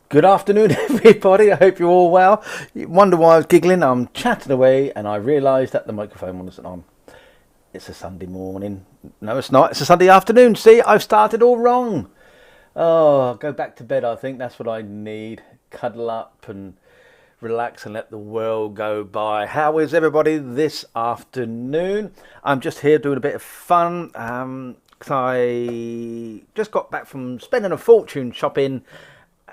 Good afternoon, everybody. I hope you're all well. You wonder why I was giggling. I'm chatting away and I realised that the microphone wasn't on. It's a Sunday morning. No, it's not. It's a Sunday afternoon. See, I've started all wrong. Oh, I'll go back to bed. I think that's what I need. Cuddle up and relax and let the world go by. How is everybody this afternoon? I'm just here doing a bit of fun. 'Cause I just got back from spending a fortune shopping.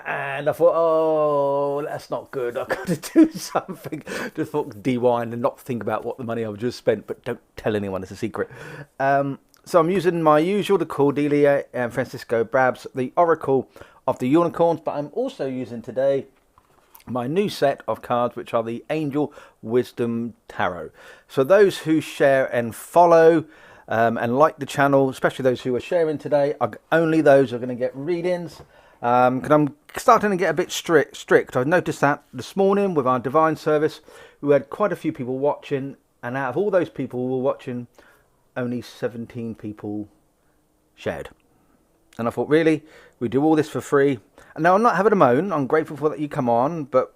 And I thought, oh, that's not good. I've got to do something. Just thought de-wind and not think about what the money I've just spent, but don't tell anyone, it's a secret. So I'm using my usual, the Cordelia and Francisco Brabs, the Oracle of the Unicorns, but I'm also using today my new set of cards, which are the Angel Wisdom Tarot. So those who share and follow and like the channel, especially those who are sharing today, only those are going to get readings. Because I'm starting to get a bit strict. I've noticed that this morning with our Divine Service, we had quite a few people watching, and out of all those people who were watching, only 17 people shared. And I thought, really, we do all this for free? And now I'm not having a moan. I'm grateful for that you come on, but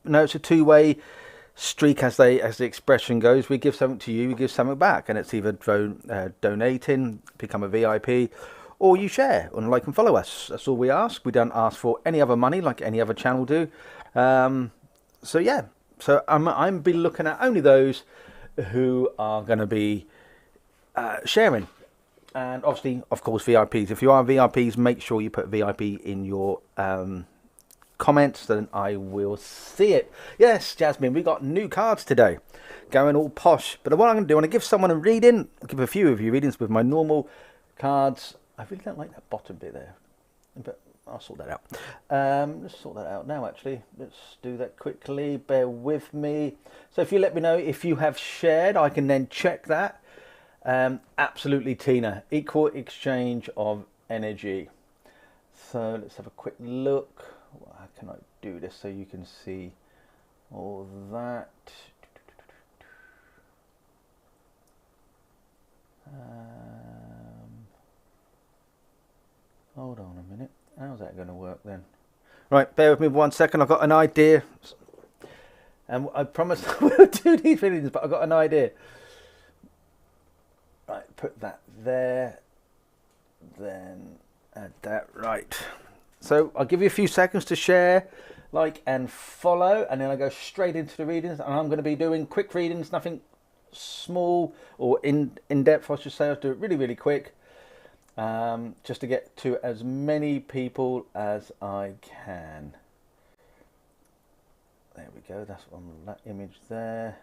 no, it's a two-way streak, as the expression goes. We give something to you, we give something back, and it's either donating, become a VIP, or you share and like and follow us. That's all we ask. We don't ask for any other money like any other channel do. So yeah, so I'm be looking at only those who are going to be sharing, and obviously, of course, VIPs. If you are VIPs, make sure you put VIP in your comments, then I will see it. Yes, Jasmine, we got new cards today, going all posh. But what I'm going to do, I'm going to give someone a reading. I'll give a few of you readings with my normal cards. I really don't like that bottom bit there, but I'll sort that out. Let's sort that out now, actually. Let's do that quickly. Bear with me. So if you let me know if you have shared, I can then check that. Absolutely, Tina. Equal exchange of energy. So let's have a quick look. How can I do this so you can see all that? Hold on a minute. How's that going to work then? Right, bear with me 1 second. I've got an idea. And I promised I will do these readings, but I've got an idea. Right, put that there. Then add that. Right. So I'll give you a few seconds to share, like, and follow. And then I go straight into the readings. And I'm going to be doing quick readings, nothing small or in-depth, I should say. I'll do it really, really quick. Just to get to as many people as I can. There we go, that's on that image there.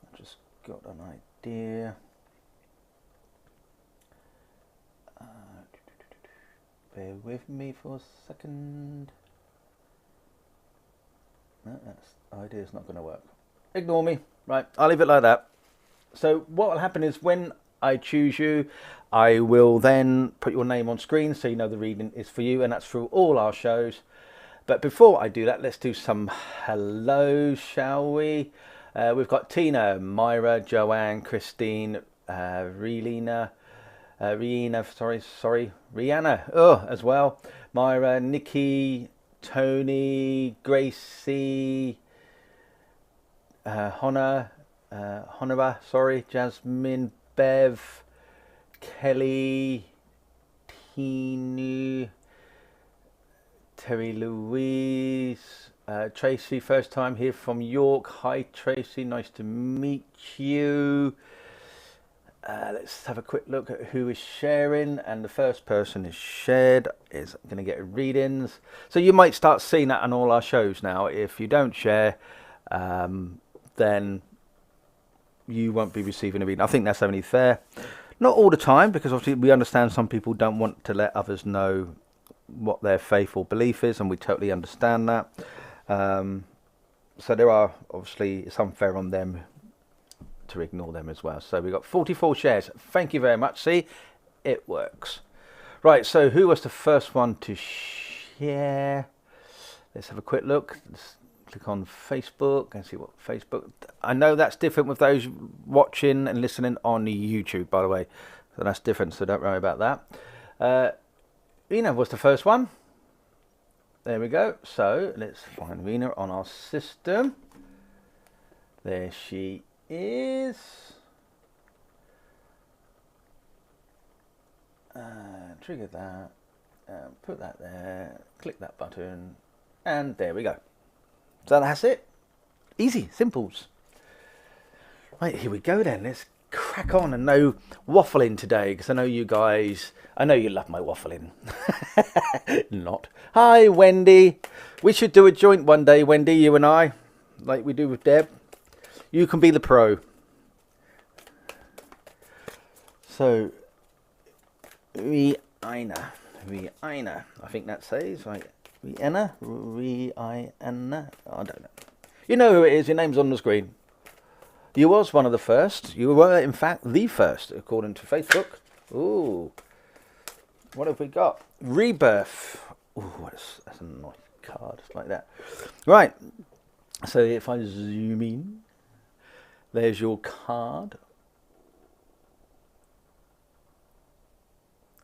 I've just got an idea. Bear with me for a second. No, that idea's not going to work. Ignore me. Right, I'll leave it like that. So what will happen is when I choose you, I will then put your name on screen so you know the reading is for you, and that's through all our shows. But before I do that, let's do some hellos, shall we? We've got Tina, Myra, Joanne, Christine, Rihanna, as well. Myra, Nikki, Tony, Gracie, Honora, Jasmine, Bev, Kelly, Tinu, Terry Louise, Tracy, first time here from York. Hi Tracy, nice to meet you. Let's have a quick look at who is sharing, and the first person is shared is going to get readings. So you might start seeing that on all our shows now. If you don't share, then you won't be receiving a reading. I think that's only fair. Not all the time, because obviously we understand some people don't want to let others know what their faith or belief is, and we totally understand that. So there are, obviously, it's unfair on them to ignore them as well. So we got 44 shares. Thank you very much. See, it works. Right, so who was the first one to share? Let's have a quick look. Let's click on Facebook and see what Facebook. I know that's different with those watching and listening on YouTube, by the way. So that's different, so don't worry about that. Ina was the first one. There we go. So let's find Rena on our system. There she is. Trigger that. Put that there. Click that button. And there we go. So that's it. Easy. Simples. Right, here we go then. Let's crack on, and no waffling today, because I know you guys, I know you love my waffling. Not. Hi, Wendy. We should do a joint one day, Wendy, you and I, like we do with Deb. You can be the pro. So, Rihanna, I think that says, right, Rihanna, I don't know. You know who it is, your name's on the screen. You was one of the first. You were, in fact, the first, according to Facebook. Ooh. What have we got? Rebirth. Ooh, that's a nice card, like that. Right. So if I zoom in, there's your card.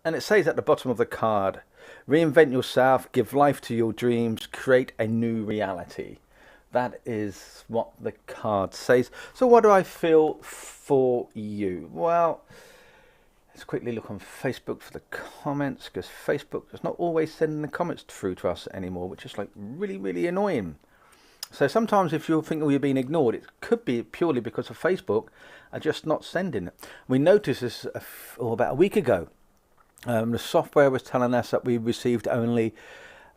And it says at the bottom of the card, reinvent yourself, give life to your dreams, create a new reality. That is what the card says. So what do I feel for you? Well, let's quickly look on Facebook for the comments, because Facebook is not always sending the comments through to us anymore, which is like really, really annoying. So sometimes if you think, oh, you're being ignored, it could be purely because of Facebook are just not sending it. We noticed this about a week ago. The software was telling us that we received only,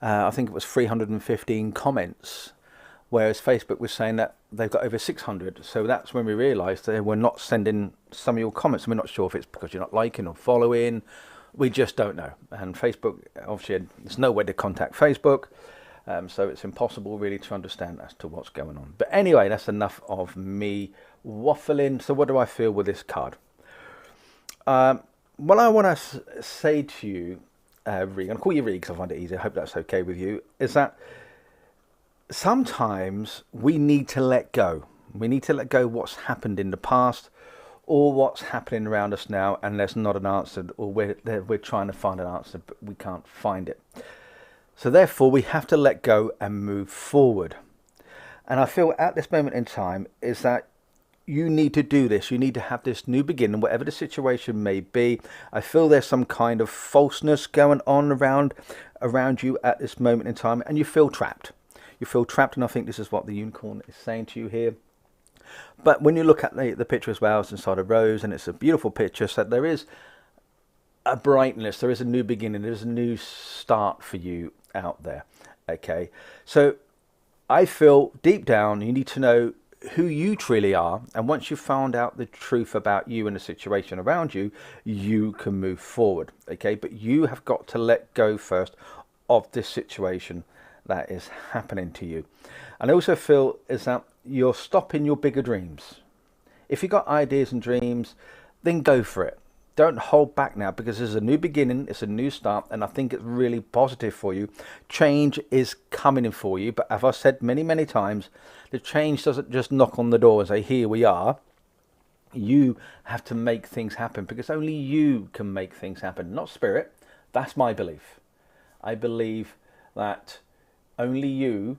I think it was 315 comments. Whereas Facebook was saying that they've got over 600. So that's when we realised they were not sending some of your comments. And we're not sure if it's because you're not liking or following. We just don't know. And Facebook, obviously, there's no way to contact Facebook. So it's impossible really to understand as to what's going on. But anyway, that's enough of me waffling. So what do I feel with this card? What I want to say to you, Reed, I'll call you Reed because I find it easier. I hope that's okay with you, is that sometimes we need to let go. We need to let go what's happened in the past or what's happening around us now, and there's not an answer, or we're trying to find an answer, but we can't find it. So therefore, we have to let go and move forward. And I feel at this moment in time is that you need to do this. You need to have this new beginning, whatever the situation may be. I feel there's some kind of falseness going on around you at this moment in time, and you feel trapped. You feel trapped, and I think this is what the unicorn is saying to you here. But when you look at the picture as well, it's inside a rose, and it's a beautiful picture, so there is a brightness, there is a new beginning, there's a new start for you out there. Okay, so I feel deep down you need to know who you truly are, and once you've found out the truth about you and the situation around you, you can move forward. Okay, but you have got to let go first of this situation that is happening to you. And I also feel is that you're stopping your bigger dreams. If you've got ideas and dreams, then go for it. Don't hold back now, because there's a new beginning, it's a new start, and I think it's really positive for you. Change is coming in for you, but as I've said many, many times, the change doesn't just knock on the door and say, here we are. You have to make things happen, because only you can make things happen, not spirit. That's my belief. I believe that only you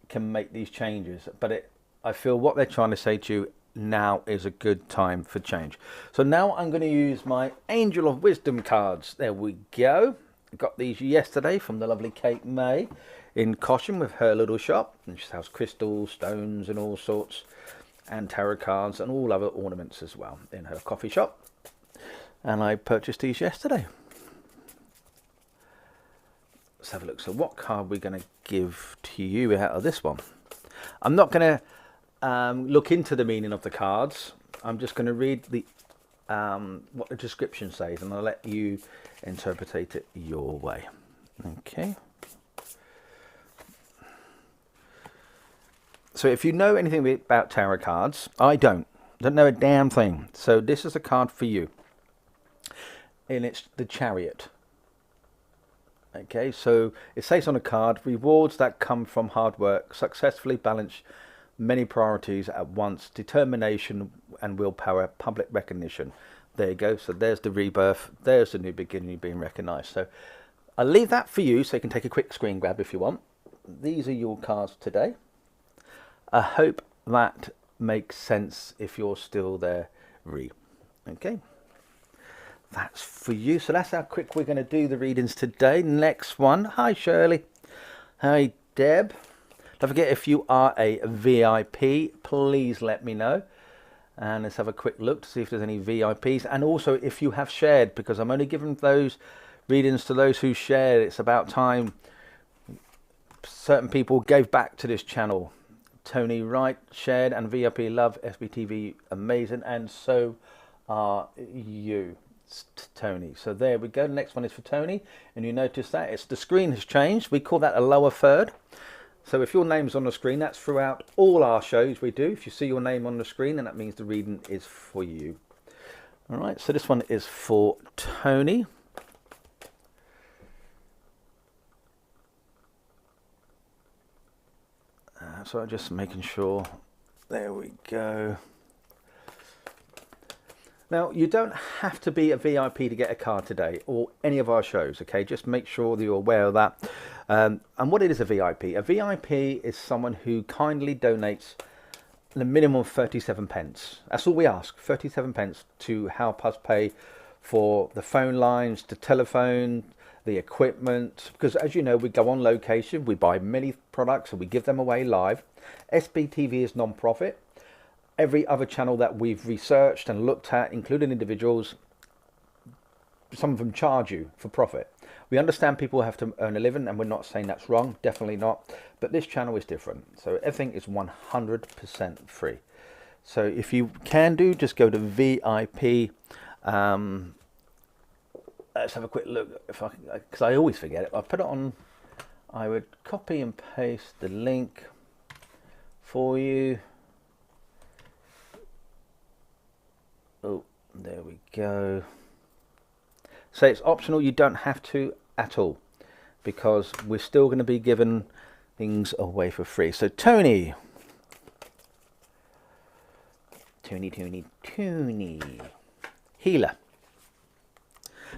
can make these changes, but I feel what they're trying to say to you, now is a good time for change. So now I'm going to use my Angel of Wisdom cards. There we go. I got these yesterday from the lovely Kate May in Cosham with her little shop, and she has crystals, stones and all sorts, and tarot cards and all other ornaments as well in her coffee shop. And I purchased these yesterday. Let's have a look. So what card are we going to give to you out of this one? I'm not going to look into the meaning of the cards. I'm just going to read the what the description says, and I'll let you interpret it your way. Okay. So if you know anything about tarot cards, I don't know a damn thing. So this is a card for you, and it's the Chariot. Okay, so it says on a card, rewards that come from hard work, successfully balance many priorities at once, determination and willpower, public recognition. There you go. So there's the rebirth. There's the new beginning being recognised. So I'll leave that for you, so you can take a quick screen grab if you want. these are your cards today. I hope that makes sense if you're still there, Ree. Okay, that's for you. So that's how quick we're going to do the readings today. Next one. Hi, Shirley. Hi, Deb. Don't forget, if you are a VIP, please let me know. And let's have a quick look to see if there's any VIPs. And also, if you have shared, because I'm only giving those readings to those who shared. It's about time certain people gave back to this channel. Tony Wright shared, and VIP love SBTV, amazing, and so are you, Tony. So there we go. The next one is for Tony, and you notice that it's the screen has changed. We call that a lower third. So if your name's on the screen, that's throughout all our shows we do. If you see your name on the screen, then that means the reading is for you. All right, so this one is for Tony. So I'm just making sure. There we go. Now, you don't have to be a VIP to get a card today, or any of our shows, okay? Just make sure that you're aware of that. And what it is, a VIP? A VIP is someone who kindly donates the minimum of 37 pence. That's all we ask, 37 pence, to help us pay for the phone lines, the telephone, the equipment, because as you know, we go on location, we buy many products and we give them away live. SBTV is non-profit. Every other channel that we've researched and looked at, including individuals, some of them charge you for profit. We understand people have to earn a living, and we're not saying that's wrong, definitely not, but this channel is different. So everything is 100% free. So if you can do, just go to VIP. Let's have a quick look, if I, because I always forget it. I put it on. I would copy and paste the link for you. Oh, there we go. So it's optional. You don't have to at all, because we're still going to be giving things away for free. So Tony, healer.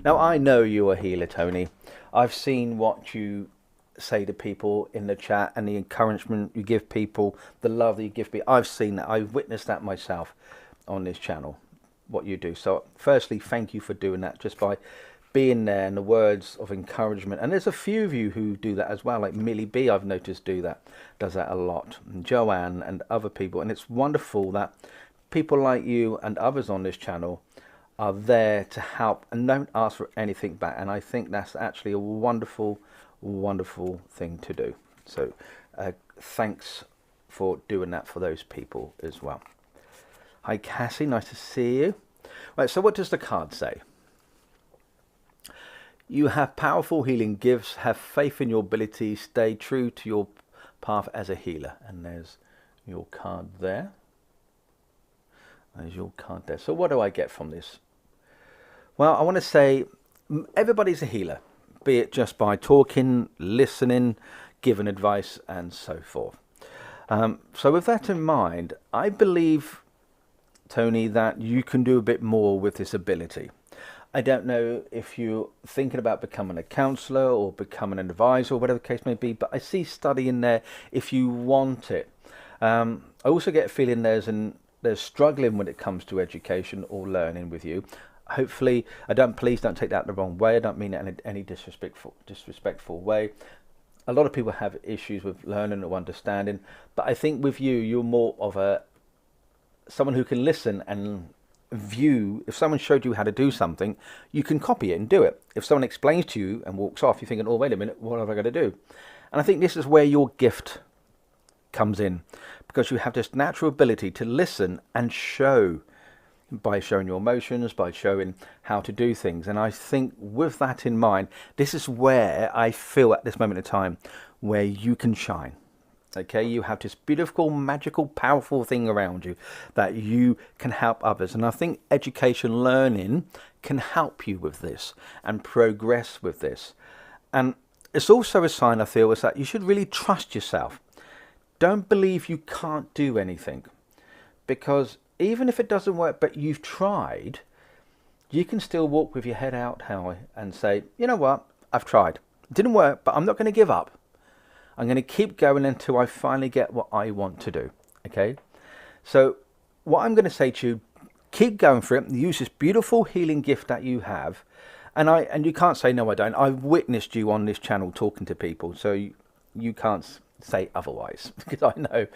Now, I know you're a healer, Tony. I've seen what you say to people in the chat and the encouragement you give people, the love that you give people. I've seen that. I've witnessed that myself on this channel, what you do. So firstly, thank you for doing that, just by being there, and the words of encouragement. And there's a few of you who do that as well, like Millie B, I've noticed does that a lot, and Joanne and other people. And it's wonderful that people like you and others on this channel are there to help and don't ask for anything back. And I think that's actually a wonderful, wonderful thing to do. So thanks for doing that for those people as well. Hi Cassie, nice to see you. Right, so what does the card say? You have powerful healing gifts, have faith in your abilities, stay true to your path as a healer. And there's your card there. There's your card there. So what do I get from this? Well, I want to say everybody's a healer, be it just by talking, listening, giving advice, and so forth. So with that in mind, I believe, Tony, that you can do a bit more with this ability. I don't know if you're thinking about becoming a counsellor or becoming an advisor or whatever the case may be, but I see study in there if you want it. I also get a feeling there's struggling when it comes to education or learning with you. Hopefully, please don't take that the wrong way. I don't mean it in any disrespectful way. A lot of people have issues with learning or understanding, but I think with you, you're more of someone who can listen and view. If someone showed you how to do something, you can copy it and do it. If someone explains to you and walks off, you're thinking, oh, wait a minute, what have I got to do? And I think this is where your gift comes in, because you have this natural ability to listen and show, by showing your emotions, by showing how to do things. And I think with that in mind, this is where I feel at this moment in time where you can shine. Okay, you have this beautiful, magical, powerful thing around you that you can help others. And I think education, learning can help you with this and progress with this. And it's also a sign, I feel, is that you should really trust yourself. Don't believe you can't do anything, because even if it doesn't work, but you've tried, you can still walk with your head out high and say, you know what, I've tried. It didn't work, but I'm not going to give up. I'm going to keep going until I finally get what I want to do. Okay, so what I'm going to say to you, keep going for it. Use this beautiful healing gift that you have, and you can't say no, I don't. I've witnessed you on this channel talking to people, so you can't say otherwise because I know.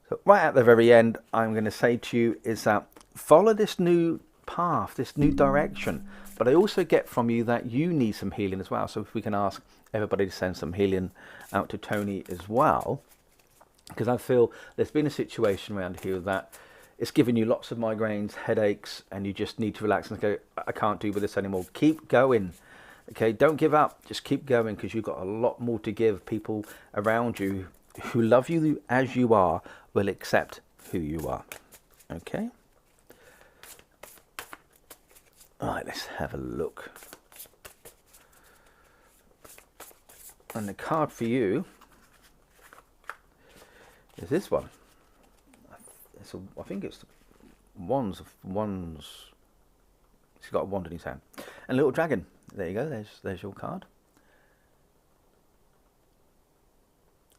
So right at the very end, I'm going to say to you is that follow this new path, this new direction. But I also get from you that you need some healing as well. So if we can ask everybody to send some healing out to Tony as well, because I feel there's been a situation around here that it's giving you lots of migraines, headaches, and you just need to relax and go, I can't do with this anymore. Keep going. Okay, don't give up. Just keep going, because you've got a lot more to give. People around you who love you as you are will accept who you are. Okay. All right, let's have a look. And the card for you is this one. I think it's wands. He's got a wand in his hand and a little dragon. There you go. There's your card.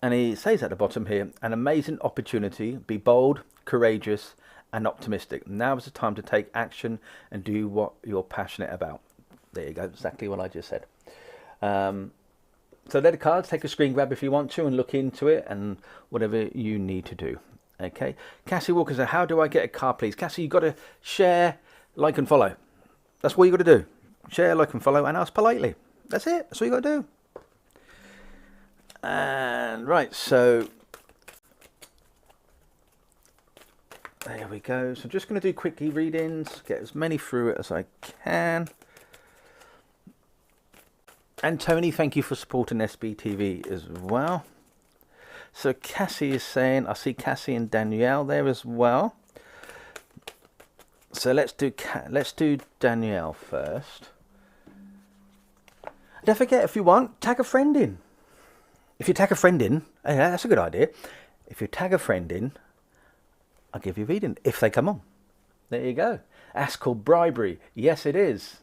And he says at the bottom here, an amazing opportunity. Be bold, courageous, and optimistic. Now is the time to take action and do what you're passionate about. There you go. Exactly what I just said. So they're the cards. Take a screen grab if you want to and look into it and whatever you need to do. Okay. Cassie Walker said, how do I get a card, please? Cassie, you've got to share, like, and follow. That's what you got to do. Share, like, and follow, and ask politely. That's it. That's all you got to do. And right, so there we go. So I'm just going to do quickly readings, get as many through it as I can. And Tony, thank you for supporting SBTV as well. So Cassie is saying, I see Cassie and Danielle there as well. So let's do Danielle first. Don't forget, if you want, tag a friend in. If you tag a friend in, yeah, that's a good idea. If you tag a friend in, I'll give you a reading if they come on. There you go. That's called bribery. Yes, it is.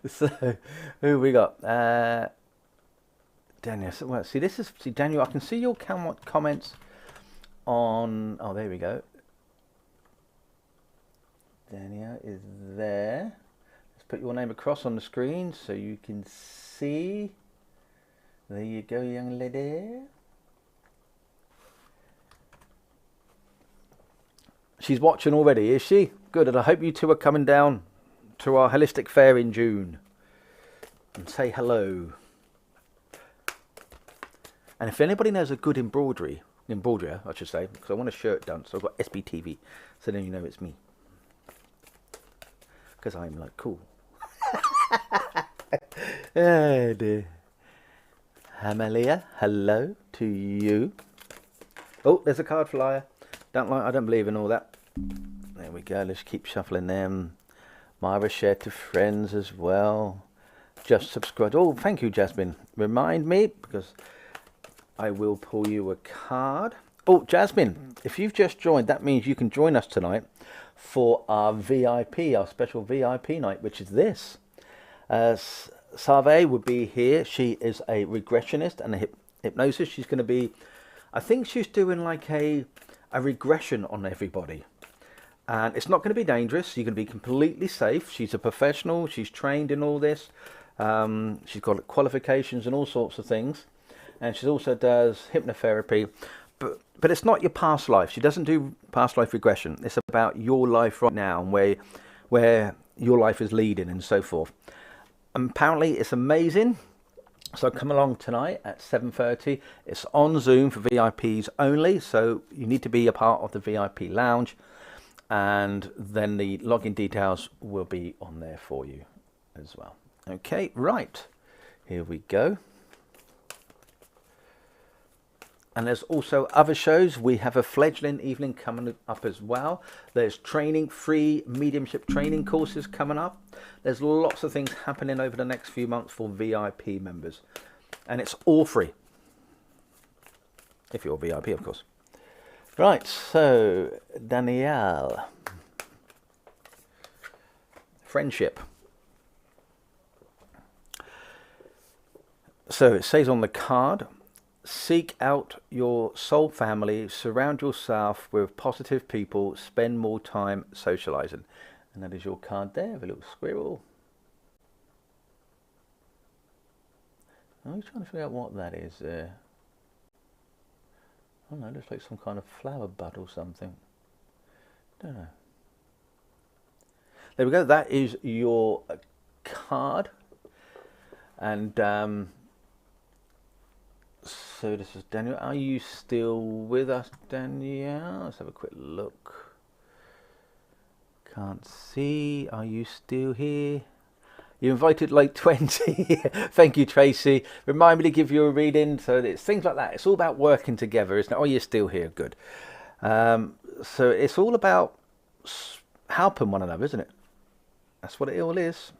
So, who we got? Daniel. So, well, see, Daniel. I can see your comments on. Oh, there we go. Daniel is there. Let's put your name across on the screen so you can see. There you go, young lady. She's watching already, is she? Good, and I hope you two are coming down to our holistic fair in June and say hello. And if anybody knows a good embroiderer, I should say, because I want a shirt done, so I've got SBTV, so then you know it's me. Because I'm like cool. Oh dear. Amelia, hello to you. Oh, there's a card flyer. I don't believe in all that. There we go. Let's keep shuffling them. Myra shared to friends as well. Just subscribe. Oh, thank you, Jasmine. Remind me, because I will pull you a card. Oh, Jasmine, if you've just joined, that means you can join us tonight for our VIP, our special VIP night, which is this. Sarve would be here. She is a regressionist and a hypnosis. She's going to be, I think she's doing like a regression on everybody. And it's not going to be dangerous. You're going to be completely safe. She's a professional. She's trained in all this. She's got qualifications and all sorts of things. And she also does hypnotherapy. But it's not your past life. She doesn't do past life regression. It's about your life right now and where your life is leading and so forth. And apparently it's amazing. So come along tonight at 7:30. It's on Zoom for VIPs only. So you need to be a part of the VIP lounge. And then the login details will be on there for you as well. Okay, right. Here we go. And there's also other shows. We have a fledgling evening coming up as well. There's free mediumship training courses coming up. There's lots of things happening over the next few months for VIP members. And it's all free. If you're VIP, of course. Right, so Danielle. Friendship. So it says on the card, seek out your soul family, surround yourself with positive people, spend more time socializing. And that is your card there, with a little squirrel. I'm trying to figure out what that is there. I don't know, it looks like some kind of flower bud or something. Don't know. There we go, that is your card. And so this is Daniel. Are you still with us, Danielle? Let's have a quick look. Can't see. Are you still here? You invited like 20. Thank you, Tracy. Remind me to give you a reading. So it's things like that. It's all about working together, isn't it? Oh, you're still here. Good. So it's all about helping one another, isn't it? That's what it all is.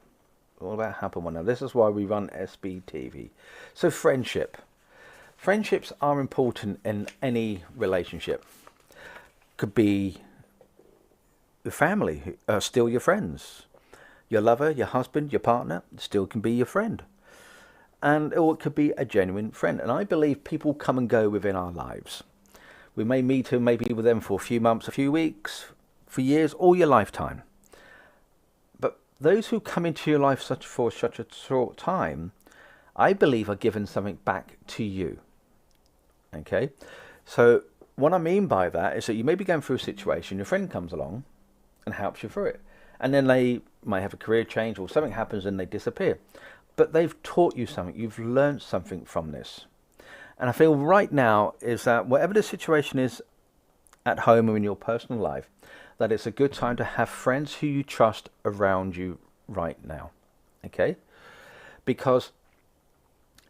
All about helping one another. This is why we run SBTV. So friendship. Friendships are important in any relationship. Could be your family, still your friends. Your lover, your husband, your partner, still can be your friend. Or it could be a genuine friend. And I believe people come and go within our lives. We may meet and maybe with them for a few months, a few weeks, for years, or your lifetime. But those who come into your life for such a short time, I believe are given something back to you. Okay? So what I mean by that is that you may be going through a situation, your friend comes along and helps you through it. And then they may have a career change or something happens and they disappear. But they've taught you something. You've learned something from this. And I feel right now is that whatever the situation is at home or in your personal life, that it's a good time to have friends who you trust around you right now. Okay? Because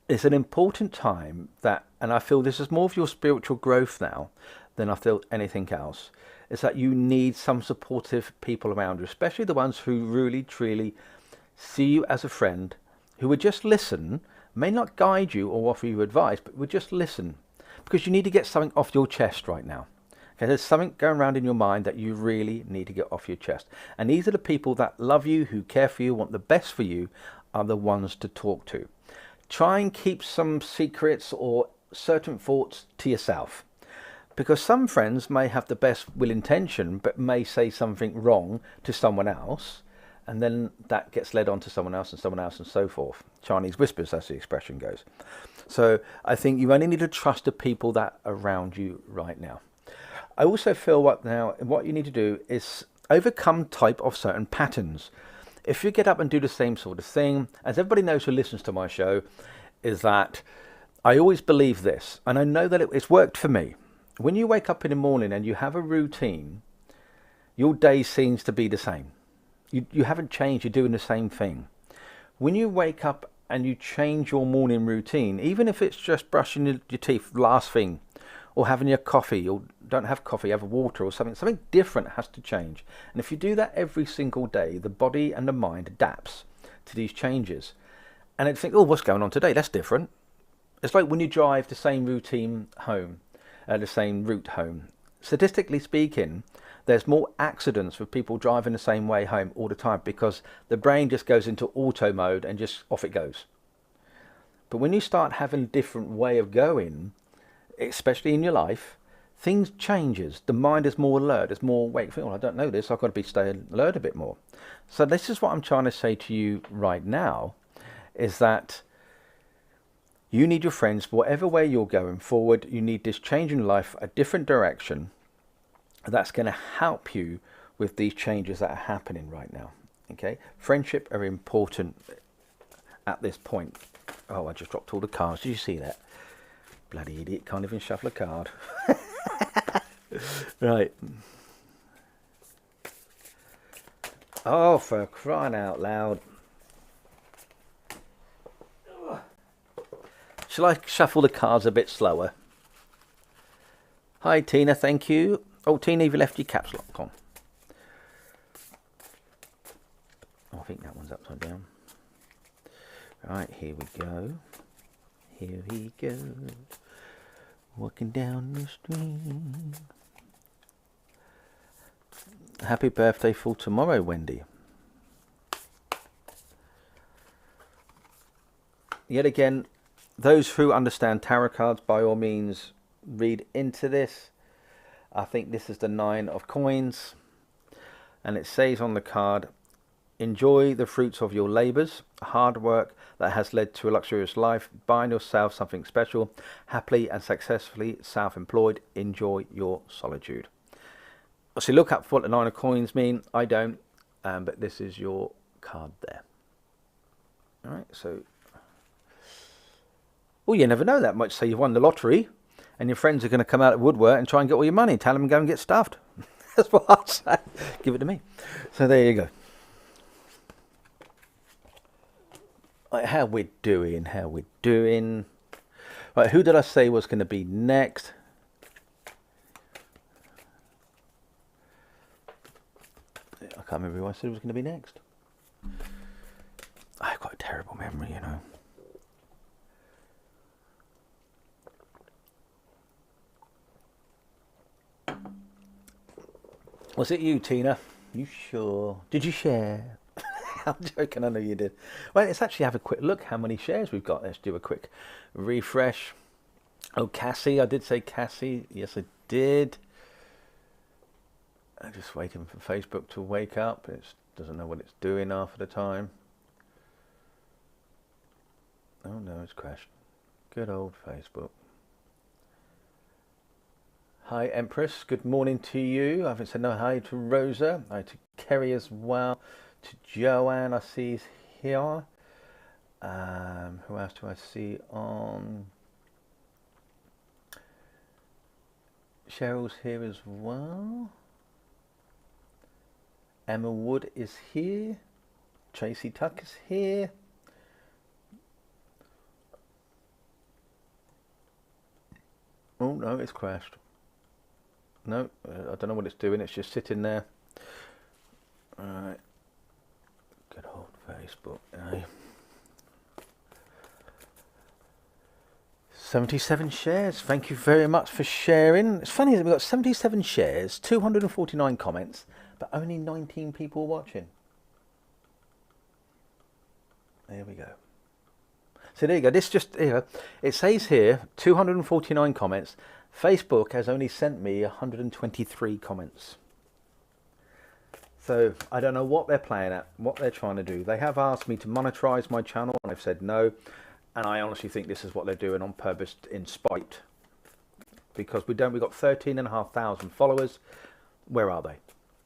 it's an important time that, and I feel this is more of your spiritual growth now than I feel anything else, is that you need some supportive people around you, especially the ones who really, truly see you as a friend, who would just listen, may not guide you or offer you advice, but would just listen. Because you need to get something off your chest right now. Okay, there's something going around in your mind that you really need to get off your chest. And these are the people that love you, who care for you, want the best for you, are the ones to talk to. Try and keep some secrets or certain thoughts to yourself. Because some friends may have the best will intention, but may say something wrong to someone else, and then that gets led on to someone else and so forth. Chinese whispers, as the expression goes. So I think you only need to trust the people that are around you right now. I also feel what you need to do is overcome type of certain patterns. If you get up and do the same sort of thing, as everybody knows who listens to my show, is that I always believe this, and I know that it's worked for me. When you wake up in the morning and you have a routine, your day seems to be the same. You haven't changed, you're doing the same thing. When you wake up and you change your morning routine, even if it's just brushing your teeth last thing, or having your coffee, or don't have coffee, have water or something different has to change. And if you do that every single day, the body and the mind adapts to these changes. And it think, oh, what's going on today? That's different. It's like when you drive the same routine home. The same route home. Statistically speaking, there's more accidents with people driving the same way home all the time because the brain just goes into auto mode and just off it goes. But when you start having a different way of going, especially in your life, things changes. The mind is more alert. It's more awake. Oh, I don't know this. I've got to be staying alert a bit more. So this is what I'm trying to say to you right now, is that you need your friends, whatever way you're going forward, you need this change in life, a different direction that's going to help you with these changes that are happening right now. Okay? Friendship are important at this point. Oh, I just dropped all the cards. Did you see that? Bloody idiot, can't even shuffle a card. Right. Oh, for crying out loud. Shall I shuffle the cards a bit slower? Hi, Tina, thank you. Oh, Tina, you've left your caps lock on. Oh, I think that one's upside down. Right, here we go. Here he goes. Walking down the street. Happy birthday for tomorrow, Wendy. Yet again, those who understand tarot cards, by all means, read into this. I think this is the 9 of coins. And it says on the card, enjoy the fruits of your labours, hard work that has led to a luxurious life. Bind yourself something special, happily and successfully self-employed. Enjoy your solitude. So look up what the 9 of coins mean. I don't, but this is your card there. All right, so, well, you never know. That might say you've won the lottery and your friends are going to come out of woodwork and try and get all your money. Tell them to go and get stuffed. That's what I'd say. Give it to me. So there you go. Right, how we doing? How we doing? Right, who did I say was going to be next? I can't remember who I said was going to be next. I've got a terrible memory, you know. Was it you, Tina? You sure? Did you share? I'm joking, I know you did. Well, let's actually have a quick look how many shares we've got. Let's do a quick refresh. Oh, Cassie, I did say Cassie. Yes, I did. I'm just waiting for Facebook to wake up. It doesn't know what it's doing half of the time. Oh no, it's crashed. Good old Facebook. Hi Empress, good morning to you. I haven't said no hi to Rosa, hi to Kerry as well, to Joanne I see is here. Who else do I see on? Cheryl's here as well. Emma Wood is here. Tracy Tuck is here. Oh no, it's crashed. No, I don't know what it's doing. It's just sitting there. Alright. Good old Facebook. 77 shares. Thank you very much for sharing. It's funny that we've got 77 shares, 249 comments, but only 19 people watching. There we go. So there you go. This just, you know, it says here 249 comments. Facebook has only sent me 123 comments. So I don't know what they're playing at, what they're trying to do. They have asked me to monetize my channel and I've said no. And I honestly think this is what they're doing on purpose in spite. Because we've got 13,500 followers. Where are they?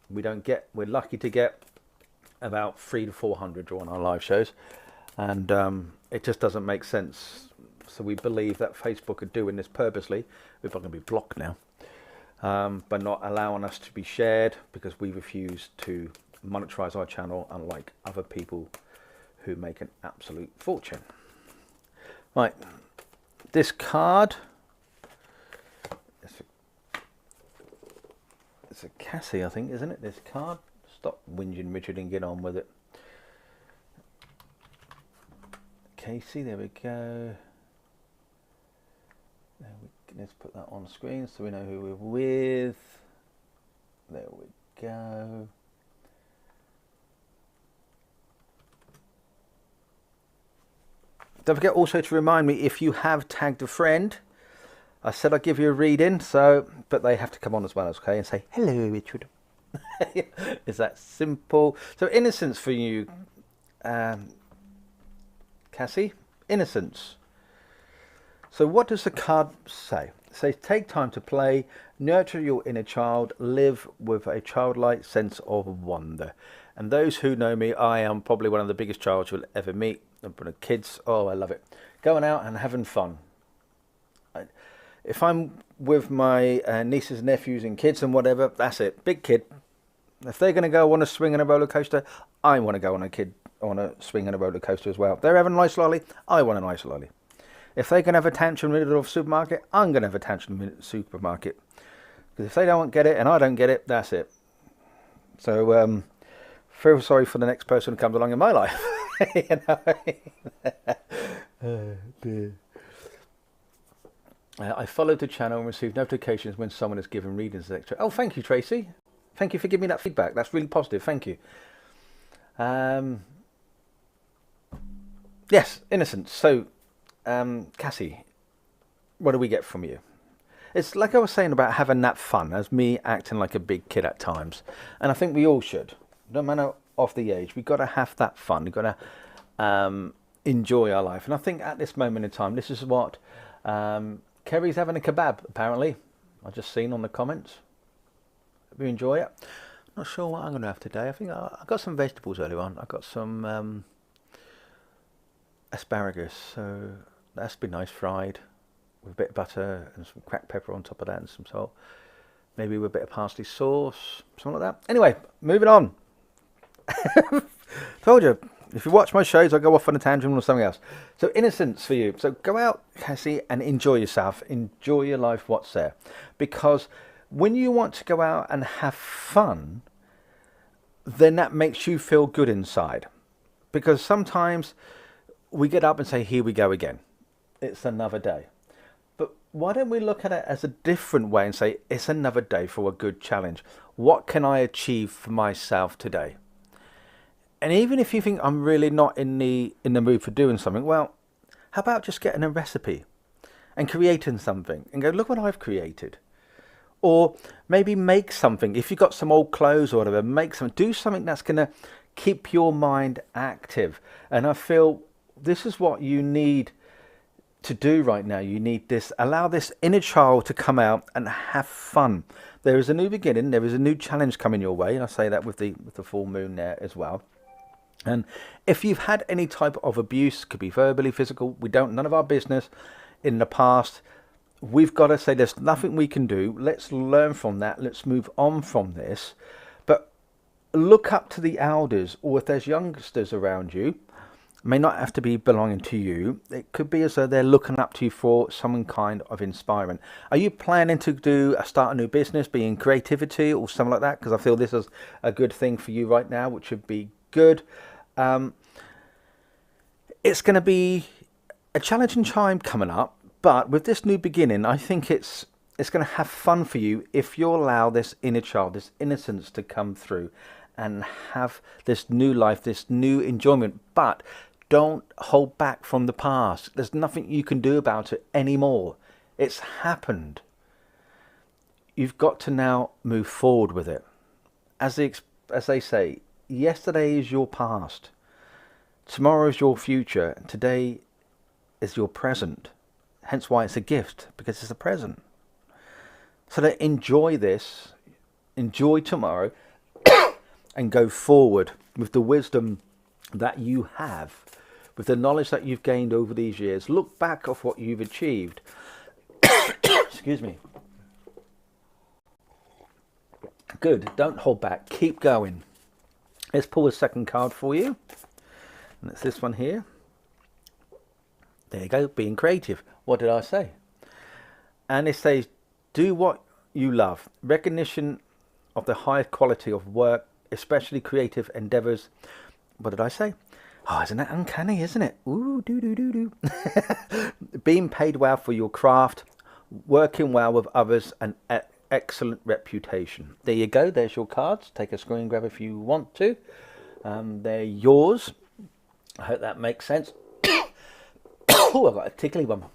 We're lucky to get about 300 to 400 on our live shows. And it just doesn't make sense. So we believe that Facebook are doing this purposely. We're going to be blocked now. By not allowing us to be shared because we refuse to monetize our channel, unlike other people who make an absolute fortune. Right, this card, it's a Cassie, I think, isn't it? This card. Stop whinging, Richard, and get on with it. Casey, there we go. Let's put that on screen so we know who we're with. There we go. Don't forget also to remind me if you have tagged a friend. I said I'd give you a reading, but they have to come on as well, okay, and say, hello, Richard. Is that simple? So innocence for you, Cassie. Innocence. So what does the card say? It says, take time to play, nurture your inner child, live with a childlike sense of wonder. And those who know me, I am probably one of the biggest childs you'll ever meet. And kids, oh, I love it. Going out and having fun. If I'm with my nieces and nephews and kids and whatever, that's it. Big kid. If they're going to go on a swing on a roller coaster, I want to go on a swing on a roller coaster as well. If they're having a nice lolly, I want a nice lolly. If they can have a tantrum in the middle of a supermarket, I'm going to have a tantrum in the supermarket. Because if they don't get it and I don't get it, that's it. So, feel sorry for the next person who comes along in my life. You know? Oh, dear. I followed the channel and received notifications when someone is given readings, etc. Oh, thank you, Tracy. Thank you for giving me that feedback. That's really positive. Thank you. Yes, innocence. So, Cassie, what do we get from you? It's like I was saying about having that fun, as me acting like a big kid at times. And I think we all should. No matter of the age, we've got to have that fun. We've got to enjoy our life. And I think at this moment in time, this is what Kerry's having a kebab, apparently. I've just seen on the comments. Hope you enjoy it. Not sure what I'm going to have today. I think I got some vegetables earlier on. I got some asparagus, so that's been nice, fried with a bit of butter and some cracked pepper on top of that and some salt. Maybe with a bit of parsley sauce, something like that. Anyway, moving on. Told you, if you watch my shows, I go off on a tangent or something else. So innocence for you. So go out, Cassie, and enjoy yourself. Enjoy your life, what's there. Because when you want to go out and have fun, then that makes you feel good inside. Because sometimes we get up and say, here we go again. It's another day. But why don't we look at it as a different way and say, it's another day for a good challenge. What can I achieve for myself today? And even if you think I'm really not in the mood for doing something, well, how about just getting a recipe and creating something and go, look what I've created. Or maybe make something. If you've got some old clothes or whatever, do something that's going to keep your mind active. And I feel this is what you need to do right now. You need this, allow this inner child to come out and have fun. There is a new beginning, there is a new challenge coming your way, and I say that with the full moon there as well. And if you've had any type of abuse, could be verbally, physical, none of our business in the past, we've got to say there's nothing we can do. Let's learn from that, let's move on from this. But look up to the elders, or if there's youngsters around you, may not have to be belonging to you. It could be as though they're looking up to you for some kind of inspiring. Are you planning to start a new business, be in creativity or something like that? Because I feel this is a good thing for you right now, which would be good. It's going to be a challenging time coming up, but with this new beginning, I think it's going to have fun for you if you allow this inner child, this innocence to come through and have this new life, this new enjoyment. But don't hold back from the past. There's nothing you can do about it anymore. It's happened. You've got to now move forward with it. As they say, yesterday is your past. Tomorrow is your future. Today is your present. Hence why it's a gift, because it's a present. So that enjoy this, enjoy tomorrow, and go forward with the wisdom that you have, with the knowledge that you've gained over these years. Look back of what you've achieved. Excuse me. Good. Don't hold back. Keep going. Let's pull a second card for you. And it's this one here. There you go. Being creative. What did I say? And it says, do what you love. Recognition of the high quality of work, especially creative endeavors. What did I say? Oh, isn't that uncanny, isn't it? Ooh, do. Being paid well for your craft, working well with others, and excellent reputation. There you go. There's your cards. Take a screen grab if you want to. They're yours. I hope that makes sense. Oh, I've got a tickly one.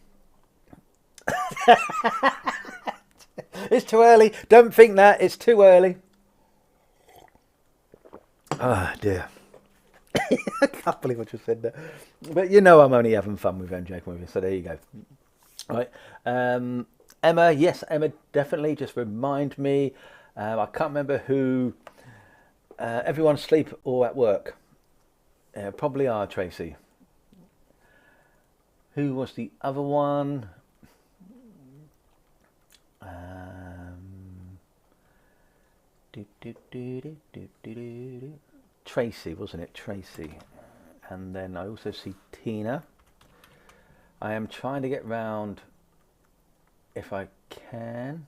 It's too early. Don't think that. It's too early. Oh, dear. I can't believe I just said that. But you know I'm only having fun with MJ Movie, so there you go. Right. Emma, yes, Emma, definitely. Just remind me. I can't remember who. Everyone asleep or at work. Probably are, Tracy. Who was the other one? Tracy, wasn't it? Tracy. And then I also see Tina. I am trying to get round, if I can.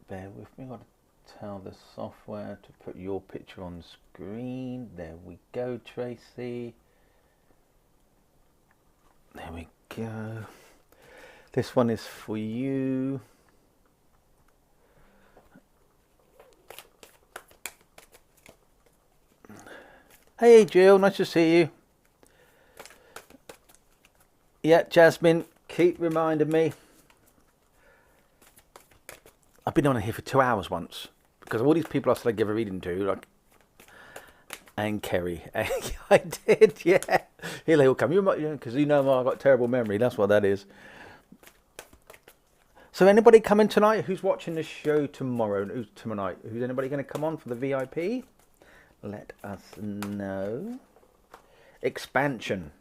Bear with me. I've got to tell the software to put your picture on screen. There we go, Tracy. There we go. This one is for you. Hey Jill, nice to see you. Yeah, Jasmine, keep reminding me. I've been on here for 2 hours once because all these people I said I'd give a reading to, like, and Kerry. I did, yeah. Here they all come. You might, because you know I've got terrible memory. That's what that is. So anybody coming tonight? Who's watching the show tomorrow? Who's tonight? Who's anybody going to come on for the VIP? Let us know. Expansion.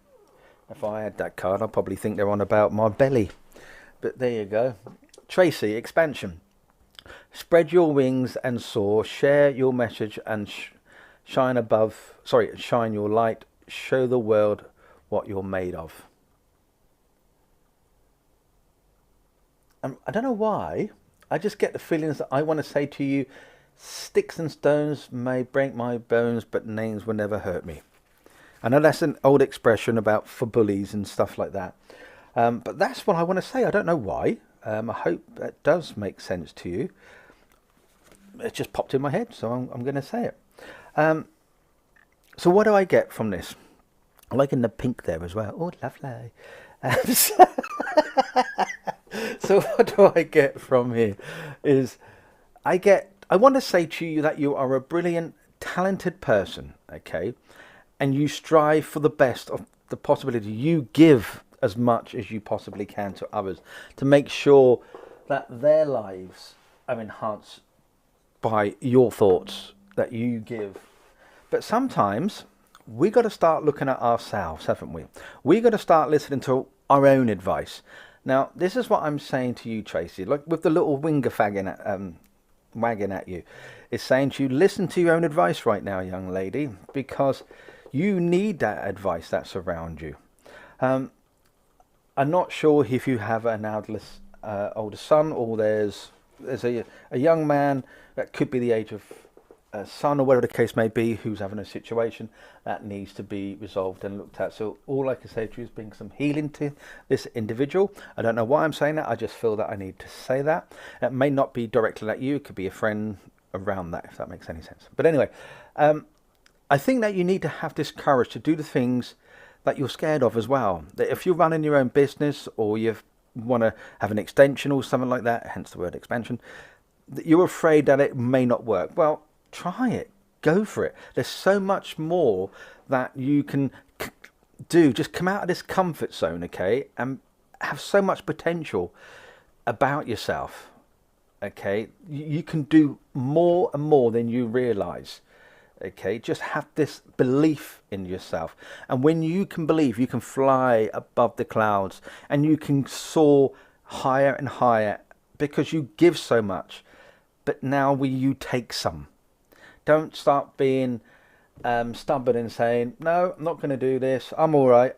If I had that card, I'd probably think they're on about my belly. But there you go. Tracy, expansion. Spread your wings and soar. Share your message and shine above. Sorry, shine your light. Show the world what you're made of. I don't know why. I just get the feelings that I want to say to you, sticks and stones may break my bones, but names will never hurt me. I know that's an old expression about for bullies and stuff like that. But that's what I want to say. I don't know why. I hope that does make sense to you. It just popped in my head, so I'm going to say it. So what do I get from this? I like in the pink there as well. Oh, lovely. So what do I get from here is I want to say to you that you are a brilliant, talented person, okay? And you strive for the best of the possibility. You give as much as you possibly can to others to make sure that their lives are enhanced by your thoughts that you give. But sometimes we got to start looking at ourselves, haven't we? We got to start listening to our own advice. Now, this is what I'm saying to you, Tracy. Like with the little winger wagging at you, it's saying to you, listen to your own advice right now, young lady, because you need that advice that's around you. I'm not sure if you have an older son, or there's a young man that could be the age of a son, or whatever the case may be, who's having a situation that needs to be resolved and looked at. So all I can say to you is bring some healing to this individual. I don't know why I'm saying that. I just feel that I need to say that. It may not be directly at you. It could be a friend around that, if that makes any sense. But anyway, I think that you need to have this courage to do the things that you're scared of as well. That if you're running your own business, or you want to have an extension or something like that, hence the word expansion, that you're afraid that it may not work. Well, try it. Go for it. There's so much more that you can do. Just come out of this comfort zone, okay, and have so much potential about yourself, okay? You can do more and more than you realize, okay? Just have this belief in yourself. And when you can believe, you can fly above the clouds and you can soar higher and higher because you give so much. But now will you take some? Don't start being stubborn and saying, no, I'm not going to do this. I'm all right,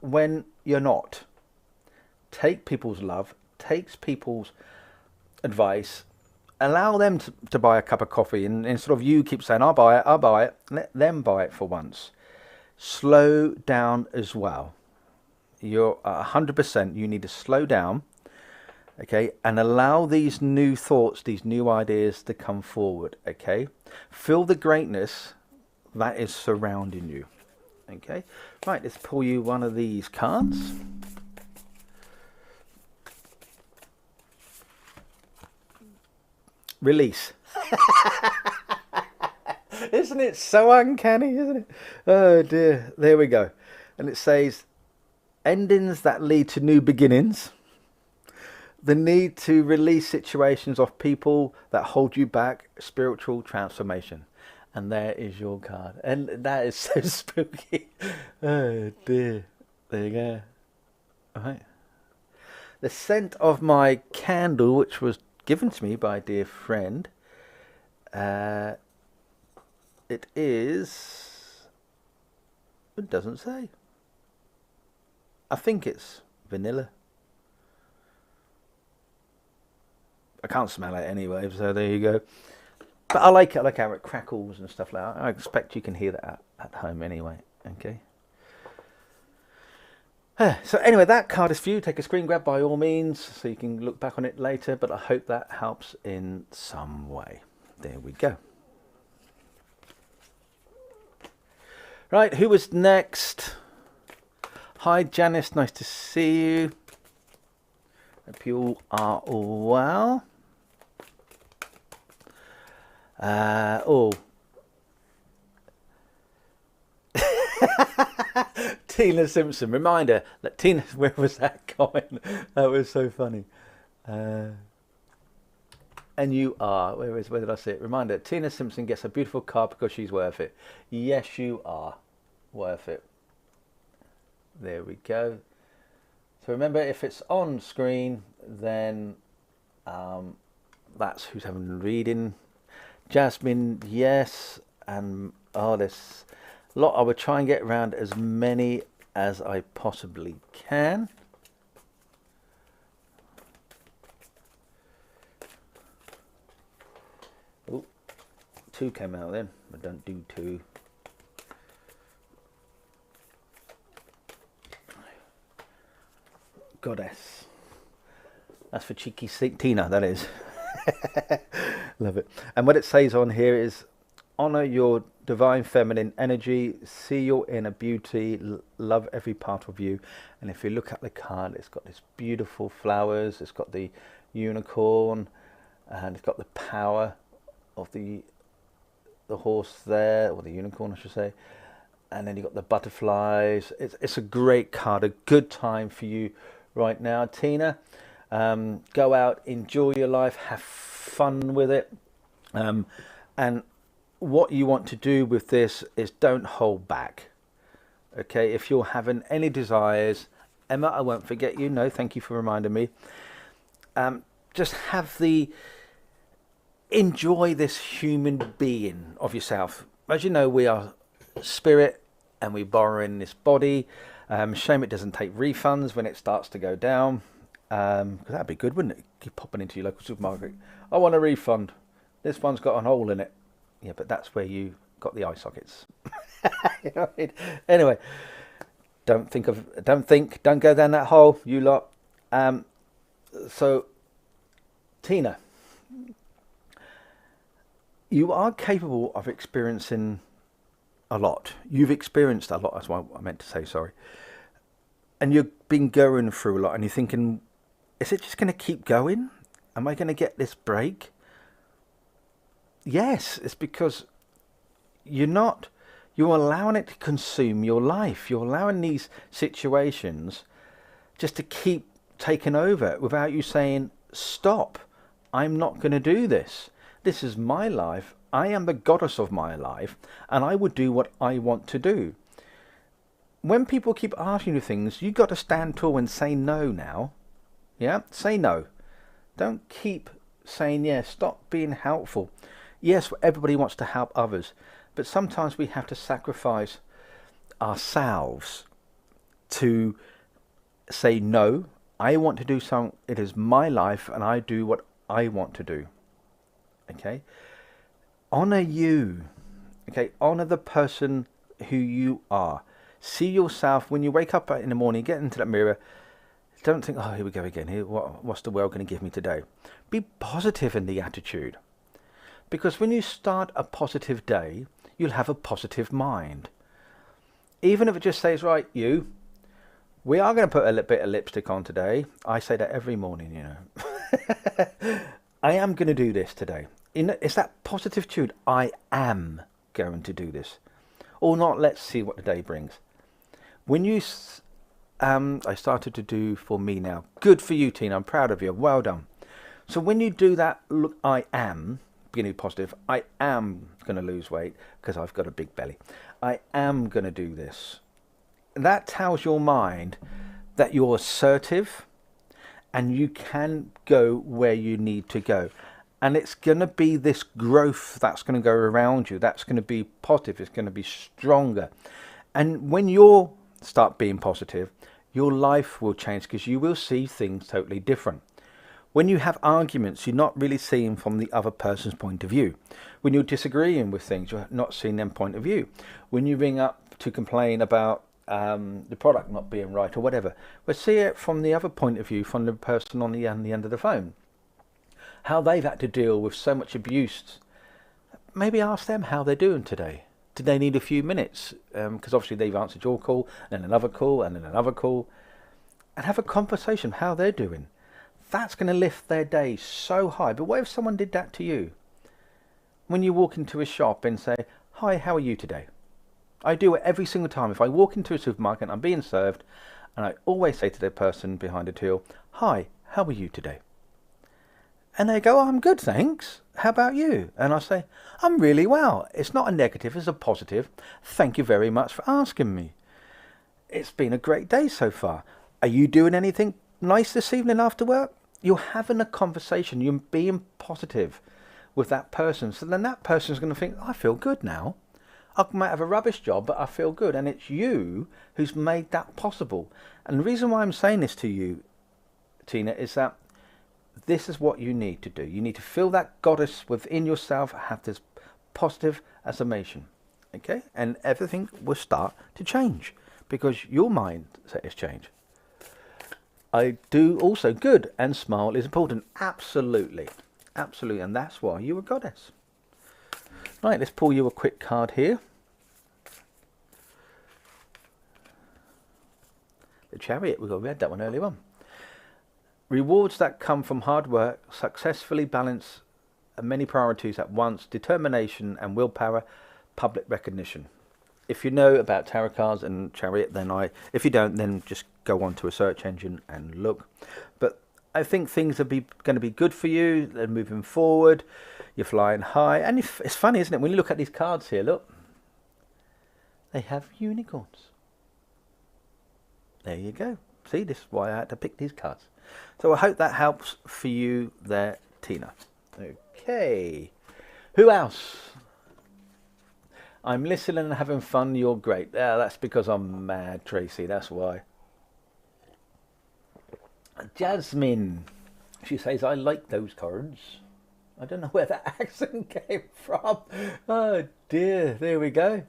when you're not. Take people's love, take people's advice, allow them to buy a cup of coffee, and instead of you keep saying, I'll buy it, let them buy it for once. Slow down as well. You're 100%, you need to slow down. Okay, and allow these new thoughts, these new ideas to come forward, okay? Feel the greatness that is surrounding you, okay? Right, let's pull you one of these cards. Release. Isn't it so uncanny, isn't it? Oh dear, there we go. And it says, endings that lead to new beginnings. The need to release situations of people that hold you back, spiritual transformation. And there is your card. And that is so spooky. Oh dear. There you go. All right. The scent of my candle, which was given to me by a dear friend. It doesn't say. I think it's vanilla. I can't smell it anyway, so there you go. But I like it. I like how it crackles and stuff like that. I expect you can hear that at home anyway. Okay. So anyway, that card is for you. Take a screen grab by all means, so you can look back on it later. But I hope that helps in some way. There we go. Right, who was next? Hi Janice, nice to see you. Hope you all are well. Tina Simpson, reminder that Tina, where was that comment? That was so funny. And you are, where did I see it? Reminder, Tina Simpson gets a beautiful car because she's worth it. Yes, you are worth it. There we go. So remember, if it's on screen, then that's who's having the reading. Jasmine, yes. And there's a lot. I will try and get around as many as I possibly can. Oh, 2 came out then. I don't do 2. Goddess. That's for cheeky Tina, that is. Love it. And what it says on here is, honor your divine feminine energy, see your inner beauty, love every part of you. And if you look at the card, it's got this beautiful flowers, it's got the unicorn, and it's got the power of the horse there, or the unicorn I should say. And then you've got the butterflies. It's a great card, a good time for you right now, Tina. Go out, enjoy your life, have fun with it. And what you want to do with this is don't hold back. Okay, if you're having any desires, Emma, I won't forget you. No, thank you for reminding me. Just enjoy this human being of yourself. As you know, we are spirit and we borrow in this body. Shame it doesn't take refunds when it starts to go down. Because that'd be good, wouldn't it? Keep popping into your local supermarket. I want a refund. This one's got a hole in it. Yeah, but that's where you got the eye sockets. Anyway, don't go down that hole, you lot. So, Tina, you are capable of experiencing a lot. You've experienced a lot. That's what I meant to say. Sorry. And you've been going through a lot, and you're thinking, is it just going to keep going? Am I going to get this break? Yes, it's because you're allowing it to consume your life. You're allowing these situations just to keep taking over without you saying, stop, I'm not going to do this. This is my life. I am the goddess of my life, and I would do what I want to do. When people keep asking you things, you've got to stand tall and say no now. Yeah, say no. Don't keep saying yes. Stop being helpful. Yes, everybody wants to help others, but sometimes we have to sacrifice ourselves to say no. I want to do something. It is my life, and I do what I want to do. Okay? Honor you. Okay? Honor the person who you are. See yourself when you wake up in the morning, get into that mirror. Don't think, oh, here we go again. What's the world going to give me today? Be positive in the attitude. Because when you start a positive day, you'll have a positive mind. Even if it just says, right, we are going to put a bit of lipstick on today. I say that every morning, you know. I am going to do this today. It's that positive attitude. I am going to do this. Or not, let's see what the day brings. When you, I started to do for me now. Good for you, Tina. I'm proud of you. Well done. So when you do that, look, I am beginning positive. I am going to lose weight because I've got a big belly. I am going to do this. That tells your mind that you're assertive and you can go where you need to go. And it's going to be this growth that's going to go around you. That's going to be positive. It's going to be stronger. And when you start being positive, your life will change because you will see things totally different. When you have arguments, you're not really seeing from the other person's point of view. When you're disagreeing with things, you're not seeing their point of view. When you ring up to complain about the product not being right or whatever, but see it from the other point of view, from the person on the end of the phone. How they've had to deal with so much abuse. Maybe ask them how they're doing today. do they need a few minutes? Because obviously they've answered your call, and then another call, and then another call. And have a conversation, how they're doing. That's going to lift their day so high. But what if someone did that to you? When you walk into a shop and say, hi, how are you today? I do it every single time. If I walk into a supermarket and I'm being served, and I always say to the person behind the till, hi, how are you today? And they go, oh, I'm good, thanks. How about you? And I say, I'm really well. It's not a negative, it's a positive. Thank you very much for asking me. It's been a great day so far. Are you doing anything nice this evening after work? You're having a conversation. You're being positive with that person. So then that person's going to think, I feel good now. I might have a rubbish job, but I feel good. And it's you who's made that possible. And the reason why I'm saying this to you, Tina, is that this is what you need to do. You need to feel that goddess within yourself, have this positive affirmation. Okay? And everything will start to change because your mindset is changed. I do also good, and smile is important. Absolutely. Absolutely. And that's why you're a goddess. Right, let's pull you a quick card here. The Chariot, we read that one earlier on. Rewards that come from hard work, successfully balance many priorities at once, determination and willpower, public recognition. If you know about tarot cards and Chariot, then if you don't, then just go on to a search engine and look. But I think things are going to be good for you. They're moving forward. You're flying high. And it's funny, isn't it? When you look at these cards here, look. They have unicorns. There you go. See, this is why I had to pick these cards. So I hope that helps for you there, Tina. Okay. Who else? I'm listening and having fun. You're great. Yeah, that's because I'm mad, Tracy. That's why. Jasmine. She says, I like those cards. I don't know where that accent came from. Oh, dear. There we go.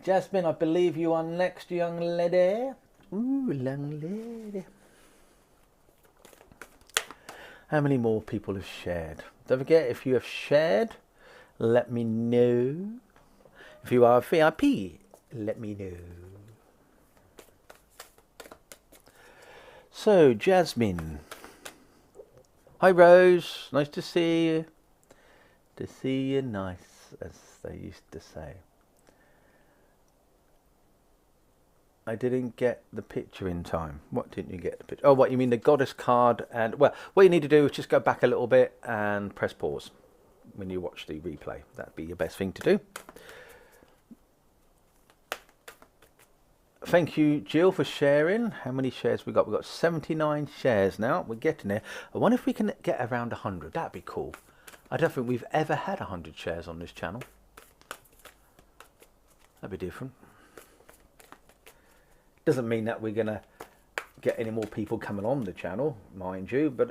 Jasmine, I believe you are next, young lady. Ooh, young lady. How many more people have shared? Don't forget, if you have shared, let me know. If you are a VIP, let me know. So, Jasmine. Hi, Rose. Nice to see you. To see you nice, as they used to say. I didn't get the picture in time. What didn't you get the picture? Oh, what, you mean the goddess card? And, well, what you need to do is just go back a little bit and press pause when you watch the replay. That'd be your best thing to do. Thank you, Jill, for sharing. How many shares we got? We've got 79 shares now. We're getting there. I wonder if we can get around 100. That'd be cool. I don't think we've ever had 100 shares on this channel. That'd be different. Doesn't mean that we're going to get any more people coming on the channel, mind you, but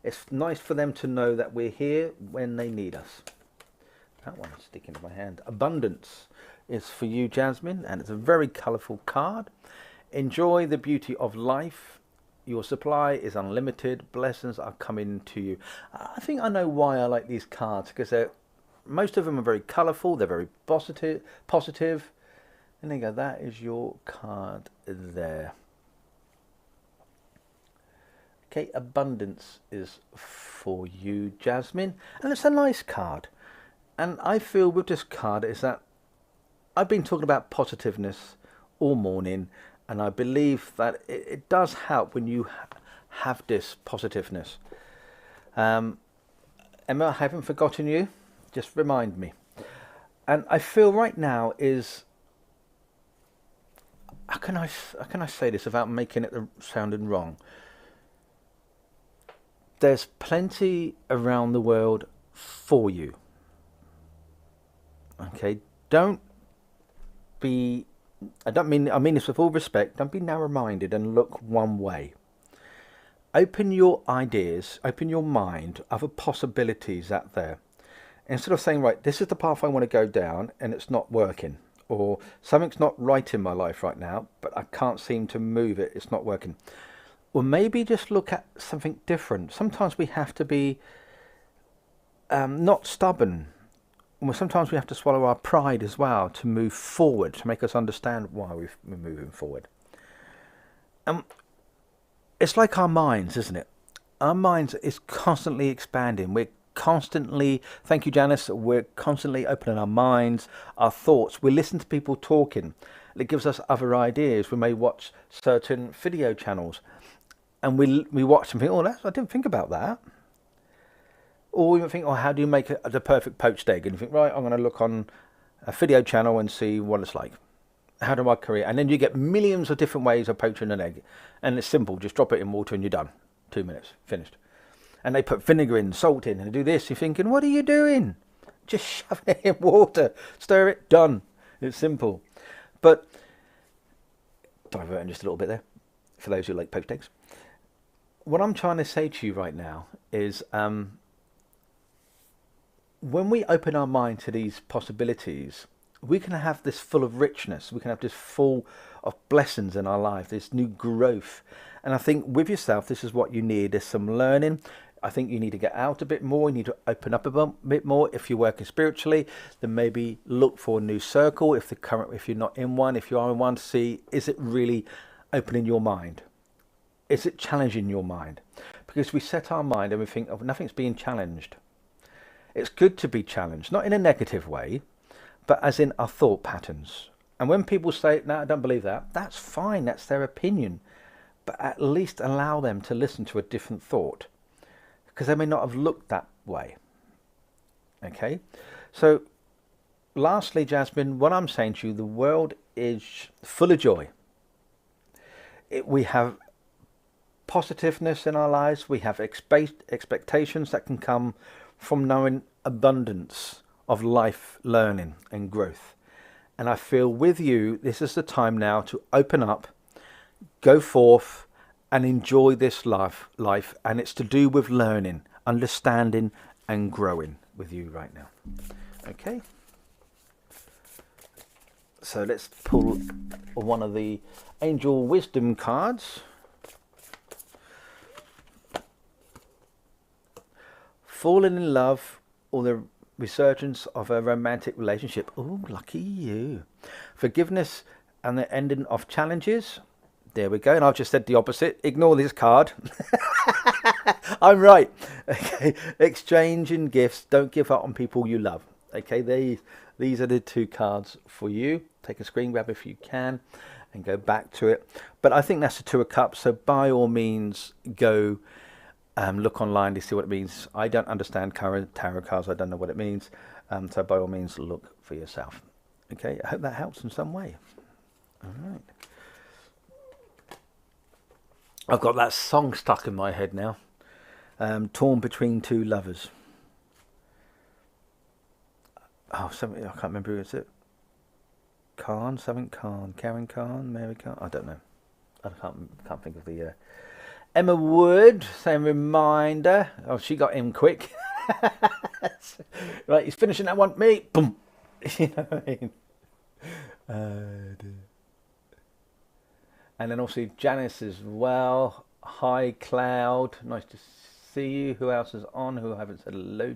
it's nice for them to know that we're here when they need us. That one's sticking to my hand. Abundance is for you, Jasmine, and it's a very colourful card. Enjoy the beauty of life. Your supply is unlimited. Blessings are coming to you. I think I know why I like these cards, because most of them are very colourful. They're very positive. And there you go. That is your card there. Okay, abundance is for you, Jasmine, and it's a nice card. And I feel with this card is that I've been talking about positiveness all morning, and I believe that it does help when you have this positiveness. Emma, I haven't forgotten you. Just remind me. And I feel right now is, how can I say this without making it sounding wrong? There's plenty around the world for you. Okay, I mean this with all respect, don't be narrow-minded and look one way. Open your ideas, open your mind, other possibilities out there. Instead of saying, right, this is the path I want to go down and it's not working, or something's not right in my life right now, but I can't seem to move it, it's not working. Or maybe just look at something different. Sometimes we have to be not stubborn well, sometimes we have to swallow our pride as well to move forward, to make us understand why we're moving forward. It's like our minds, isn't it? Our minds is constantly expanding. We're constantly, thank you, Janice, we're constantly opening our minds, our thoughts. We listen to people talking. It gives us other ideas. We may watch certain video channels and we watch and think, oh, I didn't think about that. Or we might think, oh, how do you make the perfect poached egg? And you think, right, I'm going to look on a video channel and see what it's like. How do I create? And then you get millions of different ways of poaching an egg. And it's simple. Just drop it in water and you're done. 2 minutes. Finished. And they put vinegar in, salt in, and do this. You're thinking, what are you doing? Just shove it in water. Stir it. Done. It's simple. But, diverting just a little bit there, for those who like poached eggs. What I'm trying to say to you right now is, when we open our mind to these possibilities, we can have this full of richness. We can have this full of blessings in our life, this new growth. And I think with yourself, this is what you need. Is some learning. I think you need to get out a bit more. You need to open up a bit more. If you're working spiritually, then maybe look for a new circle. If you're not in one, if you are in one, see, is it really opening your mind? Is it challenging your mind? Because we set our mind and we think, oh, nothing's being challenged. It's good to be challenged, not in a negative way, but as in our thought patterns. And when people say, no, I don't believe that, that's fine, that's their opinion. But at least allow them to listen to a different thought, because they may not have looked that way. Okay? So, lastly, Jasmine, what I'm saying to you, the world is full of joy. We have positiveness in our lives, we have expectations that can come from knowing abundance of life learning and growth. And I feel with you, this is the time now to open up, go forth and enjoy this life. And it's to do with learning, understanding and growing with you right now. Okay. So let's pull one of the Angel Wisdom cards. Falling in love or the resurgence of a romantic relationship. Oh, lucky you. Forgiveness and the ending of challenges. There we go. And I've just said the opposite. Ignore this card. I'm right. Okay. Exchanging gifts. Don't give up on people you love. Okay. These are the two cards for you. Take a screen grab if you can and go back to it. But I think that's the Two of Cups. So by all means, go look online to see what it means. I don't understand current tarot cards. I don't know what it means. So by all means, look for yourself. Okay. I hope that helps in some way. All right. I've got that song stuck in my head now. Torn Between Two Lovers. Oh, something I can't remember who is it. Khan, something Khan, Karen Khan, Mary Khan. I don't know. I can't think of the. Emma Wood, same reminder. Oh, she got in quick. Right, he's finishing that one. Me, boom. You know what I mean? And then also Janice as well. Hi, Cloud. Nice to see you. Who else is on? Who I haven't said hello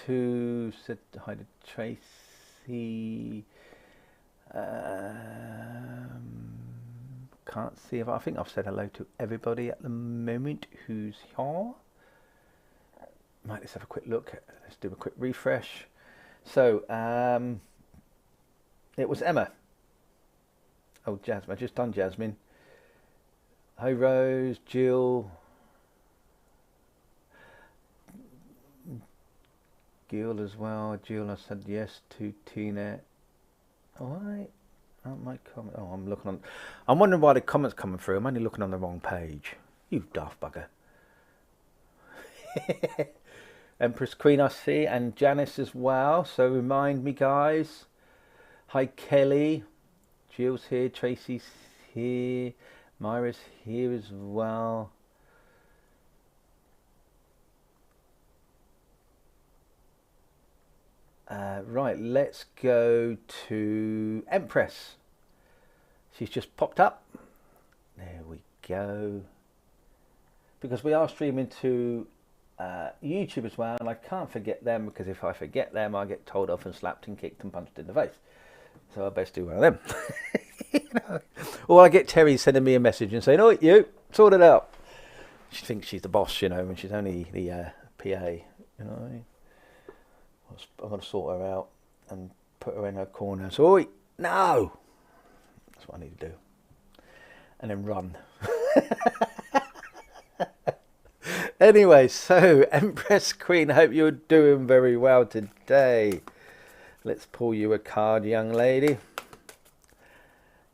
to? Said hi to Tracy. Can't see if I think I've said hello to everybody at the moment who's here. Might let's have a quick look. Let's do a quick refresh. So it was Emma. Oh, Jasmine. I've just done Jasmine. Hi, Rose, Jill. Jill as well. Jill, I said yes to Tina. All right. Oh, my comment. Oh, I'm looking on. I'm wondering why the comments coming through. I'm only looking on the wrong page. You daft bugger. Empress Queen, I see, and Janice as well. So remind me, guys. Hi, Kelly. Jill's here. Tracy's here. Myra's here as well. Right, let's go to Empress. She's just popped up. There we go. Because we are streaming to YouTube as well, and I can't forget them because if I forget them, I get told off and slapped and kicked and punched in the face. So I best do one of them. You know? Or I get Terry sending me a message and saying, "Oh, you sort it out." She thinks she's the boss, you know, and she's only the PA. You know what I mean? I've got to sort her out and put her in her corner. So, oi, no! That's what I need to do. And then run. Anyway, so Empress Queen, I hope you're doing very well today. Let's pull you a card, young lady.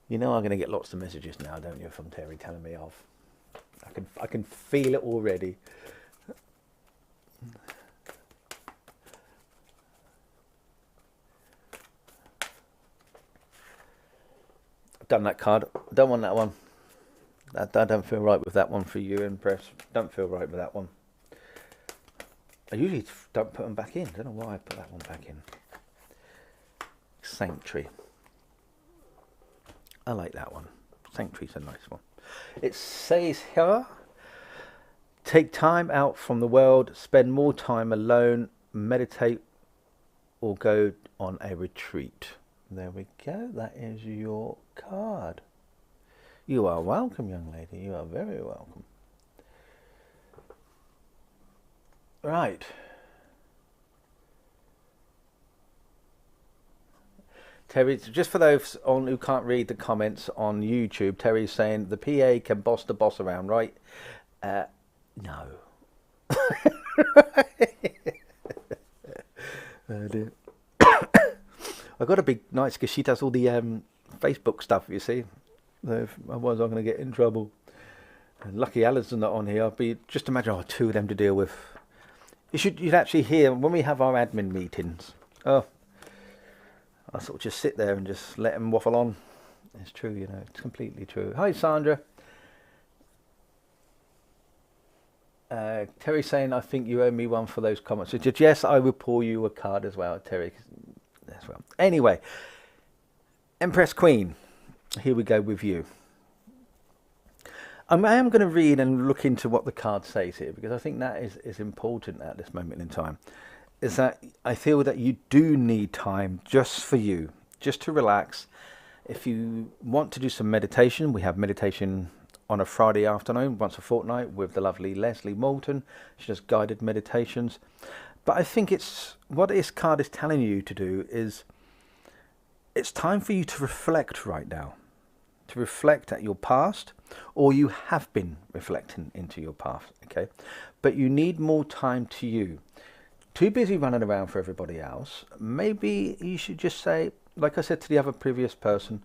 You know I'm going to get lots of messages now, don't you, from Terry telling me off. I can feel it already. I've done that card. I don't want that one. I don't feel right with that one for you, Empress. Don't feel right with that one. I usually don't put them back in. I don't know why I put that one back in. Sanctuary. I like that one. Sanctuary's a nice one. It says here, take time out from the world, spend more time alone, meditate, or go on a retreat. There we go. That is your card. You are welcome, young lady. You are very welcome. Right. Terry, just for those on who can't read the comments on YouTube, Terry's saying the PA can boss the boss around, right? No. Oh dear. I've got to be nice because she does all the Facebook stuff, you see. Otherwise I'm going to get in trouble. And lucky Alan's not on here. Just imagine, two of them to deal with. You'd actually hear when we have our admin meetings. Oh, I sort of just sit there and just let them waffle on. It's true, you know. It's completely true. Hi, Sandra. Terry saying, I think you owe me one for those comments. So just, yes, I will pull you a card as well, Terry. As well. Anyway, Empress Queen, here we go with you. I am going to read and look into what the card says here, because I think that is important at this moment in time. Is that I feel that you do need time just for you, just to relax. If you want to do some meditation, we have meditation on a Friday afternoon, once a fortnight, with the lovely Leslie Moulton. She does guided meditations. But I think what this card is telling you to do is it's time for you to reflect right now. To reflect at your past, or you have been reflecting into your past, okay? But you need more time to you. Too busy running around for everybody else. Maybe you should just say, like I said to the other previous person,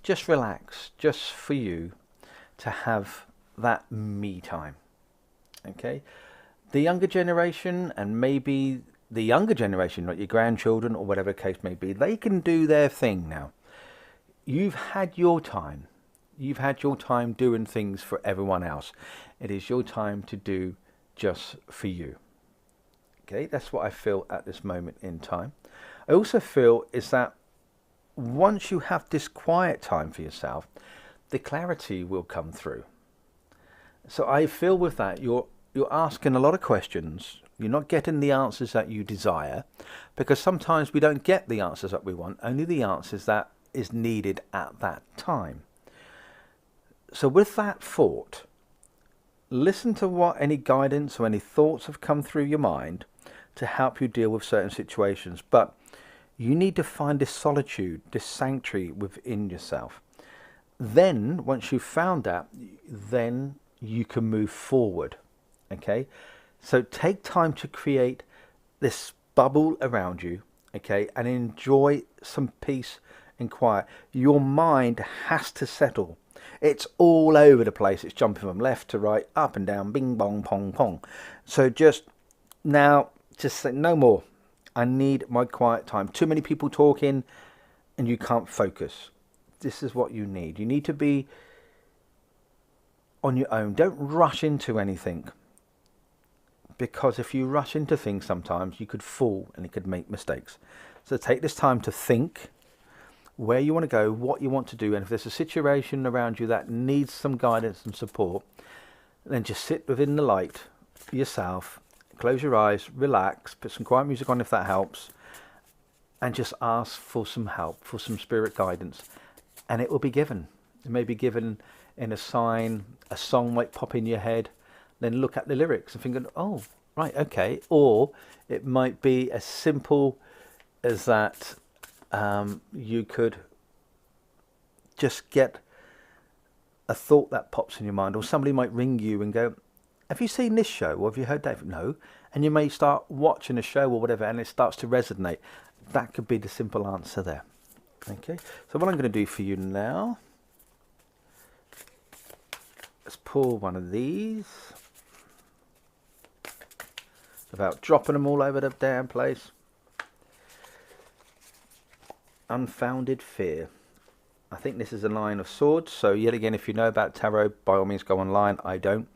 just relax, just for you to have that me time, okay? The younger generation, and maybe the younger generation, like your grandchildren or whatever the case may be, they can do their thing now. You've had your time. You've had your time doing things for everyone else. It is your time to do just for you. Okay, that's what I feel at this moment in time. I also feel is that once you have this quiet time for yourself, the clarity will come through. So I feel with that, you're asking a lot of questions. You're not getting the answers that you desire, because sometimes we don't get the answers that we want, only the answers that is needed at that time. So with that thought, listen to what any guidance or any thoughts have come through your mind to help you deal with certain situations. But you need to find this solitude, this sanctuary within yourself. Then, once you've found that, then you can move forward. Okay? So take time to create this bubble around you, okay, and enjoy some peace and quiet. Your mind has to settle. It's all over the place. It's jumping from left to right, up and down, bing, bong, pong, pong. So just say no more. I need my quiet time. Too many people talking and you can't focus. This is what you need. You need to be on your own. Don't rush into anything. Because if you rush into things sometimes, you could fall and it could make mistakes. So take this time to think where you want to go, what you want to do, and if there's a situation around you that needs some guidance and support, then just sit within the light yourself, close your eyes, relax, put some quiet music on if that helps, and just ask for some help, for some spirit guidance, and it will be given. It may be given in a sign, a song might pop in your head, then look at the lyrics and think, oh, right, okay. Or it might be as simple as that you could just get a thought that pops in your mind, or somebody might ring you and go, have you seen this show, or have you heard that? No. And you may start watching a show or whatever, and it starts to resonate. That could be the simple answer there. Okay, so what I'm going to do for you now, let's pull one of these without dropping them all over the damn place. Unfounded fear. I think this is a Nine of Swords. So yet again, if you know about tarot, by all means go online. I don't.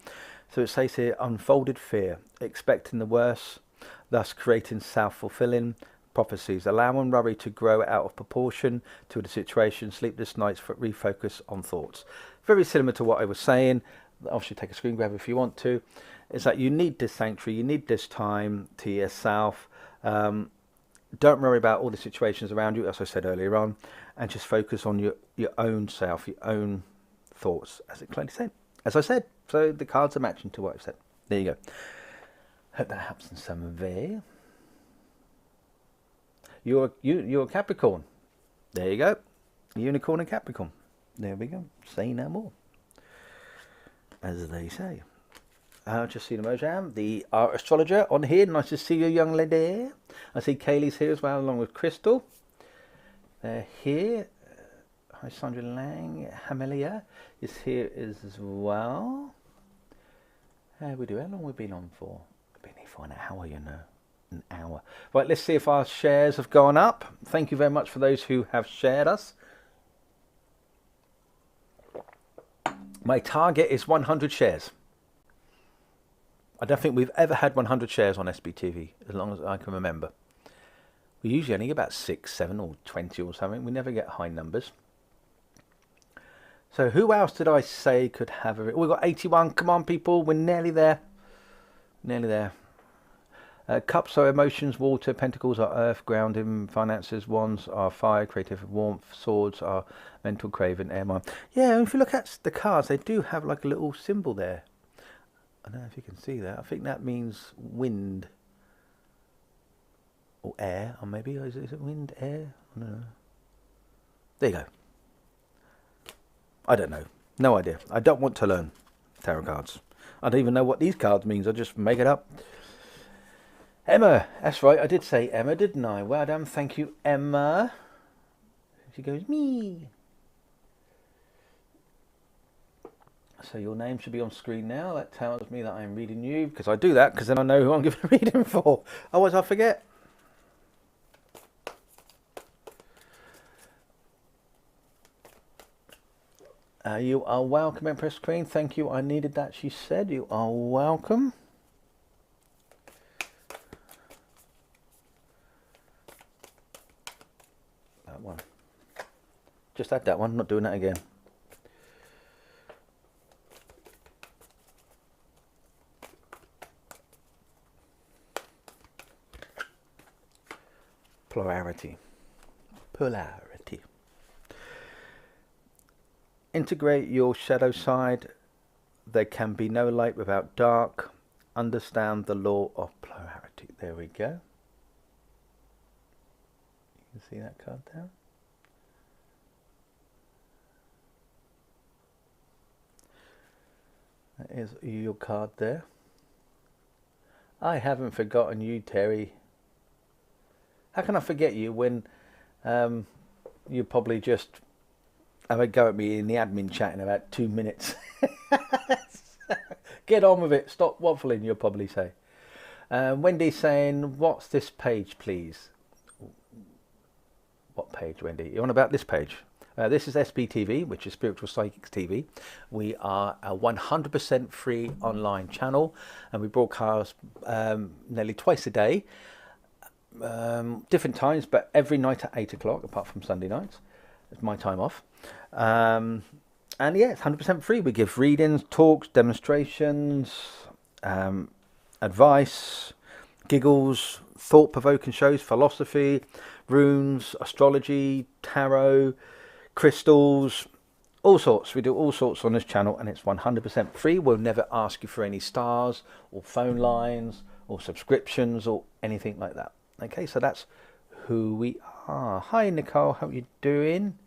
So it says here, unfolded fear, expecting the worst, thus creating self-fulfilling prophecies, allowing worry to grow out of proportion to the situation, sleepless nights for refocus on thoughts. Very similar to what I was saying. Obviously take a screen grab if you want to. Is that you need this sanctuary, you need this time to yourself. Don't worry about all the situations around you, as I said earlier on, and just focus on your own self, your own thoughts, as it clearly said. As I said, so the cards are matching to what I've said. There you go. Hope that helps in some way. You're a Capricorn. There you go. Unicorn and Capricorn. There we go. Say no more, as they say. Just seen Mojam, the art astrologer, on here. Nice to see you, young lady. I see Kaylee's here as well, along with Crystal. They're here. Hi, Sandra Lang. Hamelia is here as well. How we do? How long have we been on for? We've been here for an hour, you know. An hour. Right, let's see if our shares have gone up. Thank you very much for those who have shared us. My target is 100 shares. I don't think we've ever had 100 shares on SBTV, as long as I can remember. We usually only get about 6, 7 or 20 or something. We never get high numbers. So who else did I say could have it? We've got 81. Come on, people. We're nearly there. Nearly there. Cups are emotions. Water. Pentacles are earth, grounding. Finances. Wands are fire, creative warmth. Swords are mental, craving, air, mind. Yeah, if you look at the cards, they do have like a little symbol there. I don't know if you can see that. I think that means wind or air, or maybe is it wind, air? I don't know. There you go. I don't know. No idea. I don't want to learn tarot cards. I don't even know what these cards means. I just make it up. Emma. That's right. I did say Emma, didn't I? Well done. Thank you, Emma. She goes, me. So your name should be on screen now. That tells me that I'm reading you, because I do that because then I know who I'm giving a reading for. Otherwise I forget. You are welcome, Empress Queen. Thank you. I needed that, she said. You are welcome. That one. Just had that one. Not doing that again. Polarity. Polarity. Integrate your shadow side. There can be no light without dark. Understand the law of polarity. There we go. You can see that card there. That is your card there. I haven't forgotten you, Terry. How can I forget you when you probably just have a go at me in the admin chat in about 2 minutes? Get on with it. Stop waffling, you'll probably say. Wendy's saying, what's this page, please? What page, Wendy? You're on about this page. This is SBTV, which is Spiritual Psychics TV. We are a 100% free online channel, and we broadcast nearly twice a day. Different times, but every night at 8 o'clock, apart from Sunday nights. It's my time off. And yeah, it's 100% free. We give readings, talks, demonstrations, advice, giggles, thought-provoking shows, philosophy, runes, astrology, tarot, crystals, all sorts. We do all sorts on this channel, and it's 100% free. We'll never ask you for any stars or phone lines or subscriptions or anything like that. Okay, so that's who we are. Hi Nicole, how are you doing?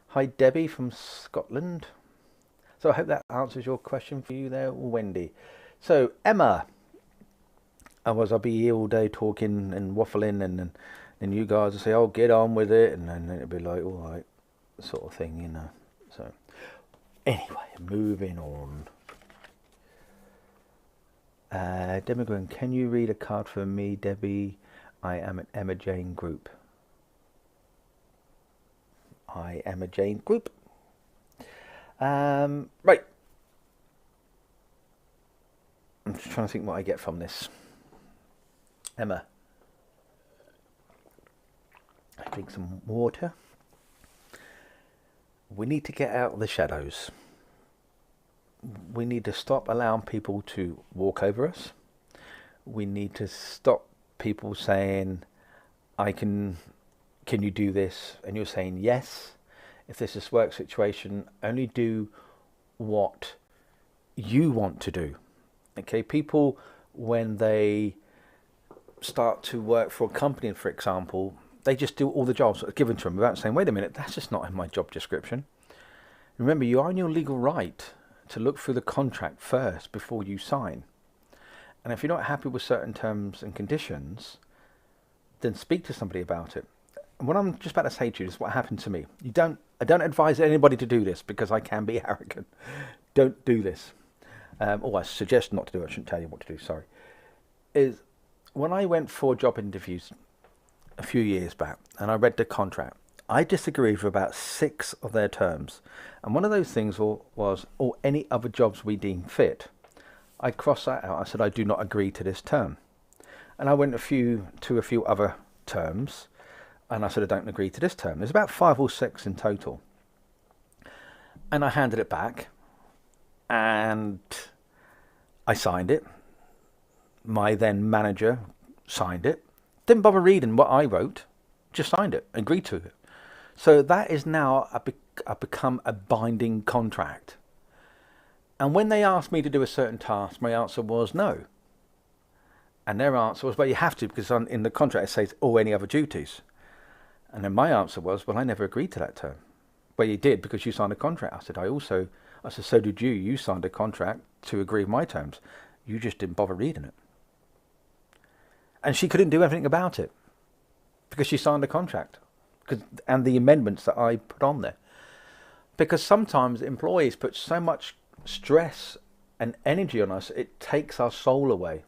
Hi Debbie from Scotland. So I hope that answers your question for you there, Wendy. So Emma, otherwise I'll be here all day talking and waffling, and then you guys will say, oh, get on with it, and then it'll be like, all right, sort of thing, you know. So anyway, moving on. Debbie Green, can you read a card for me, Debbie? I am an Emma Jane group. I am a Jane group. Right. I'm just trying to think what I get from this. Emma. I drink some water. We need to get out of the shadows. We need to stop allowing people to walk over us. We need to stop people saying, can you do this? And you're saying yes. If this is a work situation, only do what you want to do. Okay, people, when they start to work for a company, for example, they just do all the jobs that are given to them without saying, wait a minute, that's just not in my job description. Remember, you are in your legal right to look through the contract first before you sign. And if you're not happy with certain terms and conditions, then speak to somebody about it. And what I'm just about to say to you is what happened to me. I don't advise anybody to do this because I can be arrogant. Don't do this. I suggest not to do it. I shouldn't tell you what to do, sorry. Is when I went for job interviews a few years back and I read the contract, I disagreed with about 6 of their terms. And one of those things was, or any other jobs we deem fit. I crossed that out. I said, I do not agree to this term. And I went to a few other terms, and I said, I don't agree to this term. There's about 5 or 6 in total. And I handed it back, and I signed it. My then manager signed it. Didn't bother reading what I wrote, just signed it, agreed to it. So that is now become a binding contract. And when they asked me to do a certain task, my answer was no. And their answer was, well, you have to, because in the contract it says, or any other duties. And then my answer was, well, I never agreed to that term. Well, you did, because you signed a contract. I said, so did you. You signed a contract to agree with my terms. You just didn't bother reading it. And she couldn't do anything about it, because she signed a contract. And the amendments that I put on there. Because sometimes employees put so much stress and energy on us, it takes our soul away.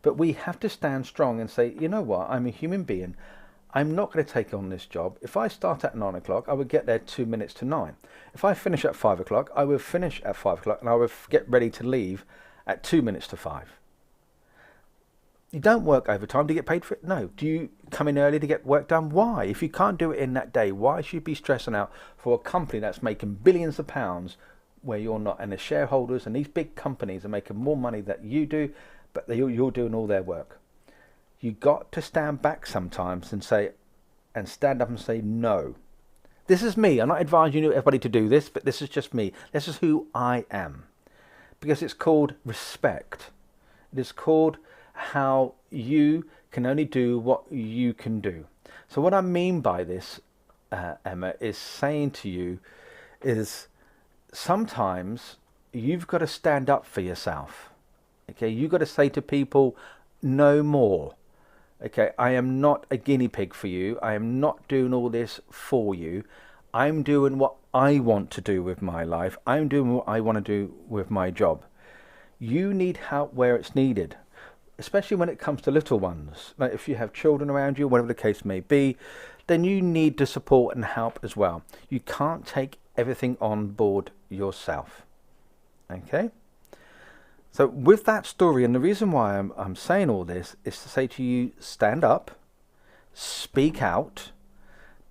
But we have to stand strong and say, you know what, I'm a human being. I'm not going to take on this job. If I start at 9 o'clock, I would get there 2 minutes to 9. If I finish at 5 o'clock, I will finish at 5 o'clock and I will get ready to leave at 2 minutes to 5. You don't work overtime to get paid for it? No. Do you come in early to get work done? Why? If you can't do it in that day, why should you be stressing out for a company that's making billions of pounds where you're not? And the shareholders and these big companies are making more money than you do, but you're doing all their work. You got to stand back sometimes and stand up and say no. This is me. I'm not advising everybody to do this, but this is just me. This is who I am. Because it's called respect. It is called how you can only do what you can do. So what I mean by this, Emma, is saying to you is sometimes you've got to stand up for yourself. Okay, you've got to say to people, no more. Okay, I am not a guinea pig for you. I am not doing all this for you. I'm doing what I want to do with my life. I'm doing what I want to do with my job. You need help where it's needed, especially when it comes to little ones. Like if you have children around you, whatever the case may be, then you need the support and help as well. You can't take everything on board yourself. Okay? So with that story, and the reason why I'm saying all this is to say to you, stand up, speak out,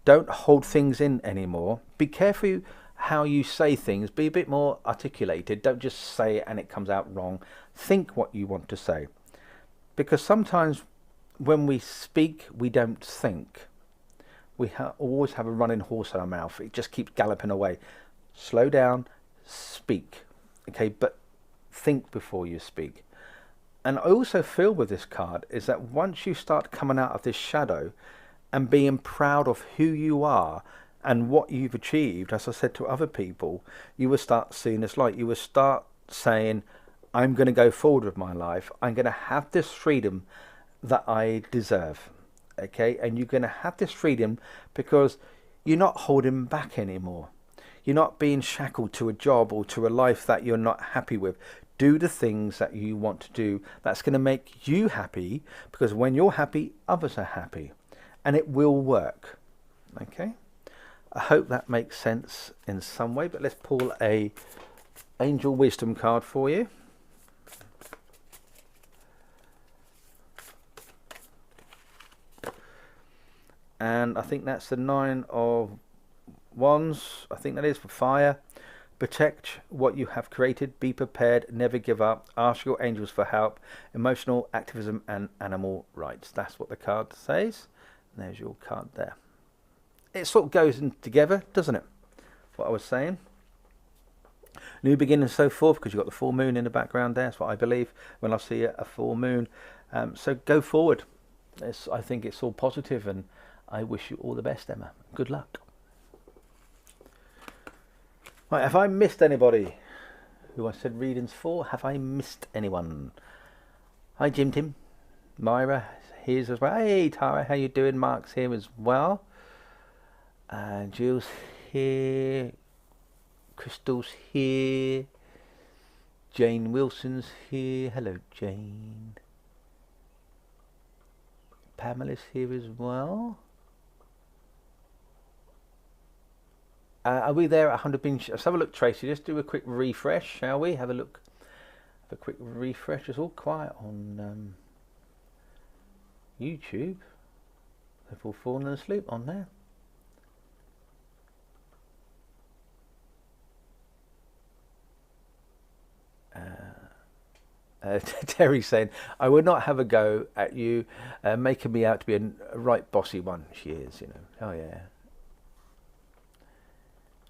don't hold things in anymore. Be careful how you say things. Be a bit more articulated. Don't just say it and it comes out wrong. Think what you want to say. because sometimes when we speak, we don't think. We always have a running horse in our mouth. It just keeps galloping away. Slow down, speak. Okay, but think before you speak. And I also feel with this card is that once you start coming out of this shadow and being proud of who you are and what you've achieved, as I said to other people, you will start seeing this light. You will start saying, I'm going to go forward with my life. I'm going to have this freedom that I deserve. Okay, and you're going to have this freedom because you're not holding back anymore. You're not being shackled to a job or to a life that you're not happy with. Do the things that you want to do. That's going to make you happy, because when you're happy, others are happy, and it will work. Okay, I hope that makes sense in some way, but let's pull a Angel Wisdom card for you. And I think that's the 9 of Wands. I think that is for fire. Protect what you have created. Be prepared. Never give up. Ask your angels for help. Emotional activism and animal rights. That's what the card says. And there's your card there. It sort of goes in together, doesn't it? What I was saying. New beginning and so forth, because you've got the full moon in the background there. That's what I believe when I see a full moon. So go forward. I think it's all positive, and I wish you all the best, Emma. Good luck. Right, have I missed anybody who I said readings for? Have I missed anyone? Hi, Jim Tim. Myra here's as well. Hey, Tara, how you doing? Mark's here as well. Jill's here. Crystal's here. Jane Wilson's here. Hello, Jane. Pamela's here as well. Are we there at 100 binge? Let's have a look, Tracy. Just do a quick refresh, shall we? Have a look. Have a quick refresh. It's all quiet on YouTube. They've all fallen asleep on there. Terry's saying, I would not have a go at you making me out to be a right bossy one. She is, you know. Oh, yeah.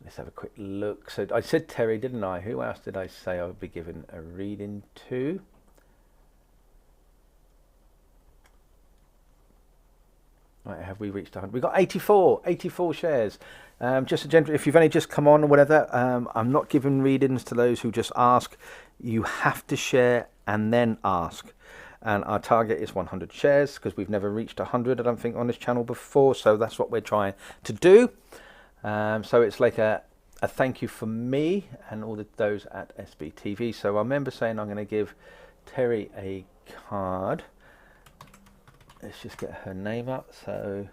Let's have a quick look. So I said Terry, didn't I? Who else did I say I would be given a reading to? Right, have we reached 100? We've got 84 shares. Just a gentle, if you've only just come on or whatever, I'm not giving readings to those who just ask. You have to share and then ask. And our target is 100 shares, because we've never reached 100, I don't think, on this channel before. So that's what we're trying to do. So it's like a thank you from me and all those at SBTV. So I remember saying I'm going to give Terry a card. Let's just get her name up. So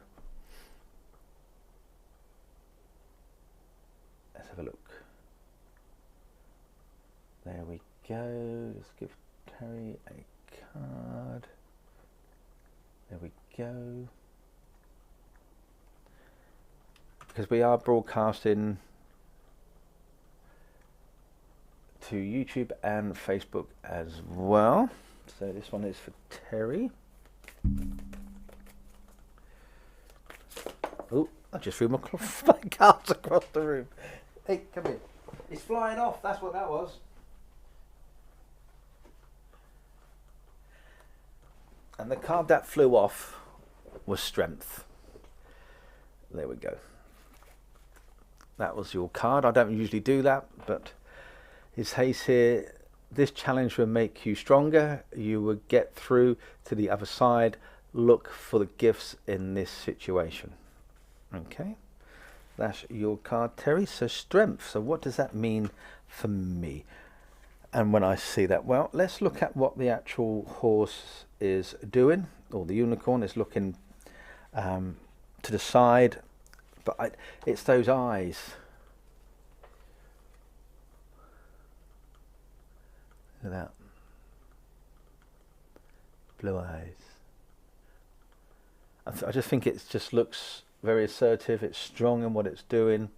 let's have a look. There we go. Let's give Terry a card. There we go. Because we are broadcasting to YouTube and Facebook as well. So this one is for Terry. Oh, I just threw my cards across the room. Hey, come here. It's flying off. That's what that was. And the card that flew off was Strength. There we go. That was your card. I don't usually do that, but it says here, this challenge will make you stronger. You will get through to the other side. Look for the gifts in this situation. Okay, that's your card, Terry. So Strength. So what does that mean for me? And when I see that, well, let's look at what the actual horse is doing, or the unicorn is looking to the side. But it's those eyes. Look at that. Blue eyes. I just think it just looks very assertive. It's strong in what it's doing.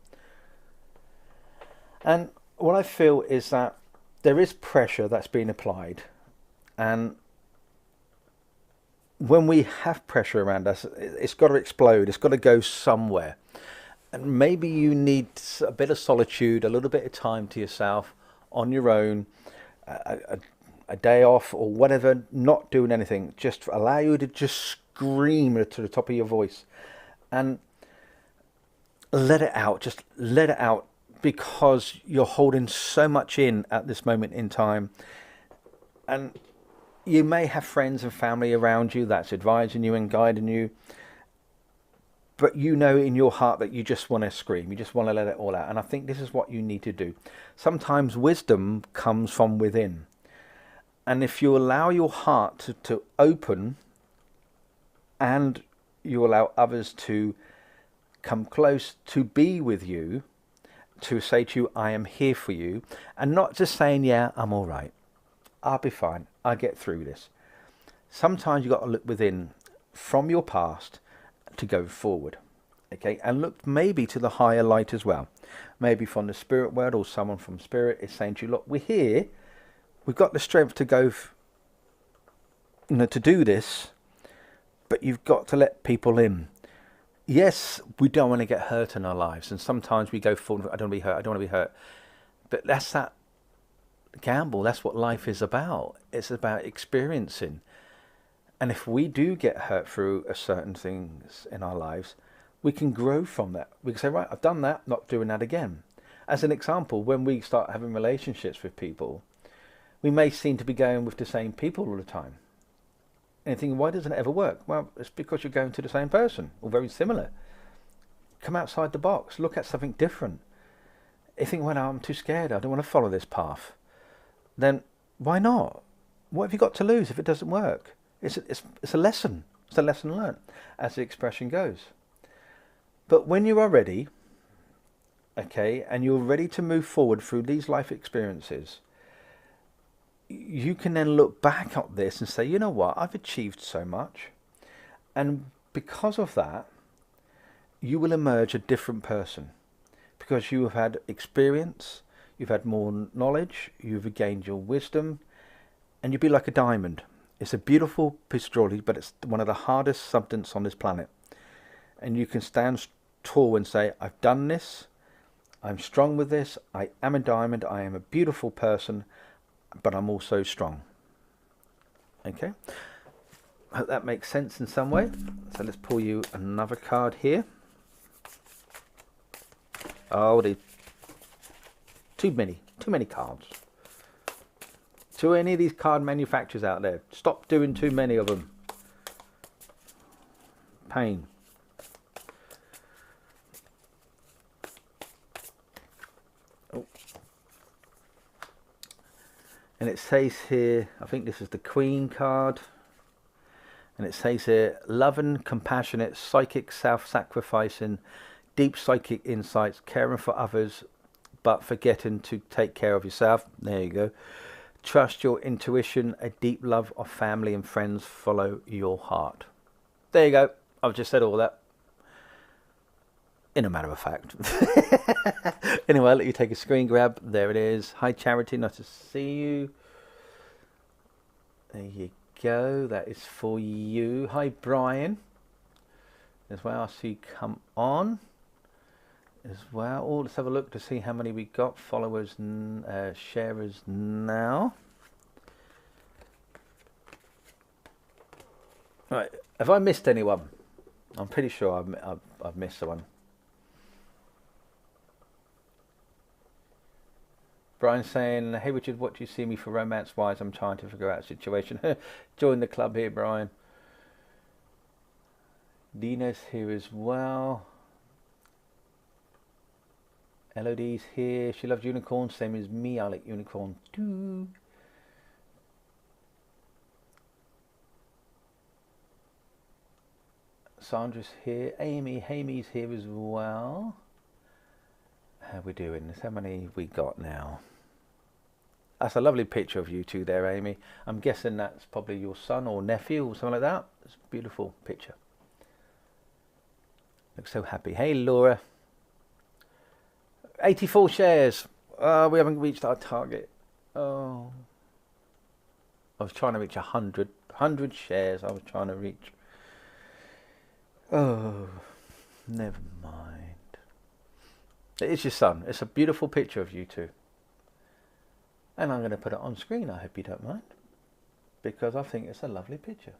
And what I feel is that there is pressure that's being applied. And when we have pressure around us, it's got to explode. It's got to go somewhere. And maybe you need a bit of solitude, a little bit of time to yourself on your own, a day off or whatever, not doing anything. Just allow you to just scream to the top of your voice and let it out. Just let it out, because you're holding so much in at this moment in time. And you may have friends and family around you that's advising you and guiding you, but you know in your heart that you just want to scream. You just want to let it all out. And I think this is what you need to do. Sometimes wisdom comes from within. And if you allow your heart to open, and you allow others to come close to be with you, to say to you, I am here for you, and not just saying, yeah, I'm all right, I'll be fine, I'll get through this. Sometimes you've got to look within from your past to go forward, okay, and look maybe to the higher light as well. Maybe from the spirit world, or someone from spirit is saying to you, look, we're here, we've got the strength to go, to do this, but you've got to let people in. Yes, we don't want to get hurt in our lives, and sometimes we go forward, I don't want to be hurt, I don't want to be hurt. But that's that gamble. That's what life is about. It's about experiencing. And if we do get hurt through certain things in our lives, we can grow from that. We can say, right, I've done that, not doing that again. As an example, when we start having relationships with people, we may seem to be going with the same people all the time. And thinking, why doesn't it ever work? Well, it's because you're going to the same person, or very similar. Come outside the box, look at something different. You think, well, no, I'm too scared, I don't want to follow this path. Then why not? What have you got to lose if it doesn't work? It's a lesson. It's a lesson learned, as the expression goes. But when you are ready, okay, and you're ready to move forward through these life experiences, you can then look back at this and say, you know what, I've achieved so much. And because of that, you will emerge a different person, because you have had experience, you've had more knowledge, you've gained your wisdom, and you'll be like a diamond. It's a beautiful piece of jewelry, but it's one of the hardest substance on this planet. And you can stand tall and say, I've done this, I'm strong with this, I am a diamond, I am a beautiful person, but I'm also strong. Okay, I hope that makes sense in some way. So let's pull you another card here. Oh, too many cards. To any of these card manufacturers out there, stop doing too many of them. Pain. And it says here, I think this is the Queen card, and it says here, loving, compassionate, psychic, self-sacrificing, deep psychic insights, caring for others, but forgetting to take care of yourself. There you go. Trust your intuition, a deep love of family and friends, follow your heart. There you go. I've just said all that. In a matter of fact. Anyway, I'll let you take a screen grab. There it is. Hi Charity, nice to see you. There you go. That is for you. Hi Brian. As well, I see you come on. As well. Oh, let's have a look to see how many we got. Followers, sharers now. Right. Have I missed anyone? I'm pretty sure I've missed someone. Brian saying, hey Richard, what do you see me for romance wise? I'm trying to figure out a situation. Join the club here, Brian. Dina's here as well. Elodie's here. She loves unicorns, same as me. I like unicorn too. Sandra's here. Amy's here as well. How we doing? How many we got now? That's a lovely picture of you two there, Amy. I'm guessing that's probably your son or nephew or something like that. It's a beautiful picture. Looks so happy. Hey, Laura. 84 shares. We haven't reached our target. Oh. I was trying to reach 100. 100 shares I was trying to reach. Oh, never mind. It is your son. It's a beautiful picture of you two. And I'm going to put it on screen, I hope you don't mind, because I think it's a lovely picture.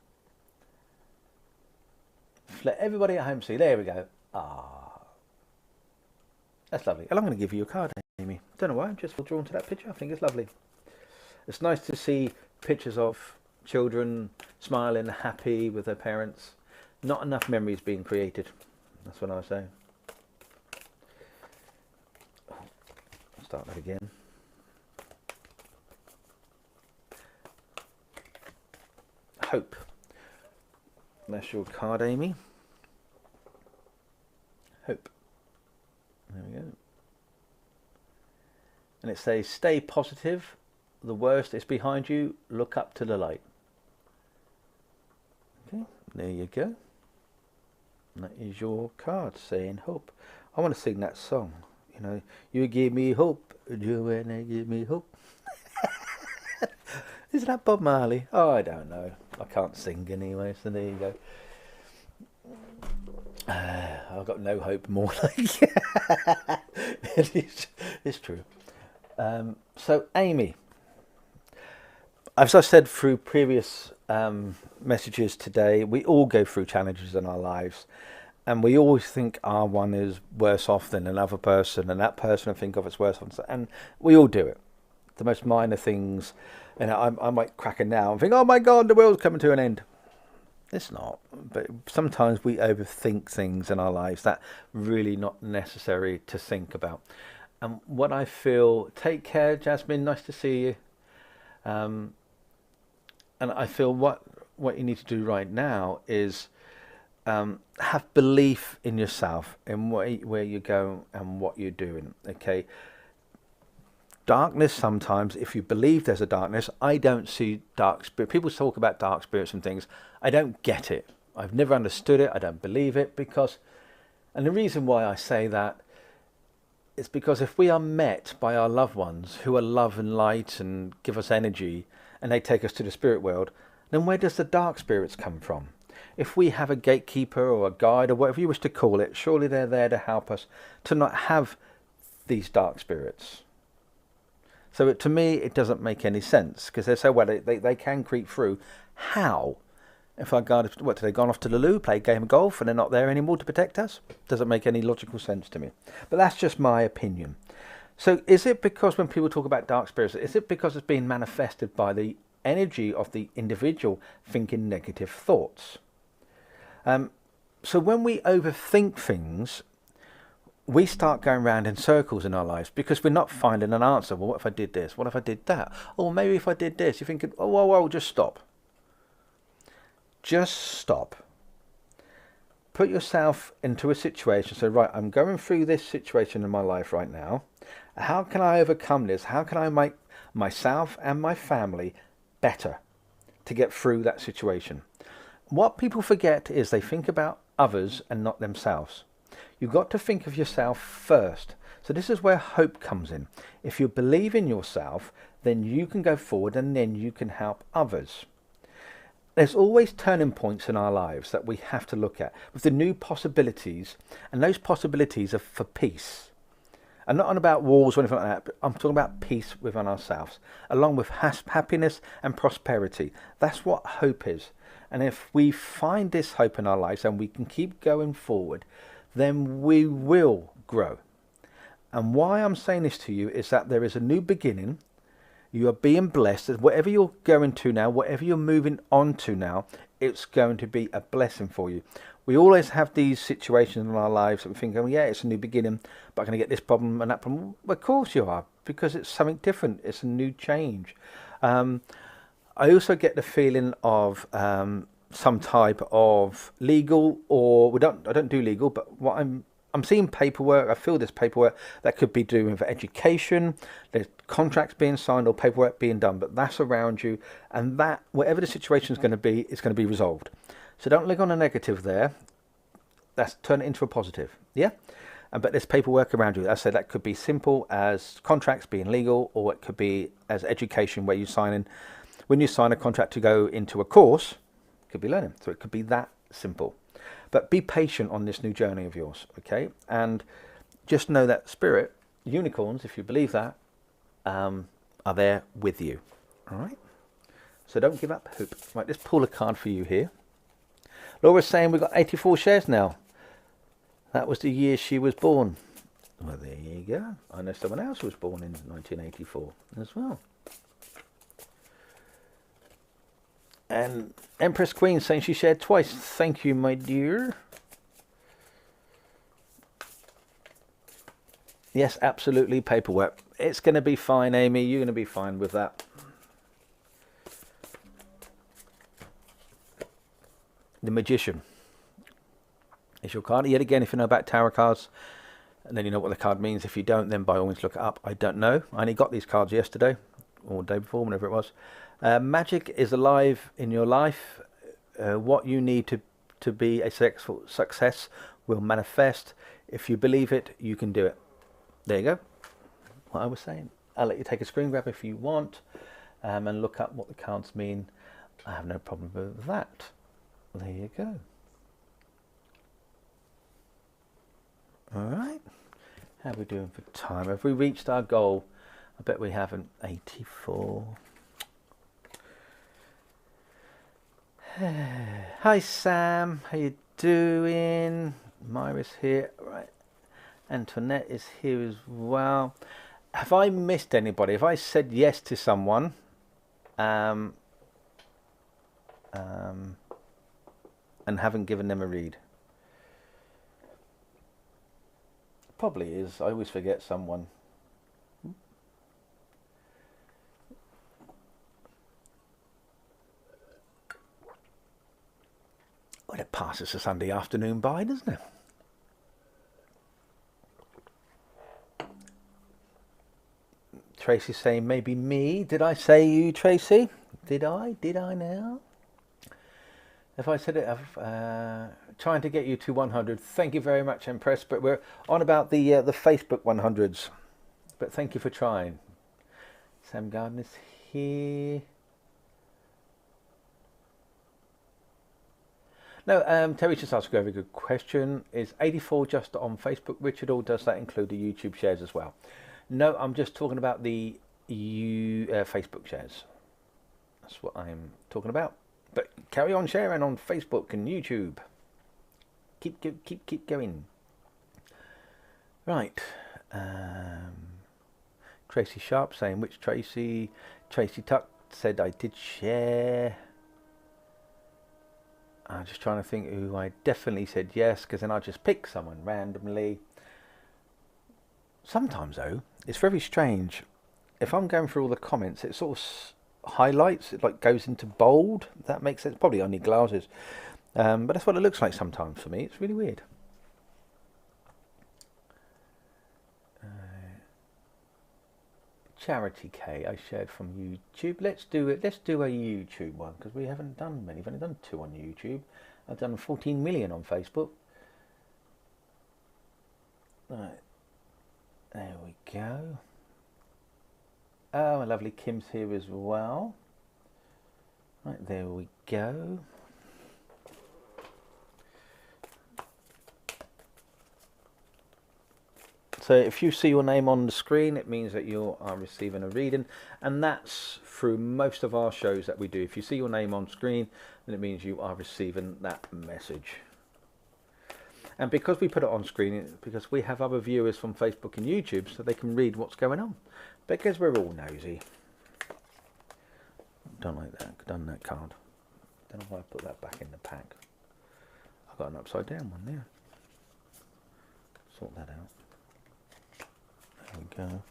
Let everybody at home see. There we go. Ah, that's lovely. And I'm going to give you a card, Amy. Don't know why, I'm just drawn to that picture. I think it's lovely. It's nice to see pictures of children smiling, happy with their parents. Not enough memories being created. That's what I was saying. Start that again. Hope. That's your card, Amy. Hope. There we go. And it says, stay positive. The worst is behind you. Look up to the light. Okay, there you go. And that is your card saying hope. I want to sing that song. You know, you give me hope, Joanna, give me hope. Is that Bob Marley? Oh, I don't know. I can't sing anyway, so there you go. I've got no hope, more like. It's true. So, Amy, as I said through previous messages today, we all go through challenges in our lives, and we always think our one is worse off than another person, and that person I think of as worse off, and we all do it. The most minor things, and I might crack it now and think, oh my God, the world's coming to an end. It's not, but sometimes we overthink things in our lives that really not necessary to think about. And what I feel, take care, Jasmine, nice to see you. And I feel what you need to do right now is have belief in yourself, in where you go and what you're doing, okay? Darkness sometimes, if you believe there's a darkness, I don't see dark spirit. People talk about dark spirits and things. I don't get it. I've never understood it. I don't believe it because, and the reason why I say that is because if we are met by our loved ones who are love and light and give us energy and they take us to the spirit world, then where does the dark spirits come from? If we have a gatekeeper or a guide or whatever you wish to call it, surely they're there to help us to not have these dark spirits. So to me, it doesn't make any sense because they're so well, they can creep through. How? If our guard, what, they've gone off to the loo, play a game of golf and they're not there anymore to protect us? Doesn't make any logical sense to me. But that's just my opinion. So is it because when people talk about dark spirits, is it because it's being manifested by the energy of the individual thinking negative thoughts? So when we overthink things, we start going round in circles in our lives because we're not finding an answer. Well, what if I did this? What if I did that? Or maybe if I did this, you're thinking, oh, whoa, just stop. Just stop. Put yourself into a situation. So, right, I'm going through this situation in my life right now. How can I overcome this? How can I make myself and my family better to get through that situation? What people forget is they think about others and not themselves. You've got to think of yourself first. So this is where hope comes in. If you believe in yourself, then you can go forward and then you can help others. There's always turning points in our lives that we have to look at with the new possibilities, and those possibilities are for peace. I'm not on about wars or anything like that, but I'm talking about peace within ourselves, along with happiness and prosperity. That's what hope is. And if we find this hope in our lives and we can keep going forward, then we will grow. And why I'm saying this to you is that there is a new beginning. You are being blessed. Whatever you're going to now, whatever you're moving on to now, it's going to be a blessing for you. We always have these situations in our lives that we think, oh yeah, it's a new beginning, but I'm going to get this problem and that problem. Well, of course you are, because it's something different. It's a new change. I also get the feeling of some type of legal, or I don't do legal, but what I'm seeing paperwork. I feel this paperwork that could be doing for education. There's contracts being signed or paperwork being done, but that's around you, and that whatever the situation is going to be, it's going to be resolved. So don't look on a negative there. That's turn it into a positive. Yeah. But there's paperwork around you. I say that could be simple as contracts being legal, or it could be as education where you're signing when you sign a contract to go into a course, it could be learning. So it could be that simple. But be patient on this new journey of yours, okay? And just know that spirit, unicorns, if you believe that, are there with you, all right? So don't give up hope. Right, let's pull a card for you here. Laura's saying we've got 84 shares now. That was the year she was born. Well, there you go. I know someone else who was born in 1984 as well. And Empress Queen saying she shared twice. Thank you, my dear. Yes, absolutely, paperwork. It's going to be fine, Amy. You're going to be fine with that. The Magician is your card. Yet again, if you know about tarot cards, and then you know what the card means. If you don't, then by all means look it up. I don't know. I only got these cards yesterday, or the day before, whenever it was. Magic is alive in your life. What you need to be a successful success will manifest. If you believe it, you can do it. There you go. What I was saying. I'll let you take a screen grab if you want, and look up what the cards mean. I have no problem with that. There you go. All right. How are we doing for time? Have we reached our goal? I bet we haven't. 84. Hi Sam, how you doing? Myra's here, right? Antoinette is here as well. Have I missed anybody? Have I said yes to someone? And haven't given them a read? Probably is. I always forget someone. Well, it passes a Sunday afternoon by, doesn't it? Tracy's saying maybe me. Did I say you, Tracy? Did I? Did I now? If I said it, trying to get you to 100. Thank you very much, Empress. But we're on about the Facebook 100s. But thank you for trying. Sam Gardner's here. No, Terry just asked a very good question. Is 84 just on Facebook, Richard, or does that include the YouTube shares as well? No, I'm just talking about the Facebook shares. That's what I'm talking about. But carry on sharing on Facebook and YouTube. Keep going. Right. Tracy Sharp saying which Tracy? Tracy Tuck said I did share. I'm just trying to think who I definitely said yes, because then I just pick someone randomly. Sometimes though, it's very strange. If I'm going through all the comments, it sort of highlights, it like goes into bold. That makes sense. Probably only glasses. But that's what it looks like sometimes for me. It's really weird. Charity K, I shared from YouTube. Let's do it. Let's do a YouTube one, because we haven't done many. We've only done 2 on YouTube. I've done 14 million on Facebook. Right. There we go. Oh, my lovely Kim's here as well. Right, there we go. So if you see your name on the screen, it means that you are receiving a reading, and that's through most of our shows that we do. If you see your name on screen, then it means you are receiving that message. And because we put it on screen, because we have other viewers from Facebook and YouTube, so they can read what's going on. Because we're all nosy. Don't like that. Done that card. Don't know why I put that back in the pack. I've got an upside down one there. Sort that out. There we go.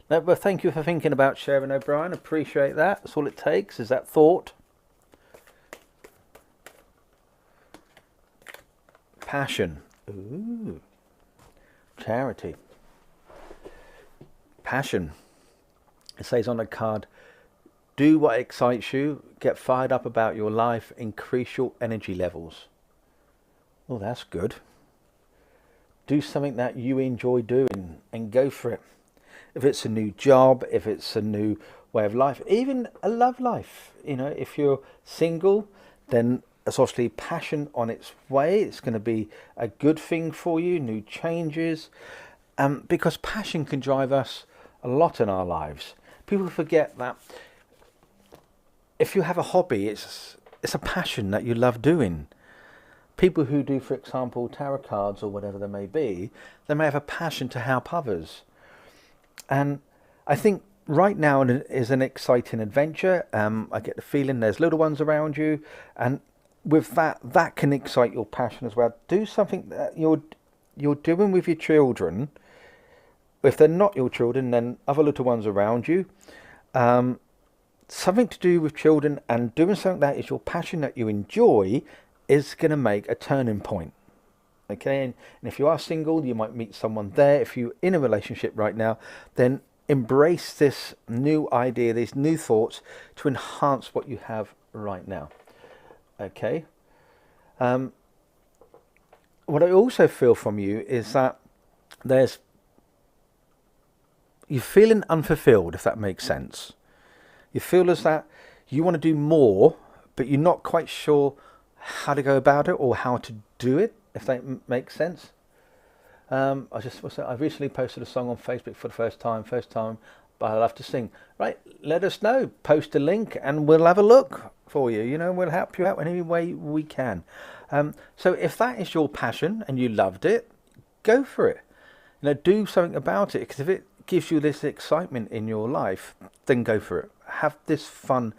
No, but thank you for thinking about Sharon O'Brien. Appreciate that. That's all it takes, is that thought. Passion. Ooh. Charity. Passion. It says on the card, Do what excites you. Get fired up about your life. Increase your energy levels. Oh, that's good. Do something that you enjoy doing and go for it. If it's a new job, if it's a new way of life, even a love life. If you're single, then it's obviously passion on its way. It's going to be a good thing for you, new changes, because passion can drive us a lot in our lives. People forget that if you have a hobby, it's a passion that you love doing. People who do, for example, tarot cards or whatever they may be, they may have a passion to help others. And I think right now is an exciting adventure. I get the feeling there's little ones around you, and with that can excite your passion as well. Do something that you're doing with your children. If they're not your children, then other little ones around you. Something to do with children and doing something that is your passion that you enjoy is going to make a turning point. Okay, and if you are single, you might meet someone there. If you're in a relationship right now, then embrace this new idea, these new thoughts to enhance what you have right now. Okay. What I also feel from you is that you're feeling unfulfilled, if that makes sense. You feel as that you want to do more, but you're not quite sure how to go about it or how to do it, if that makes sense. I recently posted a song on Facebook for the first time, but I love to sing. Right, let us know. Post a link and we'll have a look for you. We'll help you out in any way we can. So if that is your passion and you loved it, go for it. Do something about it, because if it gives you this excitement in your life, then go for it. Have this fun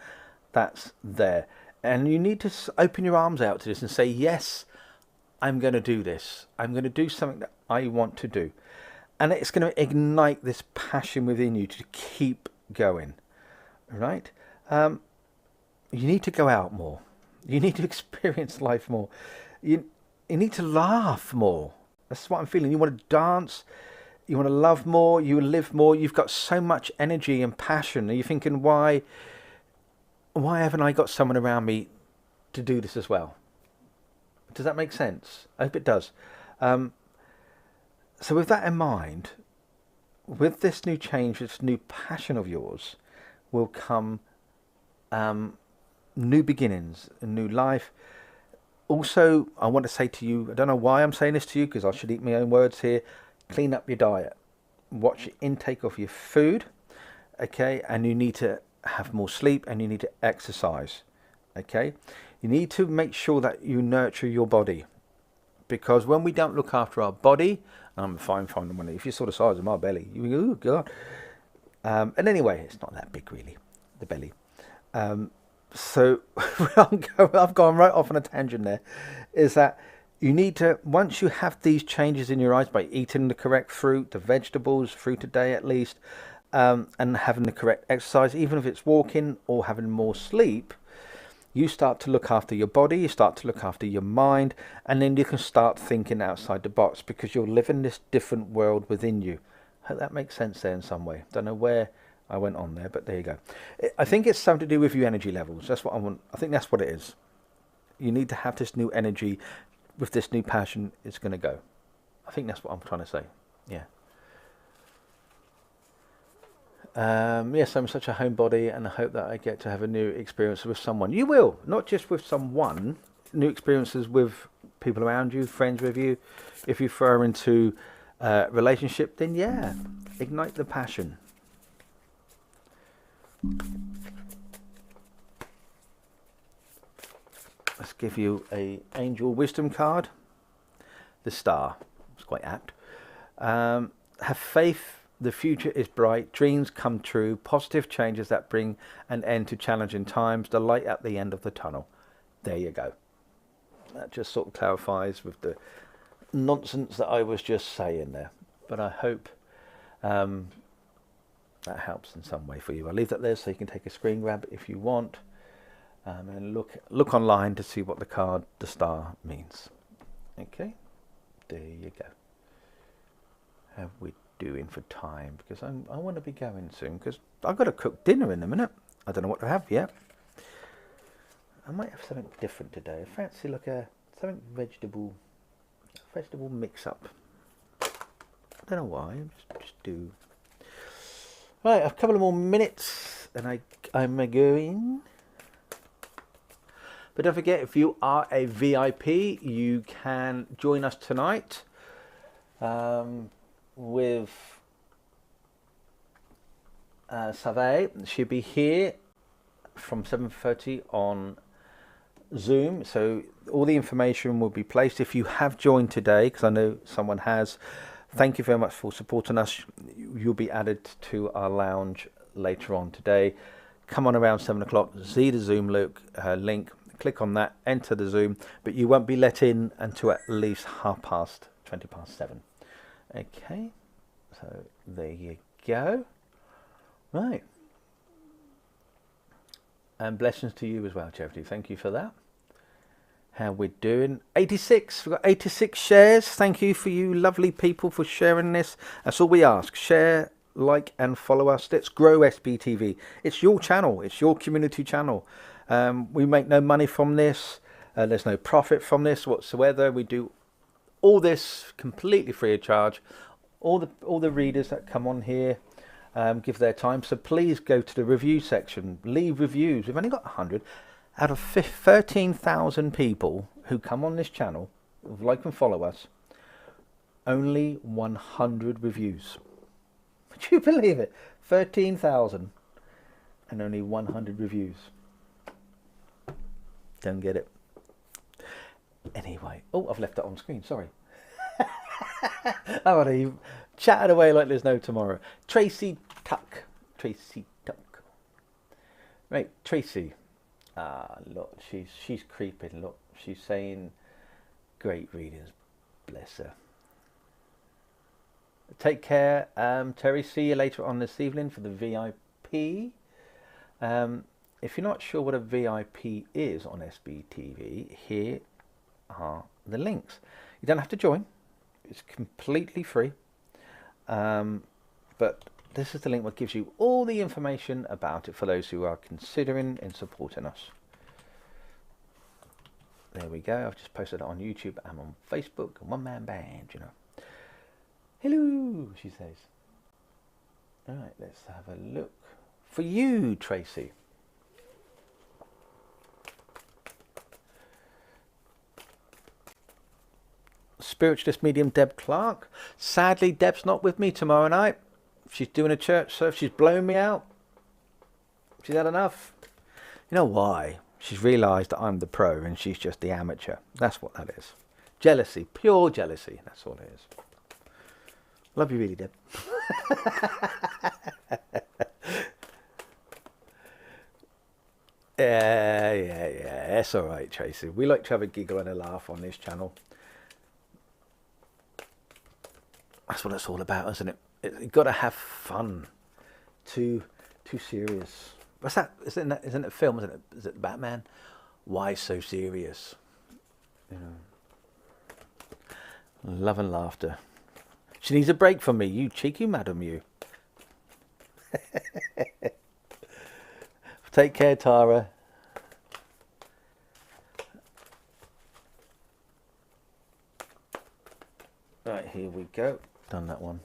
that's there. And you need to open your arms out to this and say, yes, I'm going to do this. I'm going to do something that I want to do. And it's going to ignite this passion within you to keep going. Right? You need to go out more. You need to experience life more. You need to laugh more. That's what I'm feeling. You want to dance. You want to love more. You live more. You've got so much energy and passion. Are you thinking, why haven't I got someone around me to do this as well? Does that make sense? I hope it does. So with that in mind, with this new change, this new passion of yours, will come new beginnings, a new life. Also, I want to say to you, I don't know why I'm saying this to you, because I should eat my own words here. Clean up your diet. Watch your intake of your food. Okay, and you need to have more sleep and you need to exercise. Okay, you need to make sure that you nurture your body, because when we don't look after our body, I'm fine finding money. If you saw the size of my belly, you go, oh god. And anyway, it's not that big really, the belly. So I've gone right off on a tangent there. Is that you need to, once you have these changes in your eyes by eating the correct fruit, the vegetables, fruit a day at least, and having the correct exercise, even if it's walking or having more sleep, you start to look after your body, you start to look after your mind, and then you can start thinking outside the box, because you're living this different world within you. I hope that makes sense there in some way. Don't know where I went on there, but there you go. I think it's something to do with your energy levels. That's what I want. I think that's what it is. You need to have this new energy with this new passion. It's going to go. I think that's what I'm trying to say. Yeah. Yes, I'm such a homebody, and I hope that I get to have a new experience with someone. You will, not just with someone, new experiences with people around you, friends with you. If you throw into a relationship, then yeah, ignite the passion. Let's give you a angel wisdom card. The star. It's quite apt. Have faith. The future is bright. Dreams come true. Positive changes that bring an end to challenging times. The light at the end of the tunnel. There you go. That just sort of clarifies with the nonsense that I was just saying there. But I hope that helps in some way for you. I'll leave that there so you can take a screen grab if you want. And look online to see what the card, the star, means. Okay, there you go. How we doing for time? Because I want to be going soon, because I've got to cook dinner in a minute. I don't know what to have yet. I might have something different today. I fancy like something vegetable mix up. I don't know why. Just do. Right, a couple of more minutes, and I'm going. But don't forget, if you are a VIP, you can join us tonight with Save. She'll be here from 7:30 on Zoom. So all the information will be placed. If you have joined today, because I know someone has, thank you very much for supporting us. You'll be added to our lounge later on today. Come on around 7 o'clock, see the Zoom link. Click on that, enter the Zoom, but you won't be let in until at least 20 past 7. Okay, so there you go. Right. And blessings to you as well, Charity. Thank you for that. How we're doing? 86. We've got 86 shares. Thank you for you lovely people for sharing this. That's all we ask. Share, like, and follow us. Let's grow SBTV. It's your channel. It's your community channel. We make no money from this. There's no profit from this whatsoever. We do all this completely free of charge. All the readers that come on here give their time. So please go to the review section. Leave reviews. We've only got 100 out of 13,000 people who come on this channel, who like and follow us. Only 100 reviews. Would you believe it? 13,000 and only 100 reviews. Don't get it. Anyway, I've left that on screen, sorry. I want to chat away like there's no tomorrow. Tracy Tuck. Right, Tracy. Look, she's creeping. Look, she's saying great readings. Bless her. Take care, Terry. See you later on this evening for the VIP. If you're not sure what a VIP is on SBTV, here are the links. You don't have to join. It's completely free. But this is the link that gives you all the information about it for those who are considering and supporting us. There we go. I've just posted it on YouTube and on Facebook. One man band, you know. Hello, she says. All right, let's have a look for you, Tracy. Spiritualist medium Deb Clark. Sadly, Deb's not with me tomorrow night. She's doing a church service. She's blown me out. She's had enough. You know why? She's realised that I'm the pro and she's just the amateur. That's what that is. Jealousy. Pure jealousy. That's all it is. Love you really, Deb. Yeah. It's all right, Tracy. We like to have a giggle and a laugh on this channel. That's what it's all about, isn't it? You've got to have fun. Too serious. What's that? Isn't it a film? Isn't it? Is it Batman? Why so serious? You know. Love and laughter. She needs a break from me, you cheeky madam, you. Take care, Tara. Right, here we go. Done that one.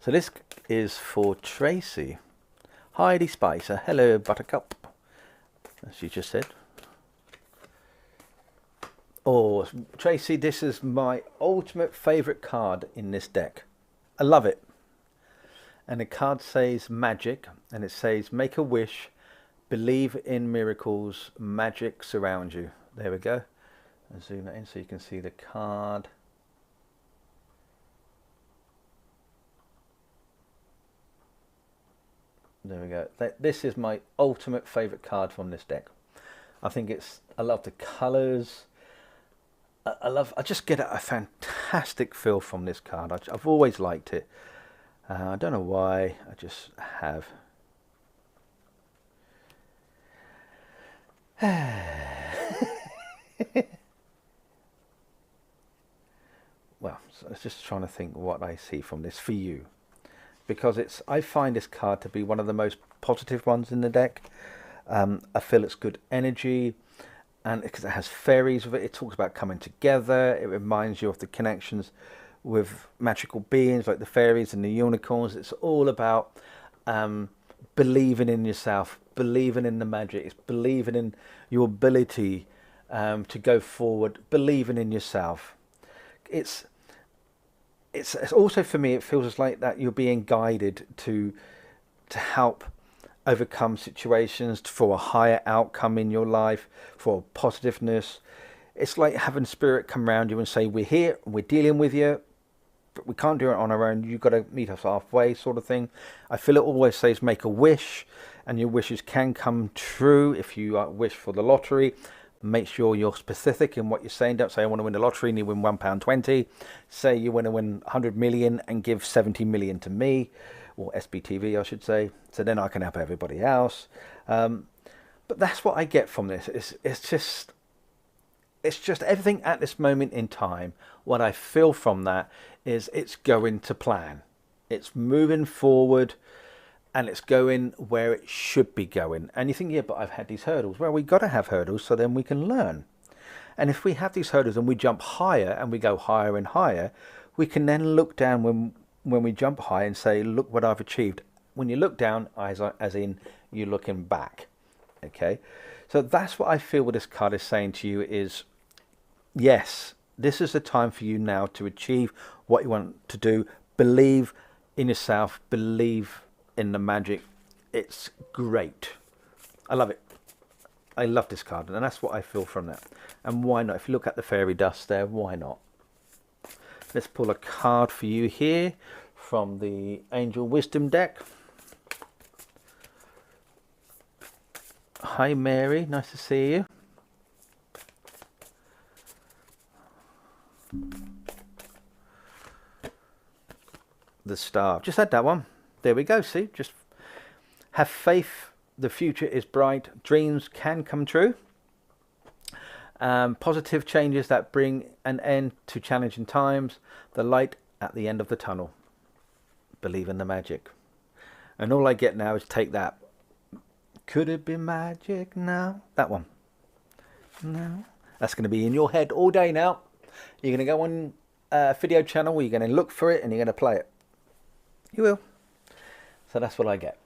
So this is for Tracy. Heidi Spicer. Hello, Buttercup. As she just said. Oh, Tracy, this is my ultimate favourite card in this deck. I love it. And the card says magic. And it says make a wish. Believe in miracles. Magic surrounds you. There we go. I'll zoom that in so you can see the card. There we go. This is my ultimate favourite card from this deck. I think I love the colours. I just get a fantastic feel from this card. I've always liked it. I don't know why. I just have. Well, I was just trying to think what I see from this for you, because I find this card to be one of the most positive ones in the deck. I feel it's good energy, and because it has fairies with it, it talks about coming together. It reminds you of the connections with magical beings like the fairies and the unicorns. It's all about believing in yourself, believing in the magic. It's believing in your ability to go forward, believing in yourself. It's also, for me, it feels like that you're being guided to help overcome situations, for a higher outcome in your life, for positiveness. It's like having spirit come around you and say, we're here, we're dealing with you, but we can't do it on our own. You've got to meet us halfway, sort of thing. I feel it always says make a wish, and your wishes can come true. If you wish for the lottery, make sure you're specific in what you're saying. Don't say I want to win the lottery and you win £1.20. Say you want to win 100 million and give 70 million to me, or SBTV I should say, so then I can help everybody else. But that's what I get from this. It's just everything at this moment in time. What I feel from that is it's going to plan. It's moving forward, and it's going where it should be going. And you think, yeah, but I've had these hurdles. Well, we've got to have hurdles so then we can learn. And if we have these hurdles and we jump higher and we go higher and higher, we can then look down when we jump high and say, look what I've achieved. When you look down, as in you're looking back. Okay, so that's what I feel what this card is saying to you is, yes, this is the time for you now to achieve what you want to do. Believe in yourself, believe in the magic. It's great. I love it. I love this card, and that's what I feel from that. And why not? If you look at the fairy dust there, why not? Let's pull a card for you here from the Angel Wisdom deck. Hi Mary, nice to see you. The Star. Just had that one. There we go. See, just have faith. The future is bright. Dreams can come true. Positive changes that bring an end to challenging times. The light at the end of the tunnel. Believe in the magic. And all I get now is take that. Could it be magic now? That one. No. That's going to be in your head all day now. You're going to go on a video channel where you're going to look for it and you're going to play it. You will. So that's what I get.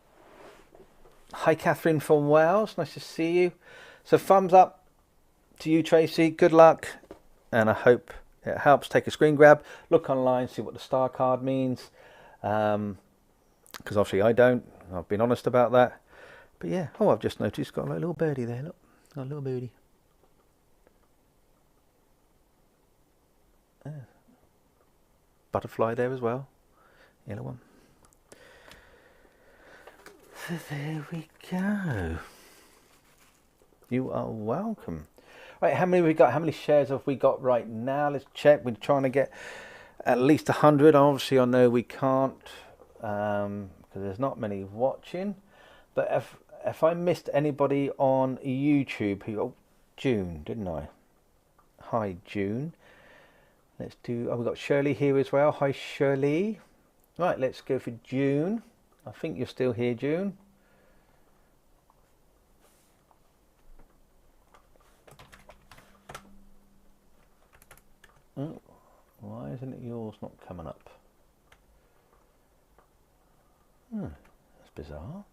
Hi Catherine from Wales. Nice to see you. So thumbs up to you, Tracy. Good luck. And I hope it helps. Take a screen grab. Look online. See what the star card means. Because obviously I don't. I've been honest about that. But yeah. Oh, I've just noticed. Got a little birdie there. Look. Got a little birdie. Butterfly there as well. Yellow one. So there we go. You are welcome. Right, how many have we got? How many shares have we got right now? Let's check. We're trying to get at least 100. Obviously, I know we can't because there's not many watching. But if I missed anybody on YouTube, oh, June, didn't I? Hi, June. Let's do. Oh, we've got Shirley here as well. Hi, Shirley. Right, let's go for June. I think you're still here, June. Oh, why isn't it yours not coming up? That's bizarre.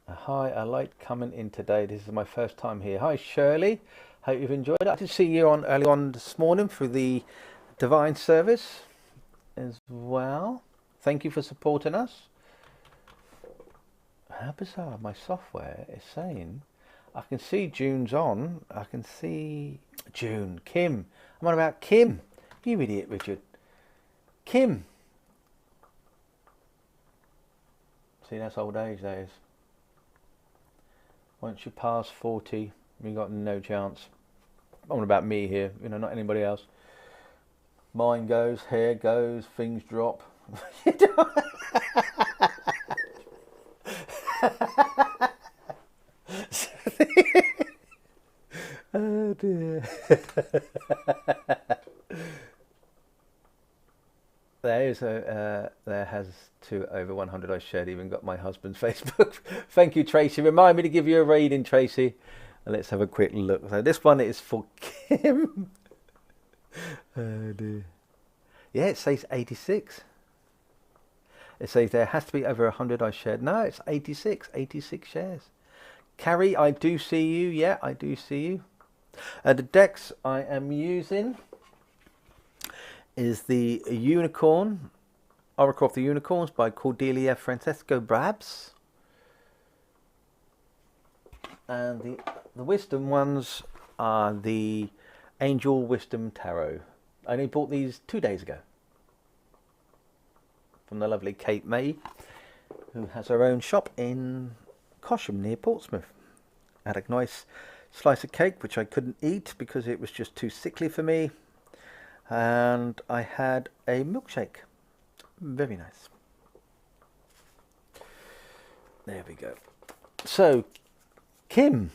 Hi, I like coming in today. This is my first time here. Hi, Shirley. Hope you've enjoyed it. I did see you on early on this morning through the Divine Service as well. Thank you for supporting us. How bizarre, my software is saying I can see June's on. I can see June. Kim. I'm on about Kim. You idiot, Richard. Kim. See, that's old age, that is. Once you pass 40, you've got no chance. I'm on about me here, you know, not anybody else. Mine goes, hair goes, things drop. Oh dear. says there has to over 100 I shared, even got my husband's Facebook. Thank you, Tracy. Remind me to give you a reading, Tracy. And let's have a quick look. So this one is for Kim. Oh dear. Yeah, it says 86. It says there has to be over 100 I shared. No, it's 86 shares. Carrie, I do see you. Yeah, I do see you. The decks I am using is the Unicorn, Oracle of the Unicorns by Cordelia Francesco Brabs. And the Wisdom ones are the Angel Wisdom Tarot. I only bought these 2 days ago from the lovely Kate May, who has her own shop in Cosham near Portsmouth. I had a nice slice of cake which I couldn't eat because it was just too sickly for me, and I had a milkshake. Very nice. There we go. So, Kim.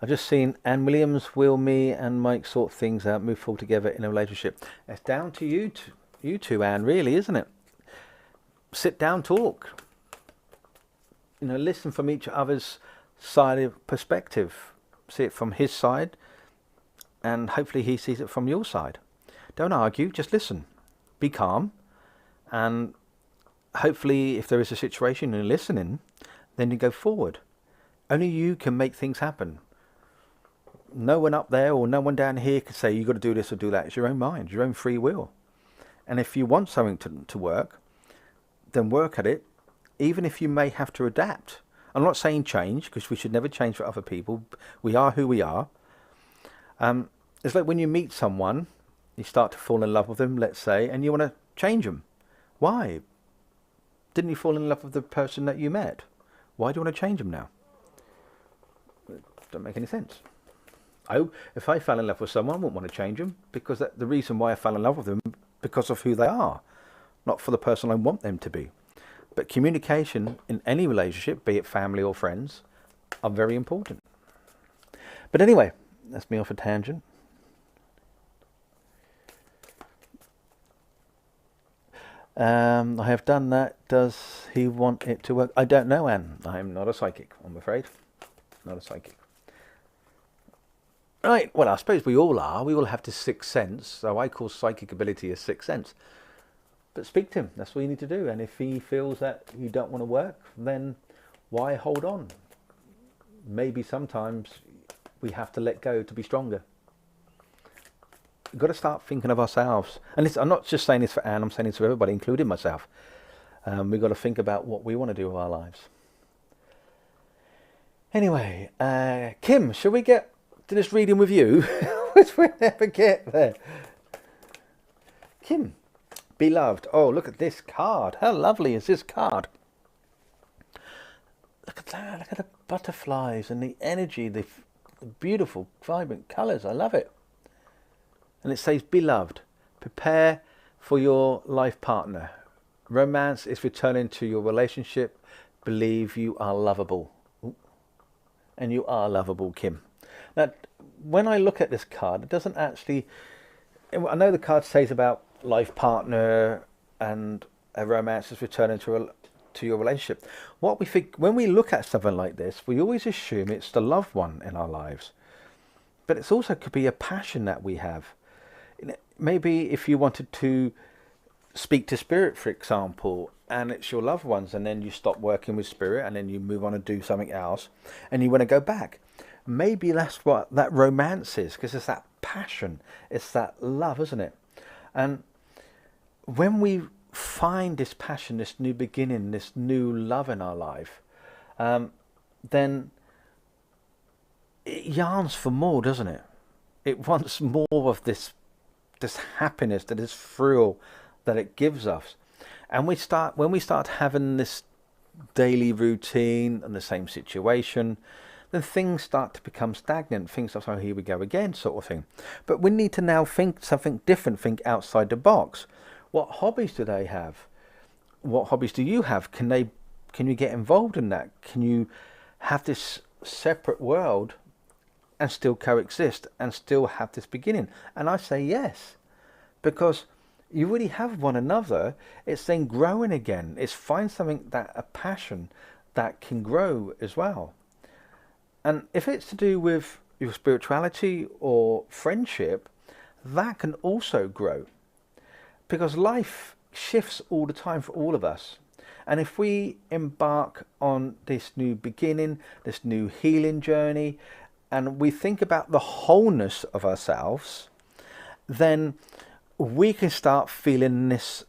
I've just seen Anne Williams, will me and Mike sort things out, move forward together in a relationship. It's down to you two, Anne, really, isn't it? Sit down, talk. You know, listen from each other's side of perspective. See it from his side, and hopefully he sees it from your side. Don't argue, just listen. Be calm, and hopefully if there is a situation and you're listening, then you go forward. Only you can make things happen. No one up there or no one down here can say you've got to do this or do that. It's your own mind, your own free will. And if you want something to work, then work at it, even if you may have to adapt. I'm not saying change, because we should never change for other people. We are who we are. It's like when you meet someone, you start to fall in love with them, let's say, and you want to change them. Why? Didn't you fall in love with the person that you met? Why do you want to change them now? It doesn't make any sense. Oh, if I fell in love with someone, I wouldn't want to change them, because the reason why I fell in love with them, because of who they are, not for the person I want them to be. But communication in any relationship, be it family or friends, are very important. But anyway, that's me off a tangent. I have done that. Does he want it to work? I don't know, Anne. I'm not a psychic, I'm afraid. Not a psychic. Right, well, I suppose we all are. We all have this sixth sense. So I call psychic ability a sixth sense. But speak to him. That's what you need to do. And if he feels that you don't want to work, then why hold on? Maybe sometimes we have to let go to be stronger. We've got to start thinking of ourselves. And I'm not just saying this for Anne, I'm saying this for everybody, including myself. We've got to think about what we want to do with our lives. Anyway, Kim, shall we get to this reading with you? Which we never get there. Kim, beloved. Oh, look at this card. How lovely is this card? Look at that. Look at the butterflies and the energy, the beautiful, vibrant colours. I love it. And it says, beloved, prepare for your life partner. Romance is returning to your relationship. Believe you are lovable. Ooh. And you are lovable, Kim. Now, when I look at this card, it doesn't actually... I know the card says about life partner and a romance is returning to your relationship. What we think, when we look at something like this, we always assume it's the loved one in our lives. But it also could be a passion that we have. Maybe if you wanted to speak to spirit, for example, and it's your loved ones, and then you stop working with spirit and then you move on and do something else and you want to go back. Maybe that's what that romance is, because it's that passion, it's that love, isn't it? And when we find this passion, this new beginning, this new love in our life, then it yearns for more, doesn't it? It wants more of this happiness, this thrill that it gives us. And when we start having this daily routine and the same situation, then things start to become stagnant. Things start, oh, here we go again, sort of thing. But we need to now think something different, think outside the box. What hobbies do they have? What hobbies do you have? Can you get involved in that? Can you have this separate world and still coexist and still have this beginning? And I say yes, because you really have one another. It's then growing again. It's find something, that a passion that can grow as well. And if it's to do with your spirituality or friendship, that can also grow, because life shifts all the time for all of us. And if we embark on this new beginning, this new healing journey, and we think about the wholeness of ourselves, then we can start feeling this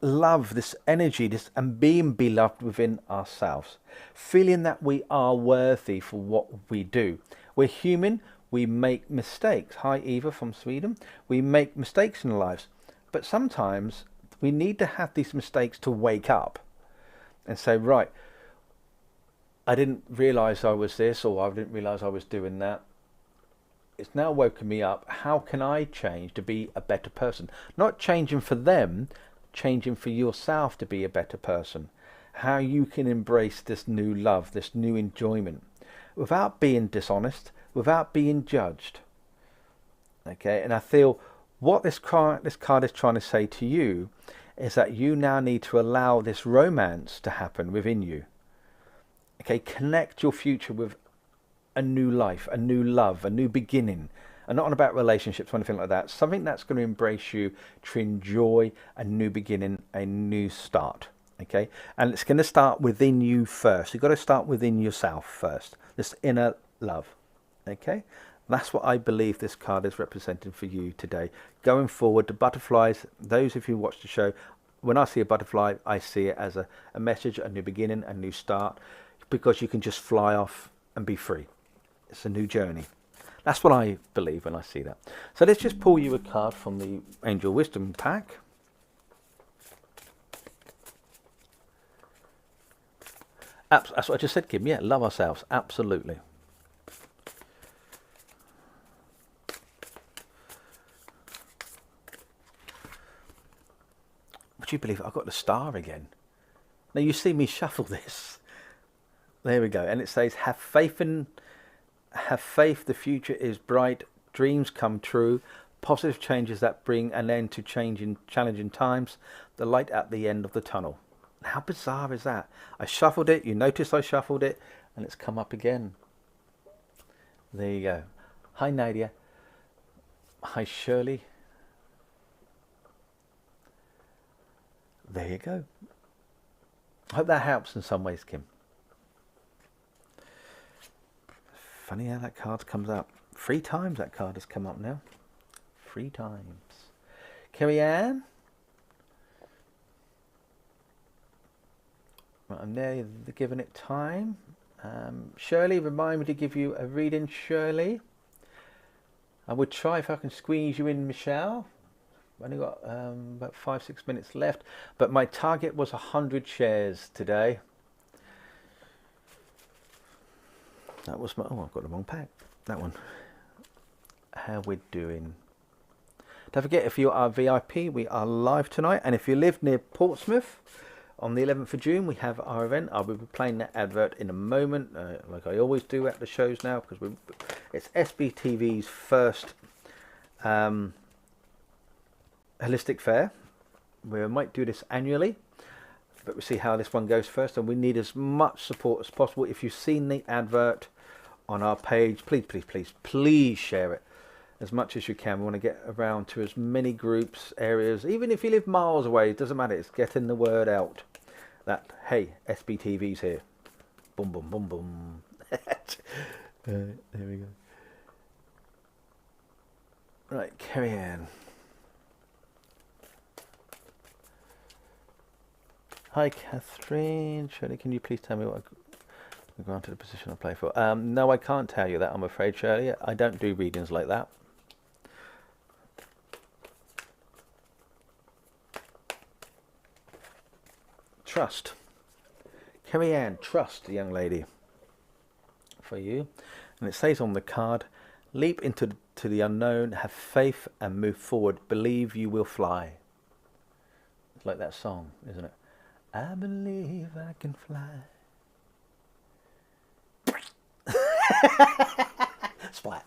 love, this energy, this, and being beloved within ourselves, feeling that we are worthy for what we do. We're human. We make mistakes. Hi, Eva from Sweden. We make mistakes in our lives, but sometimes we need to have these mistakes to wake up and say, right, I didn't realize I was this, or I didn't realize I was doing that. It's now woken me up. How can I change to be a better person? Not changing for them, changing for yourself to be a better person. How you can embrace this new love, this new enjoyment, without being dishonest, without being judged. Okay, and I feel what this card is trying to say to you is that you now need to allow this romance to happen within you. Okay, connect your future with a new life, a new love, a new beginning. And not about relationships or anything like that. Something that's going to embrace you to enjoy a new beginning, a new start. Okay, and it's going to start within you first. You've got to start within yourself first. This inner love. Okay, that's what I believe this card is representing for you today. Going forward, the butterflies, those of you who watch the show, when I see a butterfly, I see it as a message, a new beginning, a new start, because you can just fly off and be free. It's a new journey. That's what I believe when I see that. So let's just pull you a card from the Angel Wisdom pack. That's what I just said, Kim. Yeah, love ourselves. Absolutely. Would you believe it? I got the star again. Now you see me shuffle this. There we go. And it says, have faith, the future is bright, dreams come true, positive changes that bring an end to challenging times, the light at the end of the tunnel. How bizarre is that? I shuffled it, you notice I shuffled it, and it's come up again. There you go. Hi Nadia. Hi Shirley. There you go. I hope that helps in some ways, Kim. Funny how that card comes up. 3 times that card has come up now. 3 times. Kerry Ann. Right, I'm there giving it time. Shirley, remind me to give you a reading, Shirley. I would try if I can squeeze you in, Michelle. I've only got about 5-6 minutes left. But my target was 100 shares today. That was my... Oh, I've got the wrong pack. That one. How we're doing. Don't forget, if you are VIP, we are live tonight. And if you live near Portsmouth, on the 11th of June, we have our event. I will be playing that advert in a moment, like I always do at the shows now, because it's SBTV's first holistic fair. We might do this annually, but we'll see how this one goes first. And we need as much support as possible. If you've seen the advert on our page, please share it as much as you can. We want to get around to as many groups, areas, even if you live miles away, it doesn't matter. It's getting the word out that, hey, SBTV's here. Boom, boom, boom, boom. There we go. Right, Kerry Ann. Hi, Catherine. Shirley, can you please tell me what I granted the position I play for? No, I can't tell you that, I'm afraid, Shirley. I don't do readings like that. Trust. Kerry Ann, trust, young lady, for you. And it says on the card, leap into the unknown, have faith and move forward. Believe you will fly. It's like that song, isn't it? I believe I can fly. Splat.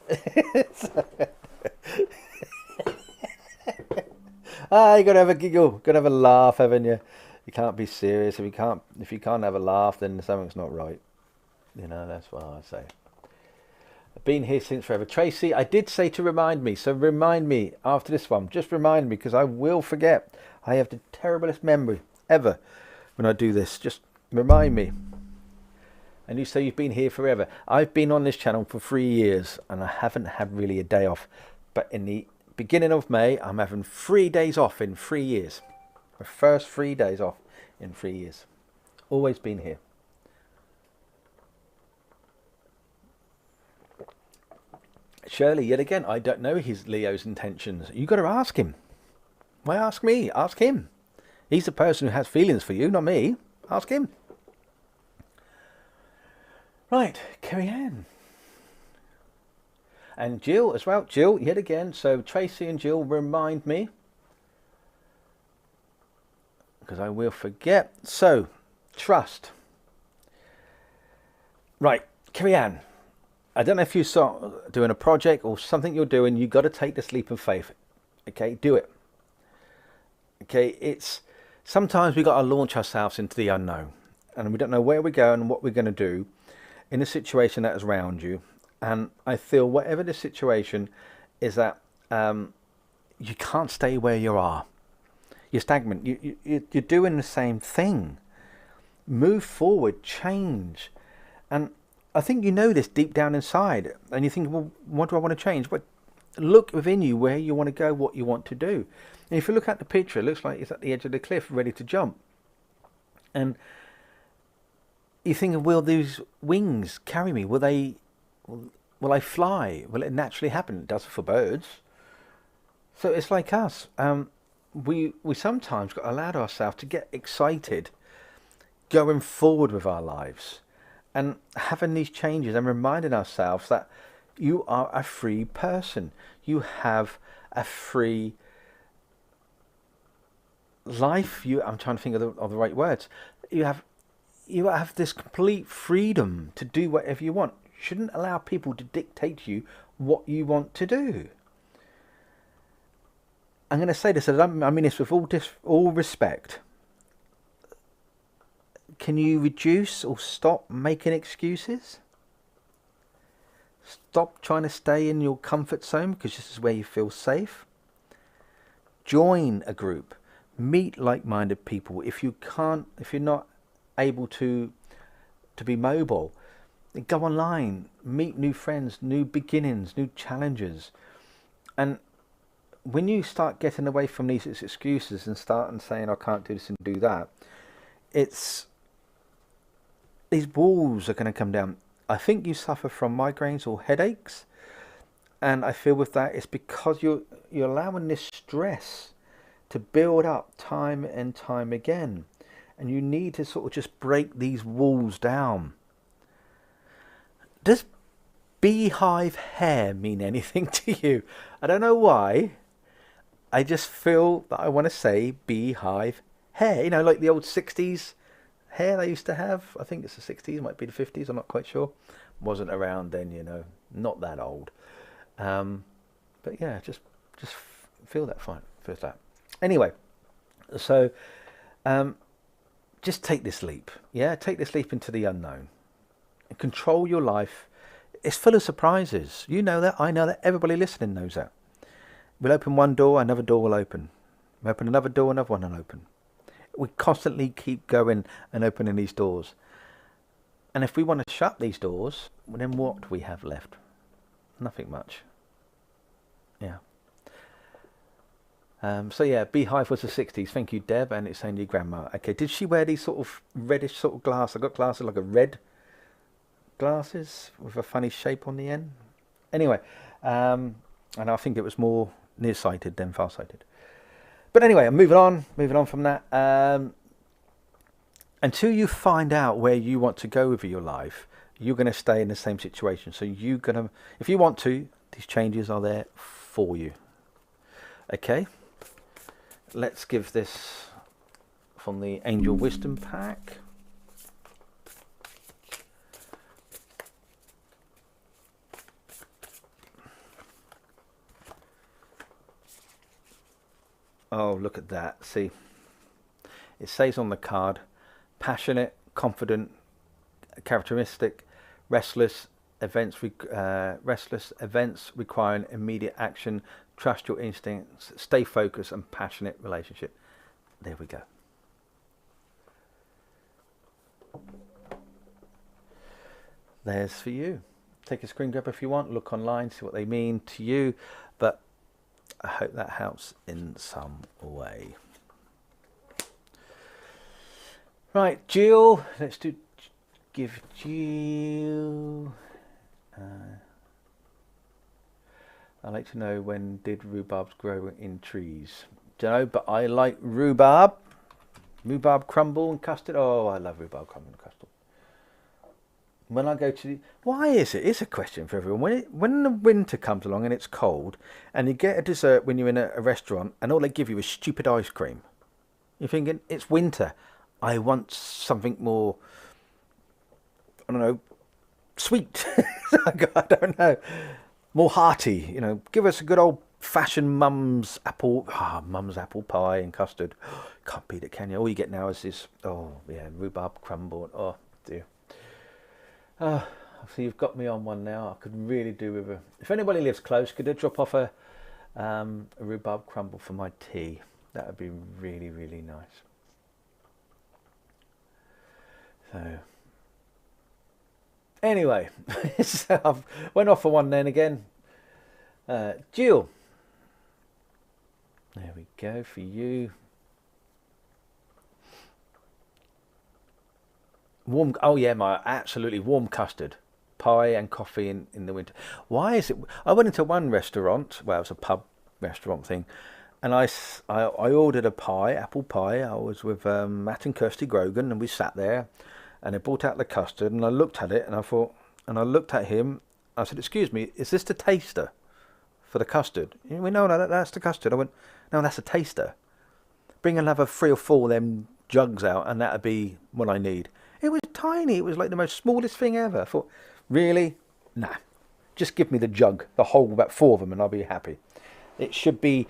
You gotta have a giggle, gotta have a laugh, haven't you? You can't be serious. If you can't have a laugh, then something's not right. You know, that's what I say. I've been here since forever. Tracy, I did say to remind me, so remind me after this one. Just remind me, because I will forget. I have the terriblest memory ever when I do this. Just remind me. And you say you've been here forever. I've been on this channel for 3 years, and I haven't had really a day off. But in the beginning of May, I'm having 3 days off in 3 years. My first 3 days off in 3 years. Always been here. Shirley, yet again, I don't know Leo's intentions. You got to ask him. Why ask me? Ask him. He's the person who has feelings for you, not me. Ask him. Right, Kerry Ann. And Jill as well. Jill, yet again. So Tracy and Jill, remind me, because I will forget. So, trust. Right, Kerry Ann. I don't know if you saw doing a project or something you're doing. You got to take this leap of faith. Okay, do it. Okay, it's sometimes we got to launch ourselves into the unknown, and we don't know where we're going and what we're going to do in a situation that is around you. And I feel whatever the situation is, that you can't stay where you are. You're stagnant. You're doing the same thing. Move forward, change. And I think you know this deep down inside, and you think, well, what do I want to change? But look within you where you want to go, what you want to do. And if you look at the picture, it looks like it's at the edge of the cliff, ready to jump. And you think, will these wings carry me? Will I fly? Will it naturally happen? It does for birds. So it's like us. We sometimes got allowed ourselves to get excited going forward with our lives and having these changes and reminding ourselves that you are a free person. You have a free life. I'm trying to think of the right words. You have this complete freedom to do whatever you want. You shouldn't allow people to dictate to you what you want to do. I'm going to say this, I mean this with all respect. Can you reduce or stop making excuses? Stop trying to stay in your comfort zone because this is where you feel safe. Join a group. Meet like-minded people. If you're not able to be mobile, then go online. Meet new friends, new beginnings, new challenges. And when you start getting away from these excuses and start saying, I can't do this and do that, these walls are going to come down. I think you suffer from migraines or headaches, and I feel with that it's because you're allowing this stress to build up time and time again, and you need to sort of just break these walls down. Does beehive hair mean anything to you? I don't know why. I just feel that I want to say beehive hair. You know, like the old 60s hair they used to have. I think it's the 60s, it might be the 50s, I'm not quite sure. Wasn't around then, you know, not that old. But yeah, just feel that fine, feel that. Anyway, so just take this leap. Yeah, take this leap into the unknown. And control your life. It's full of surprises. You know that, I know that, everybody listening knows that. We'll open one door, another door will open. We'll open another door, another one will open. We constantly keep going and opening these doors. And if we want to shut these doors, well, then what do we have left? Nothing much. Yeah. So yeah, beehive was the 60s. Thank you, Deb, and it's saying your grandma. Okay, did she wear these sort of reddish sort of glass? I got glasses like a red glasses with a funny shape on the end. Anyway, and I think it was more nearsighted than farsighted. But anyway, I'm moving on from that. Until you find out where you want to go with your life, you're going to stay in the same situation. So you're going to, if you want to, these changes are there for you. Okay, let's give this from the Angel Wisdom Pack. Oh, look at that. See, it says on the card, passionate, confident, characteristic, restless restless events requiring immediate action, trust your instincts, stay focused, and passionate relationship. There we go. There's for you. Take a screen grab if you want, look online, see what they mean to you, but I hope that helps in some way. Right, Jill, let's give Jill. I'd like to know, when did rhubarbs grow in trees? Don't know, but I like rhubarb. Rhubarb crumble and custard. Oh, I love rhubarb crumble and custard. When I go to... Why is it? It's a question for everyone. When the winter comes along and it's cold, and you get a dessert when you're in a restaurant, and all they give you is stupid ice cream. You're thinking, it's winter. I want something more, I don't know, sweet. I don't know. More hearty, you know. Give us a good old-fashioned mum's apple pie and custard. Can't beat it, can you? All you get now is this, rhubarb crumble. Oh, dear. So you've got me on one now. I could really do with a... If anybody lives close, could they drop off a rhubarb crumble for my tea? That would be really, really nice. So, anyway, so I went off for one then again. Jill, there we go for you. Warm, oh yeah, my absolutely warm custard, pie and coffee in the winter. Why is it? I went into one restaurant, well, it was a pub restaurant thing, and I ordered a pie, apple pie. I was with Matt and Kirsty Grogan, and we sat there. And they brought out the custard, and I looked at it, and I looked at him. I said, "Excuse me, is this the taster for the custard?" He went, "No, that's the custard." I went, "No, that's a taster. Bring another 3 or 4 of them jugs out, and that'd be what I need." It was tiny. It was like the most smallest thing ever. I thought, really? Nah, just give me the jug, the whole, about 4 of them, and I'll be happy. It should be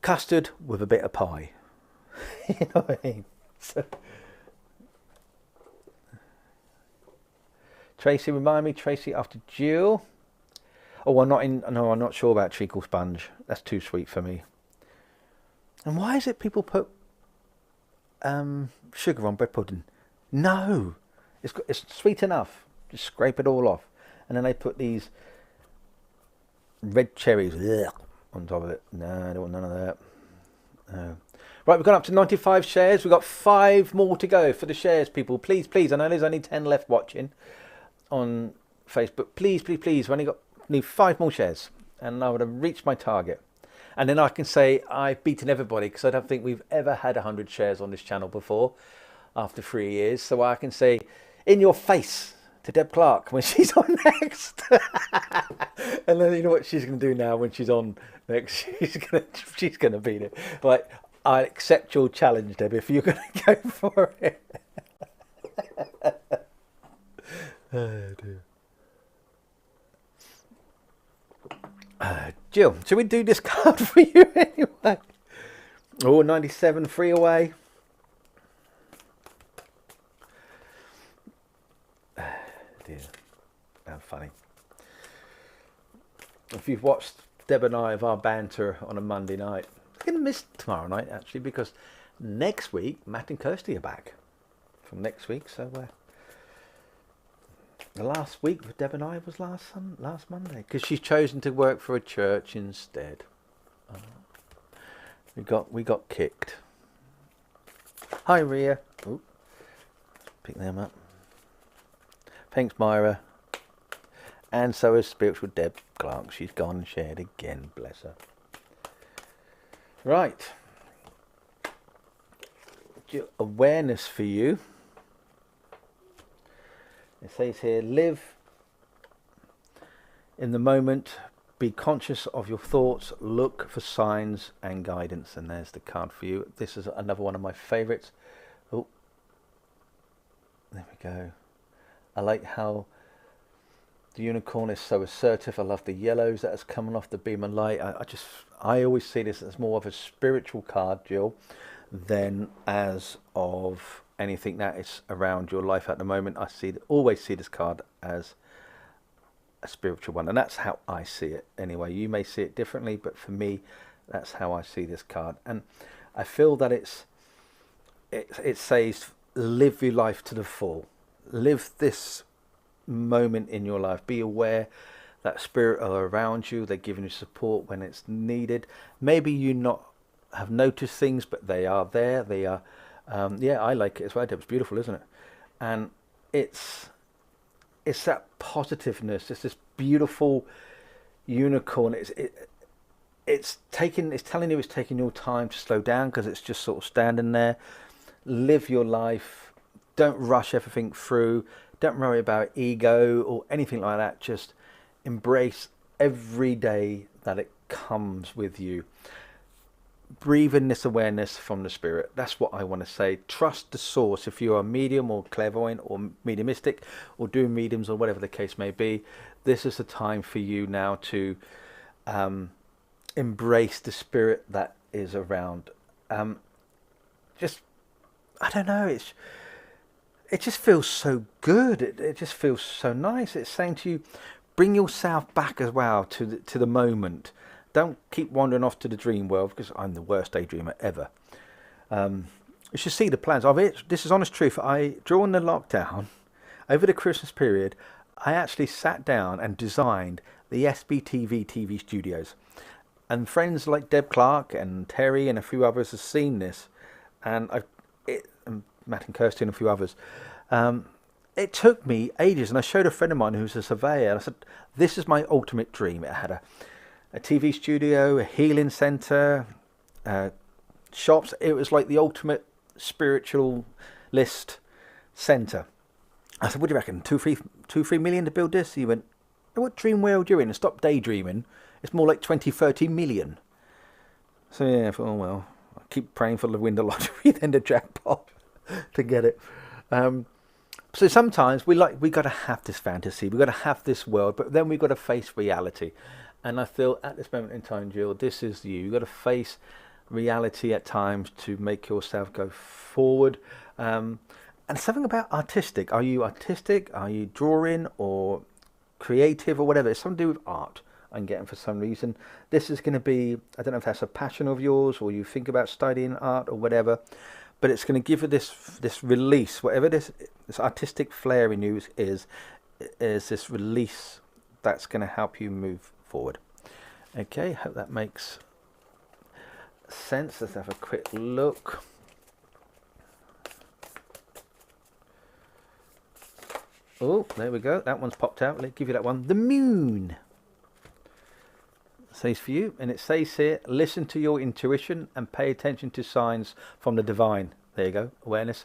custard with a bit of pie. You know what I mean? So, Tracy, remind me, Tracy, after Jill. Oh, I'm not sure about treacle sponge. That's too sweet for me. And why is it people put sugar on bread pudding? No, it's sweet enough. Just scrape it all off, and then they put these red cherries on top of it. No, I don't want none of that. No. Right, we've gone up to 95 shares. We've got 5 more to go for the shares, people. Please, please. I know there's only 10 left watching on Facebook. Please, please, please. We need 5 more shares, and I would have reached my target. And then I can say I've beaten everybody, because I don't think we've ever had 100 shares on this channel before after 3 years. So I can say, in your face, to Deb Clark when she's on next. And then you know what she's going to do now when she's on next? She's going to beat it. Like, I accept your challenge, Deb, if you're going to go for it. Oh dear. Jill, should we do this card for you anyway? Oh, 97, 3 away. Dear, how funny. If you've watched Deb and I of our banter on a Monday night, I'm going to miss tomorrow night actually, because next week Matt and Kirsty are back from next week. So the last week with Deb and I was last Monday, because she's chosen to work for a church instead. We got kicked. Hi Ria. Ooh, pick them up. Thanks Myra. And so is spiritual Deb Clark. She's gone and shared again. Bless her. Right. Awareness for you. It says here, live in the moment, be conscious of your thoughts, look for signs and guidance. And there's the card for you. This is another one of my favourites. Oh, there we go. I like how The unicorn is so assertive. I love the yellows that is coming off the beam of light. I always see this as more of a spiritual card, Jill, than as of anything that is around your life at the moment. Always see this card as a spiritual one, and that's how I see it anyway. You may see it differently, but for me, that's how I see this card. And I feel that it says live your life to the full. Live this moment in your life. Be aware that spirit are around you. They're giving you support when it's needed. Maybe you not have noticed things, but they are there. They are. Yeah, I like it as well. It's beautiful, isn't it? And it's that positiveness. It's this beautiful unicorn. It's telling you it's taking your time to slow down, because it's just sort of standing there. Live your life. Don't rush everything through. Don't worry about ego or anything like that. Just embrace every day that it comes with you. Breathe in this awareness from the spirit. That's what I want to say. Trust the source. If you are medium or clairvoyant or mediumistic or doing mediums or whatever the case may be, this is the time for you now to embrace the spirit that is around. Just, I don't know, it just feels so good. It just feels so nice. It's saying to you, bring yourself back as well to the moment. Don't keep wandering off to the dream world, because I'm the worst daydreamer ever. You should see the plans. This is honest truth. During the lockdown, over the Christmas period, I actually sat down and designed the SBTV TV studios. And friends like Deb Clark and Terry and a few others have seen this. And Matt and Kirsty and a few others. It took me ages, and I showed a friend of mine who's a surveyor, and I said, this is my ultimate dream. It had a TV studio, a healing centre, shops. It was like the ultimate spiritualist centre. I said, what do you reckon, 2-3 million to build this? He went, what dream world you're in? And stop daydreaming. It's more like 20-30 million. So yeah, I thought, oh well, I keep praying for the win the lottery, then the jackpot to get it. So sometimes we got to have this fantasy, we got to have this world, but then we got to face reality. And I feel at this moment in time, Jill, this is you. You've got to face reality at times to make yourself go forward. And something about artistic. Are you artistic? Are you drawing or creative or whatever? It's something to do with art, I'm getting for some reason. This is going to be, I don't know if that's a passion of yours or you think about studying art or whatever, but it's going to give you this release, whatever this artistic flair in you is this release that's going to help you move forward. Okay, hope that makes sense. Let's have a quick look. Oh, there we go. That one's popped out. Let's give you that one. The moon. It says for you, and it says here, listen to your intuition and pay attention to signs from the divine. There you go. Awareness.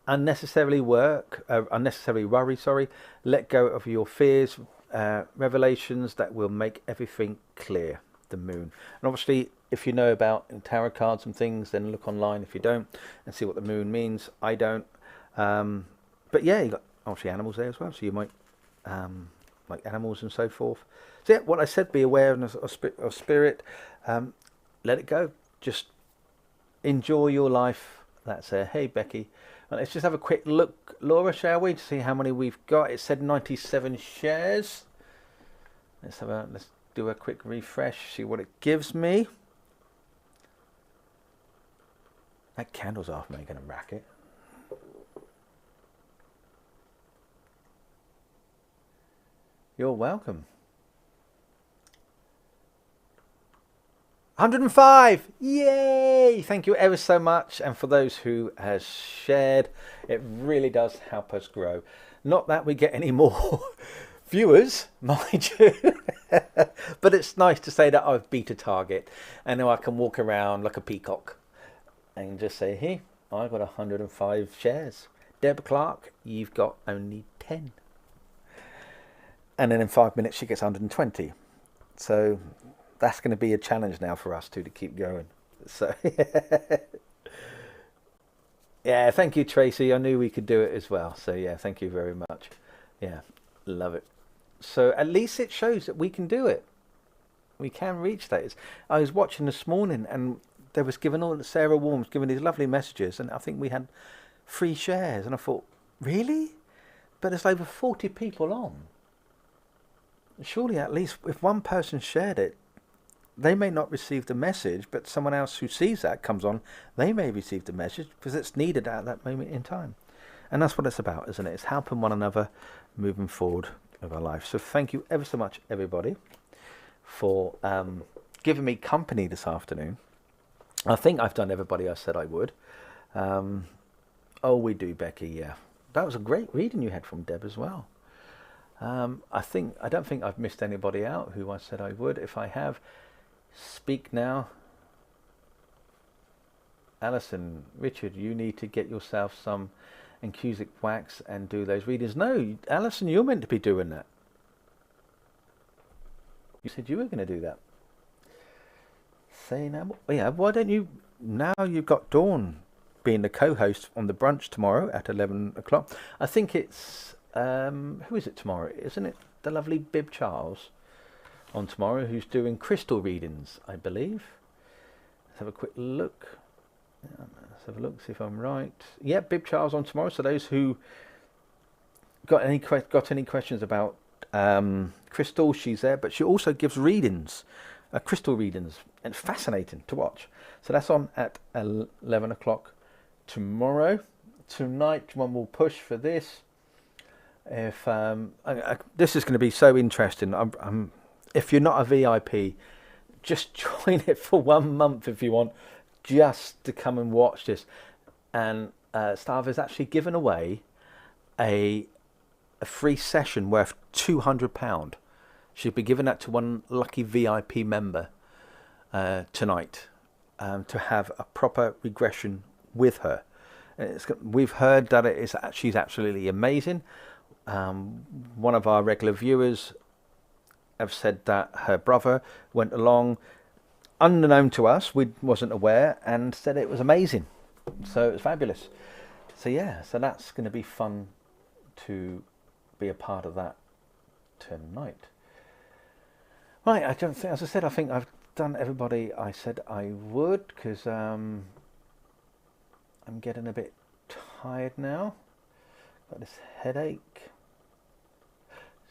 Unnecessary worry, Let go of your fears, revelations that will make everything clear. The moon. And obviously, if you know about tarot cards and things, then look online if you don't and see what the moon means. I don't. But yeah, you got obviously animals there as well, so you might like animals and so forth. So yeah, what I said, be aware of spirit. Let it go. Just enjoy your life. That's hey Becky. Well, let's just have a quick look, Laura, shall we, to see how many we've got. It said 97 shares. Let's do a quick refresh, see what it gives me. That candle's off making a racket. You're welcome. 105! Yay! Thank you ever so much. And for those who has shared, it really does help us grow. Not that we get any more viewers, mind you, but it's nice to say that I've beat a target, and now I can walk around like a peacock and just say, hey, I've got 105 shares. Deb Clark, you've got only 10. And then in 5 minutes she gets 120. So that's going to be a challenge now for us two to keep going. So yeah, thank you, Tracy. I knew we could do it as well. So yeah, thank you very much. Yeah, love it. So at least it shows that we can do it. We can reach that. I was watching this morning, and there was given all Sarah Warms giving these lovely messages, and I think we had 3 shares, and I thought, really? But there's over 40 people on. Surely at least if one person shared it, they may not receive the message, but someone else who sees that comes on, they may receive the message because it's needed at that moment in time. And that's what it's about, isn't it? It's helping one another moving forward of our life. So thank you ever so much, everybody, for giving me company this afternoon. I think I've done everybody I said I would. Oh, we do, Becky, yeah. That was a great reading you had from Deb as well. I don't think I've missed anybody out who I said I would. If I have, speak now. Alison, Richard, you need to get yourself some Encusic wax and do those readings. No, Alison, you're meant to be doing that. You said you were going to do that. Say now, yeah. Why don't you? Now you've got Dawn being the co-host on the brunch tomorrow at 11 o'clock. I think it's who is it tomorrow? Isn't it the lovely Bib Charles on tomorrow who's doing crystal readings? I believe. Let's have a quick look. Let's have a look, see if I'm right. Yeah, Bib Charles on tomorrow. So those who got any questions about crystal, she's there. But she also gives readings, crystal readings, and fascinating to watch. So that's on at 11 o'clock tomorrow. Tonight, one will push for this. If this is going to be so interesting. If you're not a VIP, just join it for 1 month if you want. Just to come and watch this. And Stav has actually given away a free session worth £200. She'll be giving that to one lucky VIP member tonight to have a proper regression with her. We've heard that she's absolutely amazing. One of our regular viewers have said that her brother went along unbeknown to us, we wasn't aware, and said it was amazing. So it was fabulous. So yeah, so that's going to be fun to be a part of that tonight. Right, I don't think, as I said, I think I've done everybody I said I would, because I'm getting a bit tired now. Got this headache.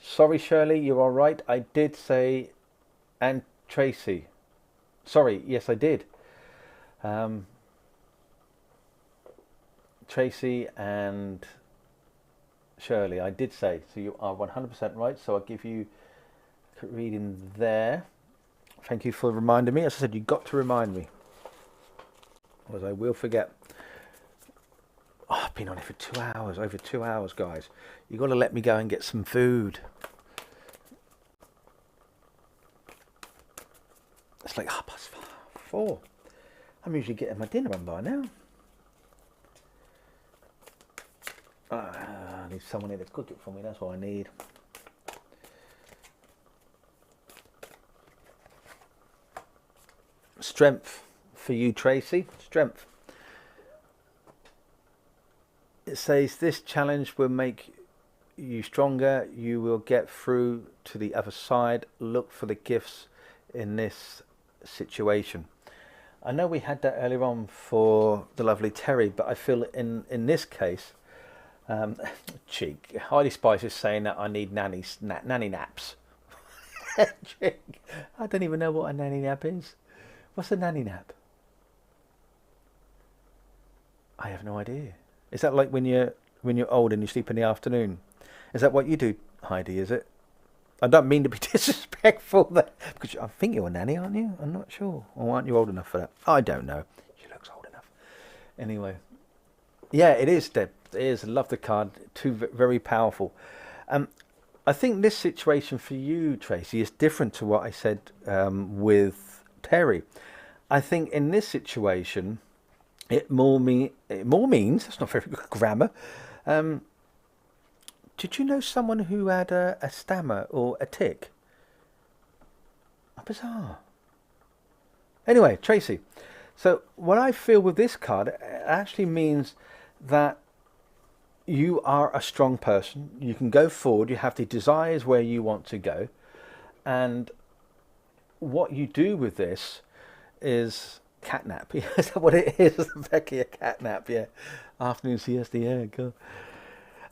Sorry, Shirley, you're all right. I did say, and Tracy. Sorry, yes, I did. Tracy and Shirley, I did say. So you are 100% right. So I'll give you a reading there. Thank you for reminding me. As I said, you got to remind me, otherwise I will forget. Oh, I've been on it for 2 hours, over 2 hours, guys. You've got to let me go and get some food. It's like 4:30. I'm usually getting my dinner on by now. I need someone here to cook it for me, that's what I need. Strength for you, Tracy. Strength. It says this challenge will make you stronger. You will get through to the other side. Look for the gifts in this situation. I know we had that earlier on for the lovely Terry, but I feel in this case, cheek. Heidi Spice is saying that I need nanny naps. I don't even know what a nanny nap is. What's a nanny nap? I have no idea. Is that like when you're old and you sleep in the afternoon? Is that what you do, Heidi? Is it? I don't mean to be disrespectful there, because I think you're a nanny, aren't you? I'm not sure. Or aren't you old enough for that? I don't know. She looks old enough. Anyway, yeah, it is, Deb. It is. I love the card. Very powerful. I think this situation for you, Tracy, is different to what I said with Terry. I think in this situation, it more means, that's not very good grammar. Did you know someone who had a stammer or a tic? Bizarre. Anyway, Tracy. So what I feel with this card, it actually means that you are a strong person. You can go forward. You have the desires where you want to go. And what you do with this is catnap. Is that what it is? Becky, a catnap, yeah. Afternoon siesta, yeah, go.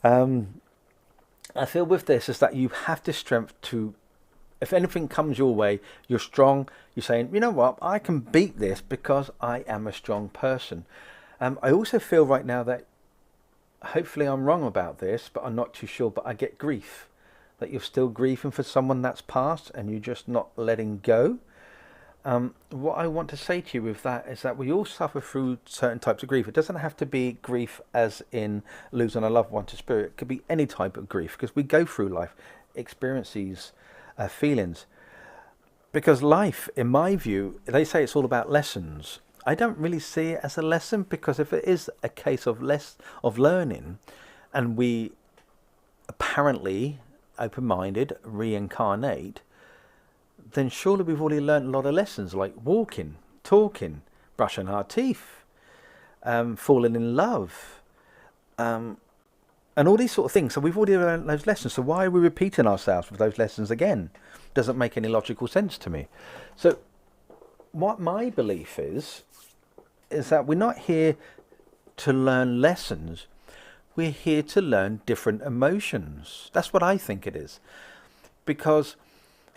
I feel with this is that you have the strength to, if anything comes your way, you're strong. You're saying, you know what, I can beat this because I am a strong person. I also feel right now that, hopefully I'm wrong about this, but I'm not too sure, but I get grief. That you're still grieving for someone that's passed and you're just not letting go. What I want to say to you with that is that we all suffer through certain types of grief. It doesn't have to be grief as in losing a loved one to spirit. It could be any type of grief because we go through life, experience these feelings. Because life, in my view, they say it's all about lessons. I don't really see it as a lesson, because if it is a case of learning, and we apparently open-minded reincarnate, then surely we've already learned a lot of lessons, like walking, talking, brushing our teeth, falling in love, and all these sort of things. So we've already learned those lessons. So why are we repeating ourselves with those lessons again? Doesn't make any logical sense to me. So what my belief is that we're not here to learn lessons. We're here to learn different emotions. That's what I think it is. Because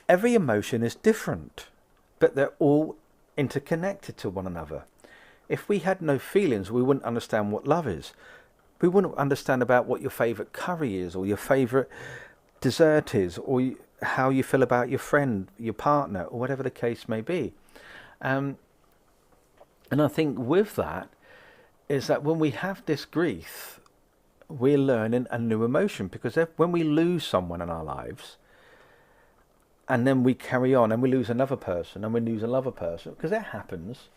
every emotion is different, but they're all interconnected to one another. If we had no feelings, we wouldn't understand what love is. We wouldn't understand about what your favourite curry is, or your favourite dessert is, or how you feel about your friend, your partner, or whatever the case may be. And I think with that is that when we have this grief, we're learning a new emotion. Because when we lose someone in our lives, and then we carry on and we lose another person and we lose another person, because that happens,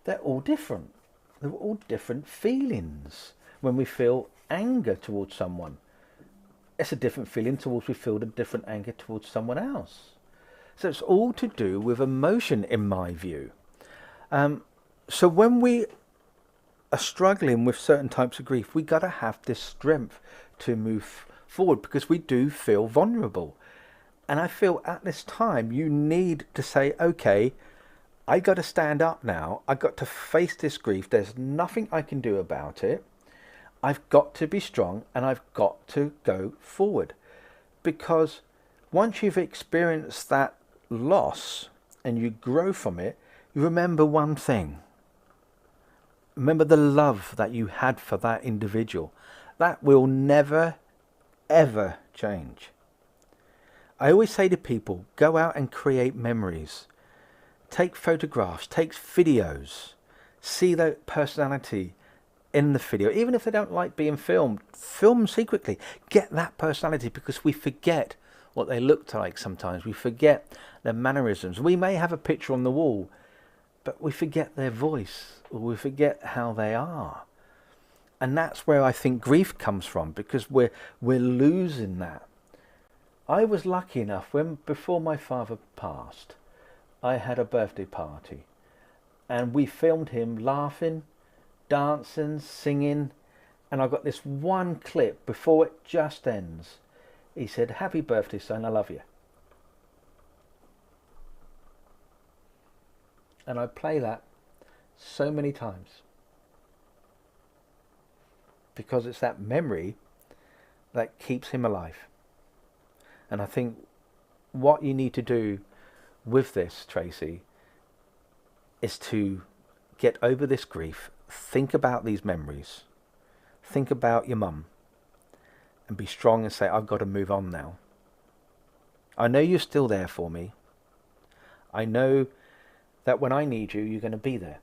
they're all different. They're all different feelings. When we feel anger towards someone, it's a different feeling towards we feel a different anger towards someone else. So it's all to do with emotion, in my view. So when we are struggling with certain types of grief, we got to have this strength to move forward, because we do feel vulnerable. And I feel at this time you need to say, okay, I got to stand up now. I got to face this grief. There's nothing I can do about it. I've got to be strong, and I've got to go forward. Because once you've experienced that loss and you grow from it, you remember one thing. Remember the love that you had for that individual. That will never, ever change. I always say to people, go out and create memories. Take photographs, take videos. See the personality in the video. Even if they don't like being filmed, film secretly. Get that personality, because we forget what they looked like sometimes. We forget their mannerisms. We may have a picture on the wall, but we forget their voice, or we forget how they are. And that's where I think grief comes from, because we're losing that. I was lucky enough, before my father passed, I had a birthday party, and we filmed him laughing, dancing, singing, and I got this one clip before it just ends. He said, "Happy birthday, son, I love you." And I play that so many times, because it's that memory that keeps him alive. And I think what you need to do with this, Tracy, is to get over this grief. Think about these memories. Think about your mum. And be strong and say, I've got to move on now. I know you're still there for me. I know that when I need you, you're going to be there.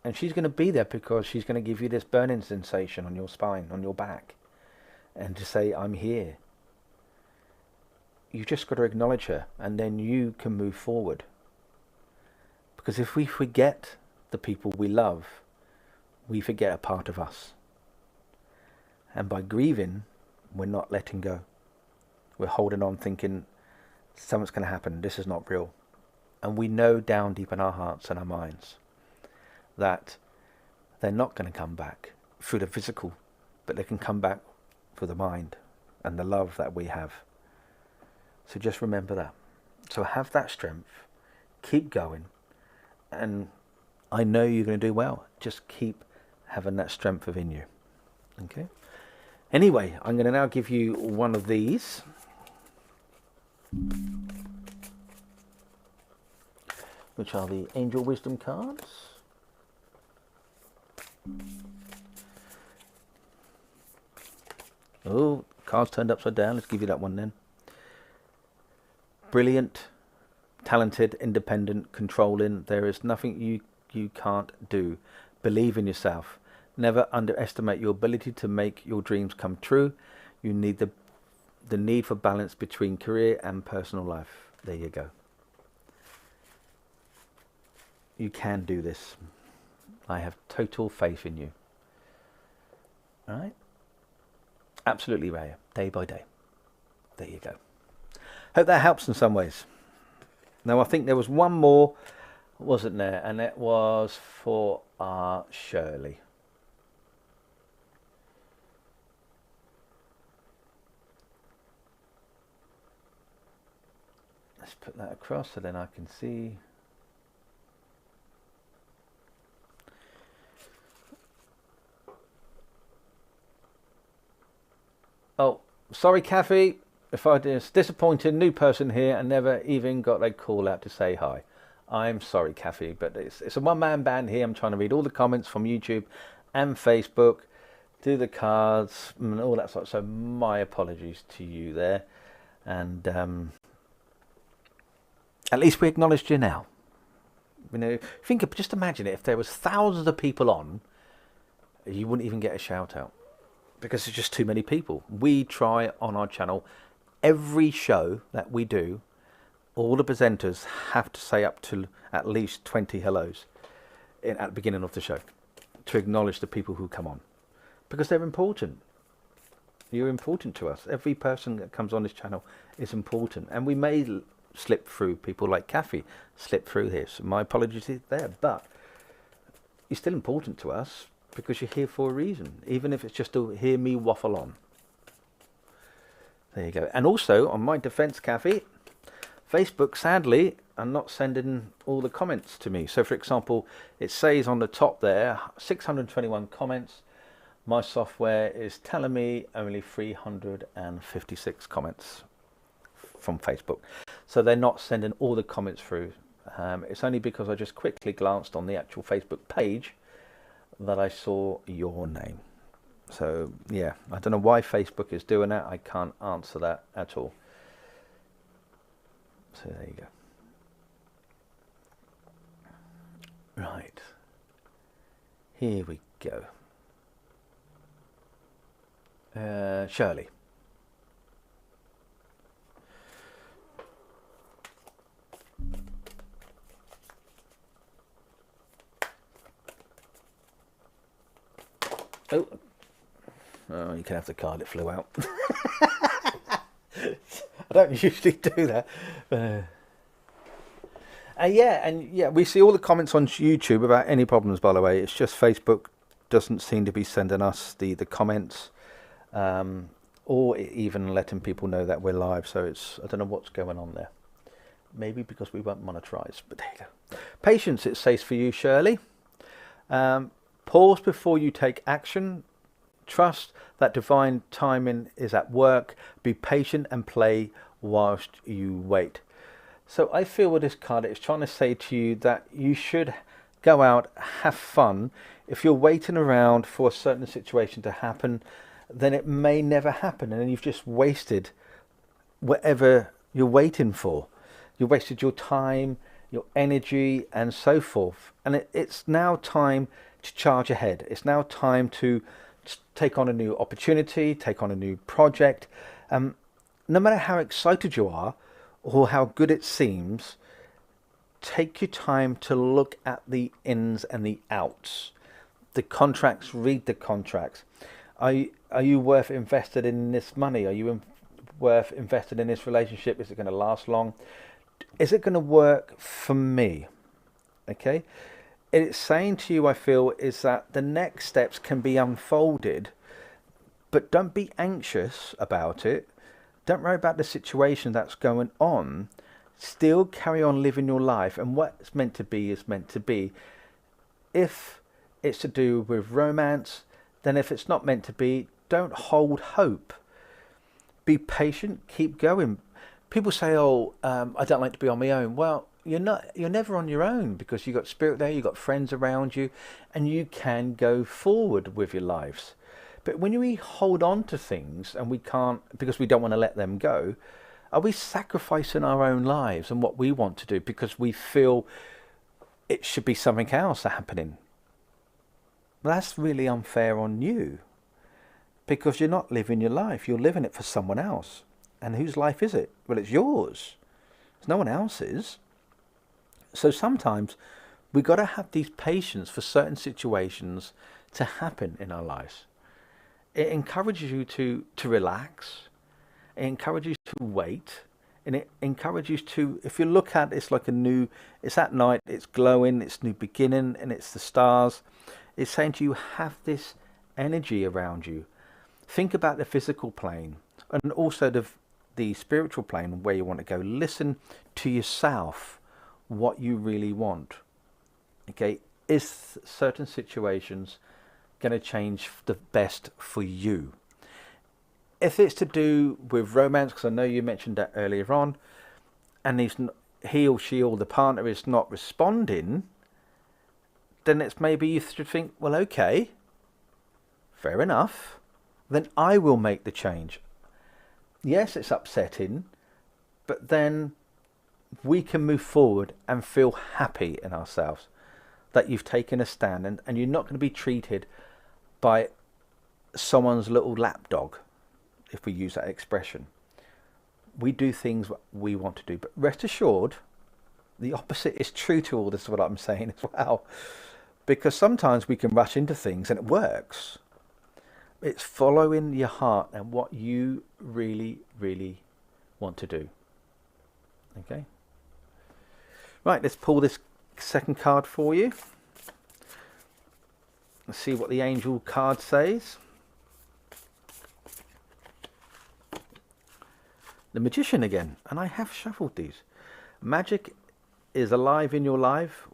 And she's going to be there because she's going to give you this burning sensation on your spine, on your back. And to say, I'm here. You just got to acknowledge her, and then you can move forward. Because if we forget the people we love, we forget a part of us. And by grieving, we're not letting go. We're holding on thinking, something's going to happen, this is not real. And we know down deep in our hearts and our minds that they're not going to come back through the physical, but they can come back for the mind and the love that we have. So just remember that. So have that strength, keep going, and I know you're going to do well. Just keep having that strength within you. Okay. Anyway, I'm going to now give you one of these. Which are the Angel Wisdom cards. Oh, cards turned upside down. Let's give you that one then. Brilliant, talented, independent, controlling. There is nothing you can't do. Believe in yourself. Never underestimate your ability to make your dreams come true. You need the need for balance between career and personal life. There you go. You can do this. I have total faith in you. All right? Absolutely, Raya. Day by day. There you go. Hope that helps in some ways. Now, I think there was one more, wasn't there? And it was for our Shirley. Let's put that across so then I can see. Oh, sorry, Kathy. If I just disappointed, new person here and never even got a call out to say hi. I'm sorry, Kathy, but it's a one-man band here. I'm trying to read all the comments from YouTube and Facebook, do the cards and all that sort. So my apologies to you there. And at least we acknowledged you now. You know, just imagine it. If there was thousands of people on, you wouldn't even get a shout out. Because there's just too many people. We try on our channel, every show that we do, all the presenters have to say up to at least 20 hellos at the beginning of the show to acknowledge the people who come on. Because they're important. You're important to us. Every person that comes on this channel is important. And we may slip through, people like Kathy slip through here. So my apologies there. But you're still important to us. Because you're here for a reason, even if it's just to hear me waffle on. There you go. And also, on my defense, Kathy, Facebook, sadly, are not sending all the comments to me. So, for example, it says on the top there, 621 comments. My software is telling me only 356 comments from Facebook. So they're not sending all the comments through. It's only because I just quickly glanced on the actual Facebook page that I saw your name. So yeah, I don't know why Facebook is doing that. I can't answer that at all. So there you go. Right, here we go. Shirley. Oh, you can have the card, it flew out. I don't usually do that. Yeah, we see all the comments on YouTube about any problems, by the way. It's just Facebook doesn't seem to be sending us the comments or even letting people know that we're live. So I don't know what's going on there. Maybe because we weren't monetized, but there you go. Patience, it says for you, Shirley. Pause before you take action. Trust that divine timing is at work. Be patient and play whilst you wait. So I feel with this card, it's trying to say to you that you should go out, have fun. If you're waiting around for a certain situation to happen, then it may never happen. And then you've just wasted whatever you're waiting for. You wasted your time, your energy, and so forth. And it's now time to charge ahead. It's now time to take on a new opportunity, take on a new project. No matter how excited you are or how good it seems, take your time to look at the ins and the outs. The contracts, read the contracts. Are you worth invested in this money? Are you worth invested in this relationship? Is it going to last long? Is it going to work for me? Okay. It's saying to you, I feel, is that the next steps can be unfolded But don't be anxious about it. Don't worry about the situation that's going on. Still carry on living your life, and what's meant to be is meant to be. If it's to do with romance, then if it's not meant to be, don't hold hope. Be patient, keep going. People say, "Oh, I don't like to be on my own." Well, you're not. You're never on your own, because you've got spirit there, you've got friends around you, and you can go forward with your lives. But when we hold on to things and we can't, because we don't want to let them go, are we sacrificing our own lives and what we want to do because we feel it should be something else happening? That's really unfair on you, because you're not living your life. You're living it for someone else. And whose life is it? Well, it's yours. It's no one else's. So sometimes we've got to have these patience for certain situations to happen in our lives. It encourages you to relax. It encourages you to wait. And it encourages you to, if you look at it, it's like it's at night, it's glowing, it's new beginning, and it's the stars. It's saying to you, have this energy around you. Think about the physical plane and also the spiritual plane where you want to go. Listen to yourself, what you really want. Okay, is certain situations going to change the best for you? If it's to do with romance, because I know you mentioned that earlier on, and he or she or the partner is not responding, then it's maybe you should think, well, okay, fair enough, then I will make the change. Yes, it's upsetting, but then we can move forward and feel happy in ourselves that you've taken a stand, and you're not going to be treated by someone's little lapdog, if we use that expression. We do things we want to do, but rest assured, the opposite is true to all this, what I'm saying as well. Because sometimes we can rush into things and it works. It's following your heart and what you really, really want to do. Okay? Right, let's pull this second card for you. Let's see what the angel card says. The Magician again, and I have shuffled these. Magic is alive in your life.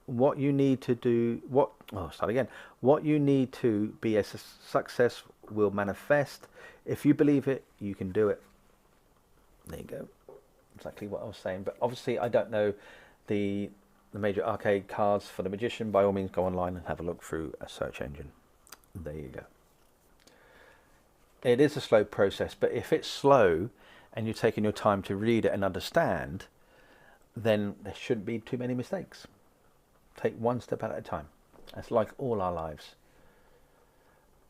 What you need to do, what you need to be a success will manifest. If you believe it, you can do it. There you go. Exactly what I was saying. But obviously I don't know the major arcade cards for the Magician. By all means, go online and have a look through a search engine. There you go. It is a slow process, but if it's slow and you're taking your time to read it and understand, then there shouldn't be too many mistakes. Take one step at a time. That's like all our lives.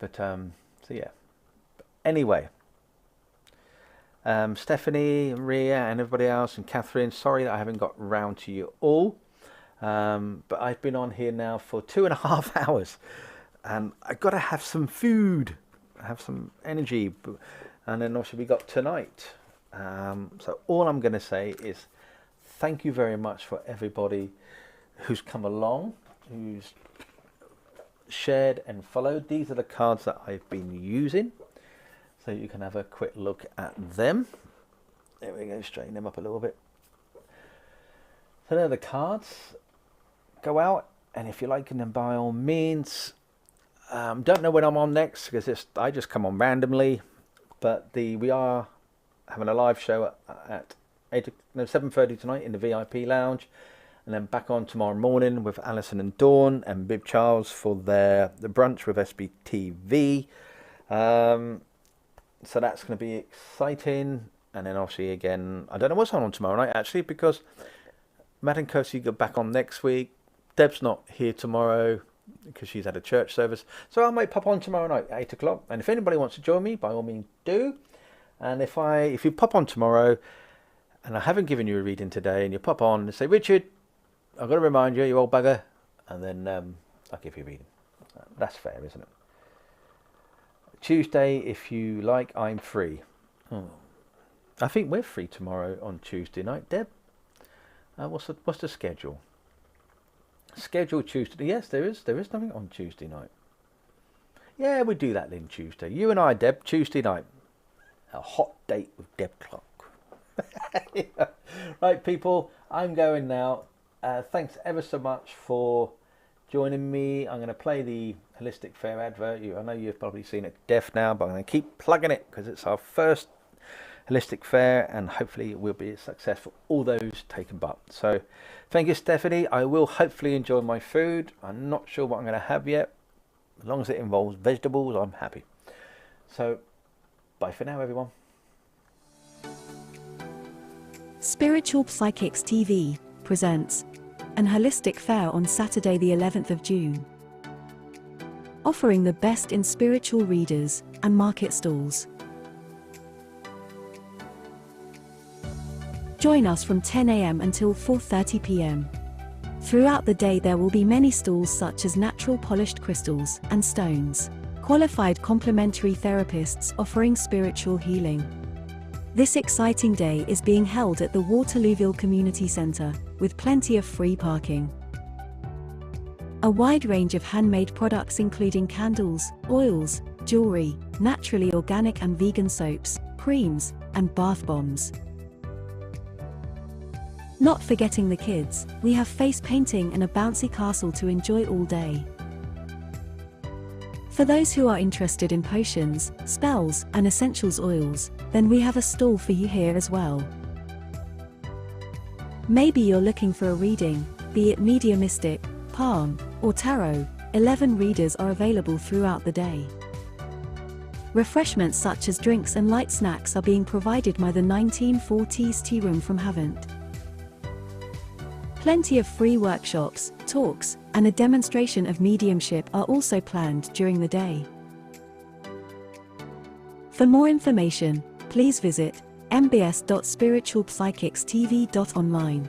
But so yeah. Anyway, Stephanie, Ria, and everybody else, and Catherine, sorry that I haven't got round to you all. But I've been on here now for 2.5 hours, and I've got to have some food, have some energy, and then also we got tonight. So all I'm going to say is thank you very much for everybody who's come along, who's shared and followed. These are the cards that I've been using, so you can have a quick look at them. There we go, straighten them up a little bit. So there are the cards. Go out, and if you're liking them, by all means. Don't know when I'm on next, because I just come on randomly, but we are having a live show at 7:30 tonight in the VIP lounge, and then back on tomorrow morning with Alison and Dawn and Bib Charles for the brunch with SBTV. So that's going to be exciting. And then obviously again, I don't know what's on tomorrow night actually, because Matt and Kirsty go back on next week. Deb's not here tomorrow because she's at a church service, so I might pop on tomorrow night at 8 o'clock. And if anybody wants to join me, by all means do. And if you pop on tomorrow and I haven't given you a reading today, and you pop on and say, Richard, I've got to remind you, you old bugger, and then I'll give you a reading. That's fair, isn't it? Tuesday, if you like, I'm free. I think we're free tomorrow on Tuesday night, Deb. What's the schedule? Schedule Tuesday. Yes, there is nothing on Tuesday night. Yeah, we do that then Tuesday. You and I, Deb, Tuesday night. A hot date with Deb Clark. Yeah. Right, people, I'm going now. Thanks ever so much for joining me. I'm going to play the Holistic Fair advert. I know you've probably seen it to death now, but I'm going to keep plugging it because it's our first Holistic Fair and hopefully it will be successful. All those taken part. So thank you, Stephanie. I will hopefully enjoy my food. I'm not sure what I'm going to have yet. As long as it involves vegetables, I'm happy. So bye for now, everyone. Spiritual Psychics TV presents an Holistic Fair on Saturday the 11th of June. Offering the best in spiritual readers and market stalls. Join us from 10 a.m. until 4:30 p.m. Throughout the day there will be many stalls such as natural polished crystals and stones, qualified complementary therapists offering spiritual healing. This exciting day is being held at the Waterlooville Community Centre, with plenty of free parking. A wide range of handmade products including candles, oils, jewellery, naturally organic and vegan soaps, creams, and bath bombs. Not forgetting the kids, we have face painting and a bouncy castle to enjoy all day. For those who are interested in potions, spells, and essentials oils, then we have a stall for you here as well. Maybe you're looking for a reading, be it mediumistic, palm, or tarot. 11 readers are available throughout the day. Refreshments such as drinks and light snacks are being provided by the 1940s tea room from Havant. Plenty of free workshops, talks, and a demonstration of mediumship are also planned during the day. For more information, please visit mbs.spiritualpsychicstv.online.